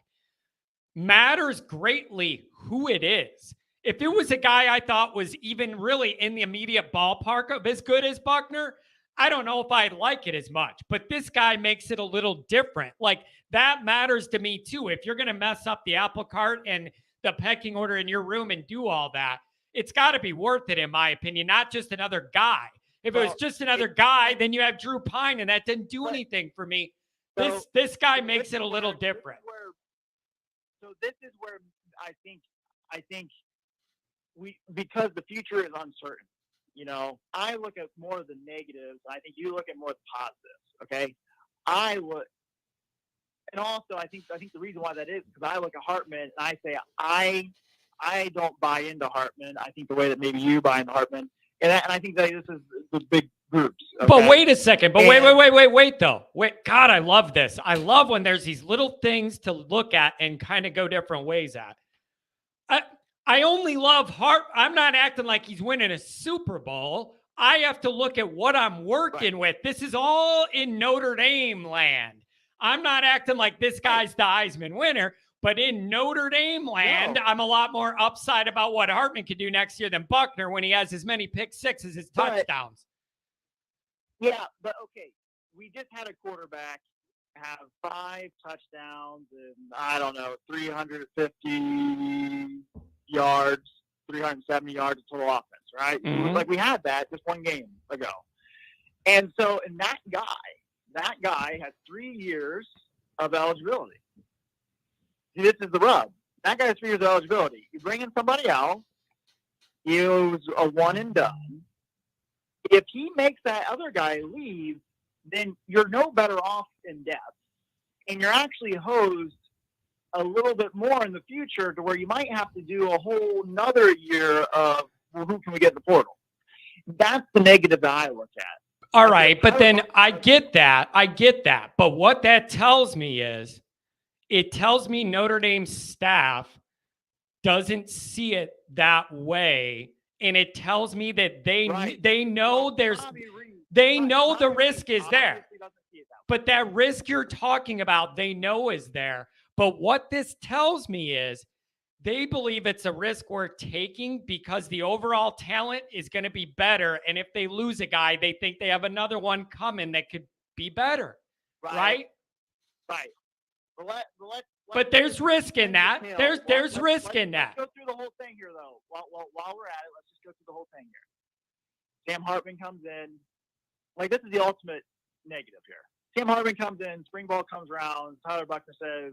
matters greatly who it is. If it was a guy I thought was even really in the immediate ballpark of as good as Buckner, I don't know if I'd like it as much. But this guy makes it a little different. Like, that matters to me too. If you're going to mess up the apple cart and the pecking order in your room and do all that, it's got to be worth it, in my opinion, not just another guy. If it was just another guy, then you have Drew Pine, and that didn't do anything for me. This guy makes it a little different. This is where I think because the future is uncertain. I look at more of the negatives. I think you look at more of the positives. Okay, and also, I think the reason why that is because I look at Hartman and I say I don't buy into Hartman. I think the way that maybe you buy into Hartman, and I think that this is the big groups. Okay? But wait a second. But wait though. Wait, God, I love this. I love when there's these little things to look at and kind of go different ways at. I only love I'm not acting like he's winning a Super Bowl. I have to look at what I'm working with. This is all in Notre Dame land. I'm not acting like this guy's the Heisman winner, but in Notre Dame land, I'm a lot more upside about what Hartman could do next year than Buckner when he has as many pick sixes as touchdowns. Yeah, but okay, we just had a quarterback have 5 touchdowns and, 350 yards, 370 yards of total offense, right? It was like we had that just one game ago. And so, and that guy has 3 years of eligibility. See, this is the rub. That guy has 3 years of eligibility. You bring in somebody else, he was a one and done. If he makes that other guy leave, then you're no better off in depth. And you're actually hosed a little bit more in the future to where you might have to do a whole nother year of, well, who can we get in the portal? That's the negative that I look at. All right, but then I get that. But what that tells me is, it tells me Notre Dame's staff doesn't see it that way, and it tells me that they know the risk is there. But that risk you're talking about, they know is there. But what this tells me is they believe it's a risk worth taking because the overall talent is going to be better. And if they lose a guy, they think they have another one coming that could be better. Right? But there's risk in that. There's risk in that. Let's go through the whole thing here, though. While we're at it, let's just go through the whole thing here. Sam Hartman comes in. Like, this is the ultimate negative here. Sam Hartman comes in. Spring ball comes around. Tyler Buckner says,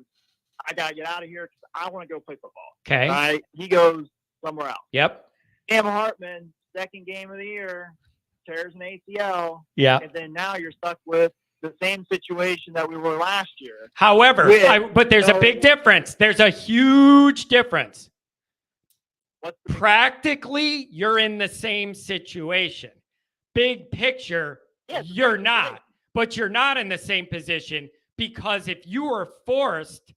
I got to get out of here because I want to go play football. Okay. Right? He goes somewhere else. Yep. Sam Hartman, second game of the year, tears an ACL. Yeah. And then now you're stuck with the same situation that we were last year. However, but there's a big difference. There's a huge difference. Practically, you're in the same situation. Big picture, you're not. But you're not in the same position because if you were forced,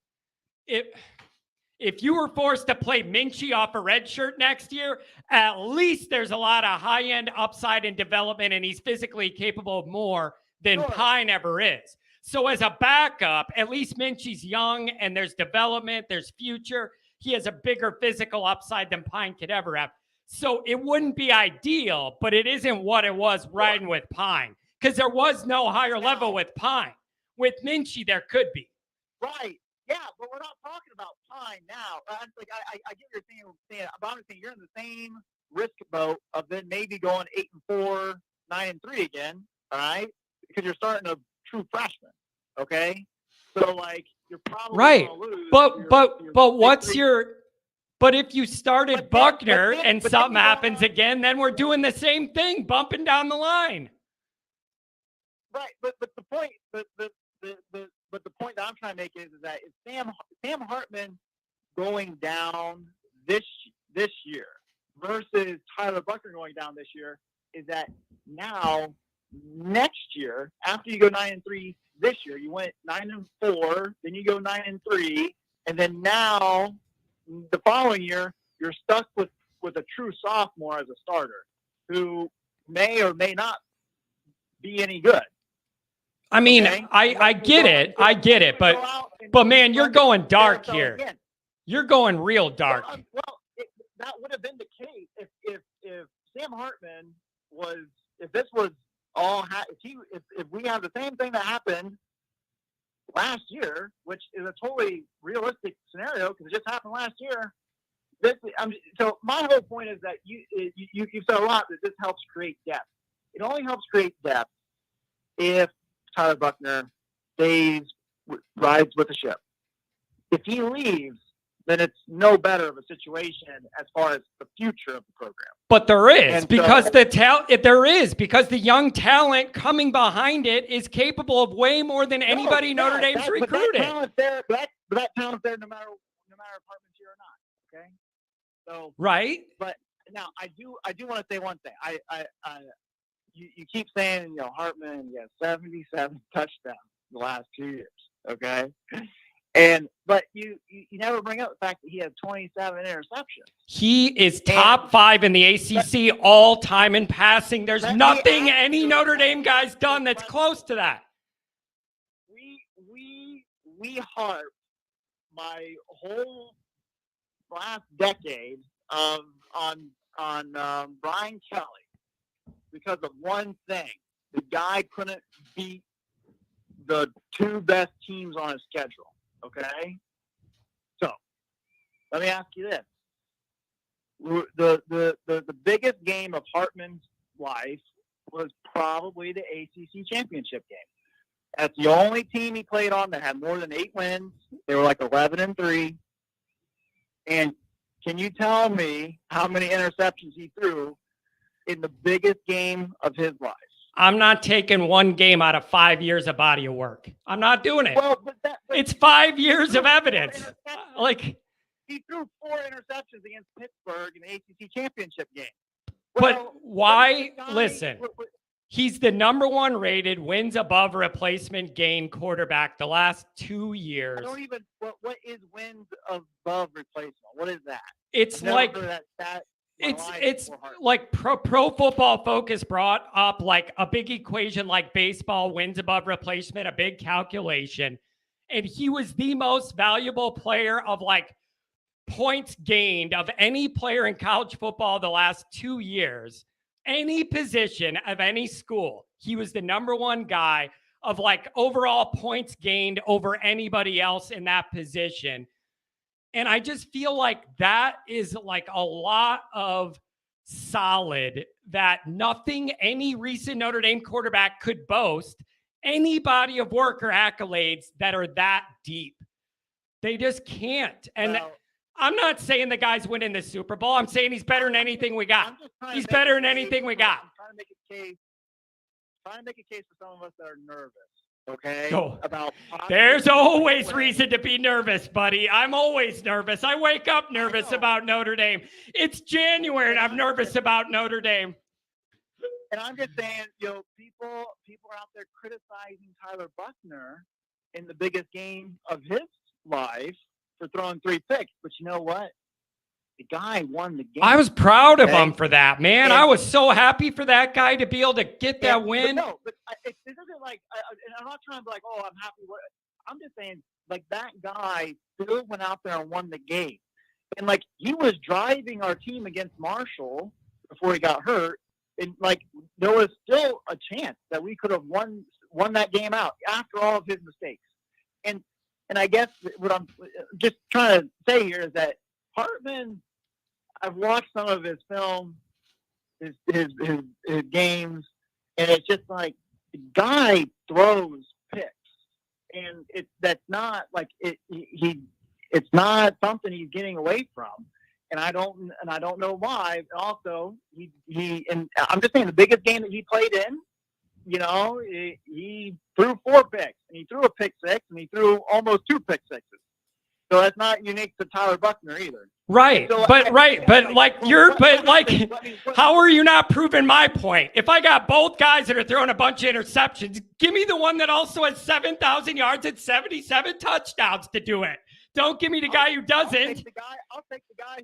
If you were forced to play Minchie off a red shirt next year, at least there's a lot of high-end upside and development, and he's physically capable of more than Pine ever is. So as a backup, at least Minchie's young, and there's development, there's future. He has a bigger physical upside than Pine could ever have. So it wouldn't be ideal, but it isn't what it was riding with Pine, because there was no higher level with Pine. With Minchie, there could be. Right. Yeah, but we're not talking about Pine now. I get what you're saying, but I'm saying you're in the same risk boat of then maybe going 8-4, 9-3 again, all right? Because you're starting a true freshman, okay? So, like, you're probably right. going to lose. But what's your... But if you started Buckner and something happens again, then we're doing the same thing, bumping down the line. Right, but the point, but the point that I'm trying to make is that is Sam Hartman going down this year versus Tyler Buckner going down this year is that now next year after you go 9-3 this year you went 9-4, then you go 9-3, and then now the following year you're stuck with a true sophomore as a starter who may or may not be any good. I mean, okay? I get it, but man, you're going dark here. Again. You're going real dark. That would have been the case if Sam Hartman was, if this was all, if we have the same thing that happened last year, which is a totally realistic scenario because it just happened last year. So my whole point is that you said a lot that this helps create depth. It only helps create depth if Tyler Buckner rides with the ship. If he leaves, then it's no better of a situation as far as the future of the program. But there is, because the young talent coming behind it is capable of way more than anybody Notre Dame's recruited. That talent's there no matter if Hartman's here or not. Okay. So right. But now I do want to say one thing. You keep saying, Hartman, 77 touchdowns the last 2 years, okay? But you never bring up the fact that he had 27 interceptions. He is top 5 in the ACC all time in passing. There's nothing any Notre Dame guy's done that's close to that. We harped my whole last decade on Brian Kelly. Because of one thing, the guy couldn't beat the 2 best teams on his schedule. Okay, so let me ask you this: the biggest game of Hartman's life was probably the ACC championship game. That's the only team he played on that had more than 8 wins. They were like 11-3. And can you tell me how many interceptions he threw in the biggest game of his life? I'm not taking one game out of 5 years of body of work. I'm not doing it. Well, it's 5 years of evidence. Like he threw 4 interceptions against Pittsburgh in the ACC championship game. But why? Listen, he's the number 1 rated wins above replacement gain quarterback the last 2 years. I don't even. What is wins above replacement? What is that? It's like that. It's like Pro Football Focus brought up like a big equation like baseball, wins above replacement, a big calculation. And he was the most valuable player of like points gained of any player in college football the last 2 years, any position of any school. He was the number 1 guy of like overall points gained over anybody else in that position. And I just feel like that is like a lot of solid that nothing any recent Notre Dame quarterback could boast any body of work or accolades that are that deep. They just can't. And I'm not saying the guy's winning the Super Bowl. I'm saying he's better than anything we got. He's better than anything we got. I'm trying to make a case for some of us that are nervous. Okay. There's always reason to be nervous, buddy. I'm always nervous. I wake up nervous about Notre Dame. It's January and I'm nervous about Notre Dame. And I'm just saying, people are out there criticizing Tyler Buckner in the biggest game of his life for throwing 3 picks. But you know what? The guy won the game. I was proud of him for that, man. I was so happy for that guy to be able to get that win. But no, but this isn't like, and I'm not trying to be like, oh, I'm happy with it. I'm just saying, like, that guy still went out there and won the game. And, like, he was driving our team against Marshall before he got hurt. And, like, there was still a chance that we could have won that game out after all of his mistakes. And I guess what I'm just trying to say here is that Hartman, I've watched some of his film, his games, and it's just like the guy throws picks, and that's not like it's not something he's getting away from, and I don't know why. And also, and I'm just saying the biggest game that he played in, he threw 4 picks, and he threw a pick 6, and he threw almost 2 pick 6s. So that's not unique to Tyler Buckner either. Right. So how are you not proving my point? If I got both guys that are throwing a bunch of interceptions, give me the one that also has 7,000 yards and 77 touchdowns to do it. Don't give me the guy who doesn't. I'll take the guy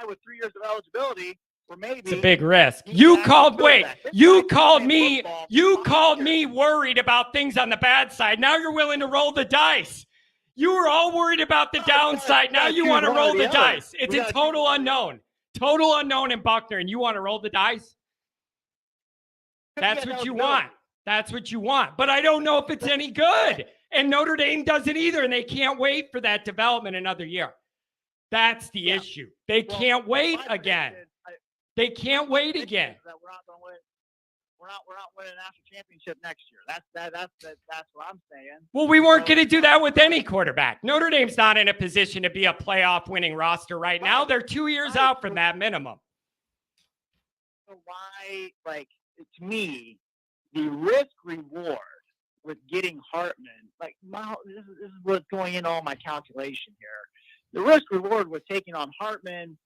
with 3 years of eligibility. Or maybe it's a big risk. You called me worried about things on the bad side. Now you're willing to roll the dice. You were all worried about the downside. Now you want to roll the dice. It's a total unknown in Buckner, and you want to roll the dice? That's what you want. That's what you want. But I don't know if it's any good. And Notre Dame doesn't either, and they can't wait for that development another year. That's the issue. They can't wait again. They can't wait again. We're not winning a national championship next year. That's what I'm saying. Well, we weren't going to do that with any quarterback. Notre Dame's not in a position to be a playoff winning roster right now. They're 2 years out from that minimum. So why, to me, the risk reward with getting Hartman, this is what's going in all my calculation here. The risk reward with taking on Hartman,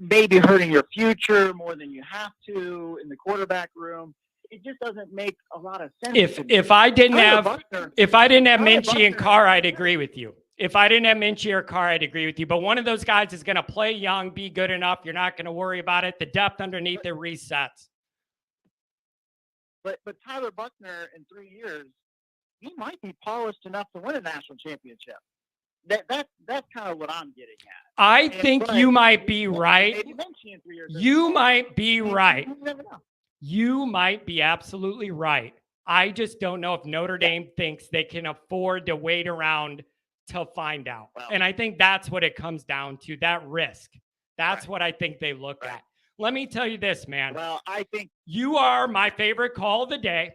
maybe hurting your future more than you have to in the quarterback room. It just doesn't make a lot of sense. If I didn't have Minchie and Carr, I'd agree with you. If I didn't have Minchie or Carr, I'd agree with you. But one of those guys is going to play young, be good enough. You're not going to worry about it. The depth underneath it resets. But Tyler Buckner in 3 years, he might be polished enough to win a national championship. That's kind of what I'm getting at. I think you might be right. You might be right. You might be absolutely right. I just don't know if Notre Dame thinks they can afford to wait around to find out. And I think that's what it comes down to, that risk. That's what I think they look at. Let me tell you this, man. Well, I think you are my favorite call of the day.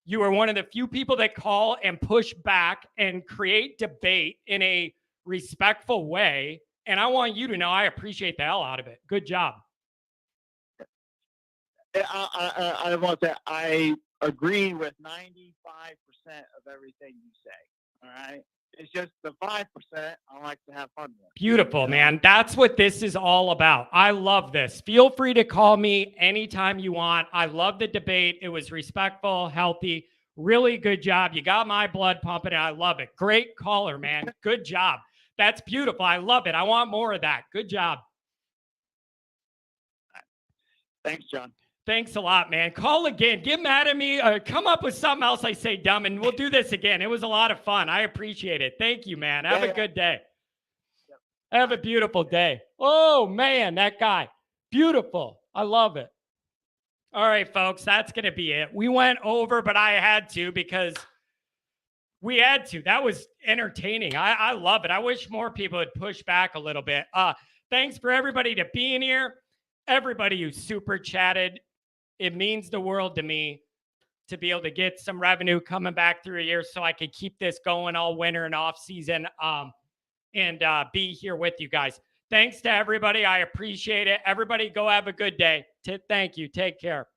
You are one of the few people that call and push back and create debate in a respectful way. And I want you to know I appreciate the hell out of it. Good job. I want to say I agree with 95% of everything you say. All right. It's just the 5% I like to have fun with. Beautiful, man. That's what this is all about. I love this. Feel free to call me anytime you want. I love the debate. It was respectful, healthy, really good job. You got my blood pumping, and I love it. Great caller, man. Good job. That's beautiful. I love it. I want more of that. Good job. Thanks, John. Thanks a lot, man. Call again. Get mad at me. Come up with something else I say dumb, and we'll do this again. It was a lot of fun. I appreciate it. Thank you, man. Have a good day. Have a beautiful day. Oh, man, that guy. Beautiful. I love it. All right, folks, that's going to be it. We went over, but I had to because we had to. That was entertaining. I love it. I wish more people would push back a little bit. Thanks for everybody to being here. Everybody who super chatted. It means the world to me to be able to get some revenue coming back through a year so I could keep this going all winter and off season and be here with you guys. Thanks to everybody. I appreciate it. Everybody go have a good day. Thank you. Take care.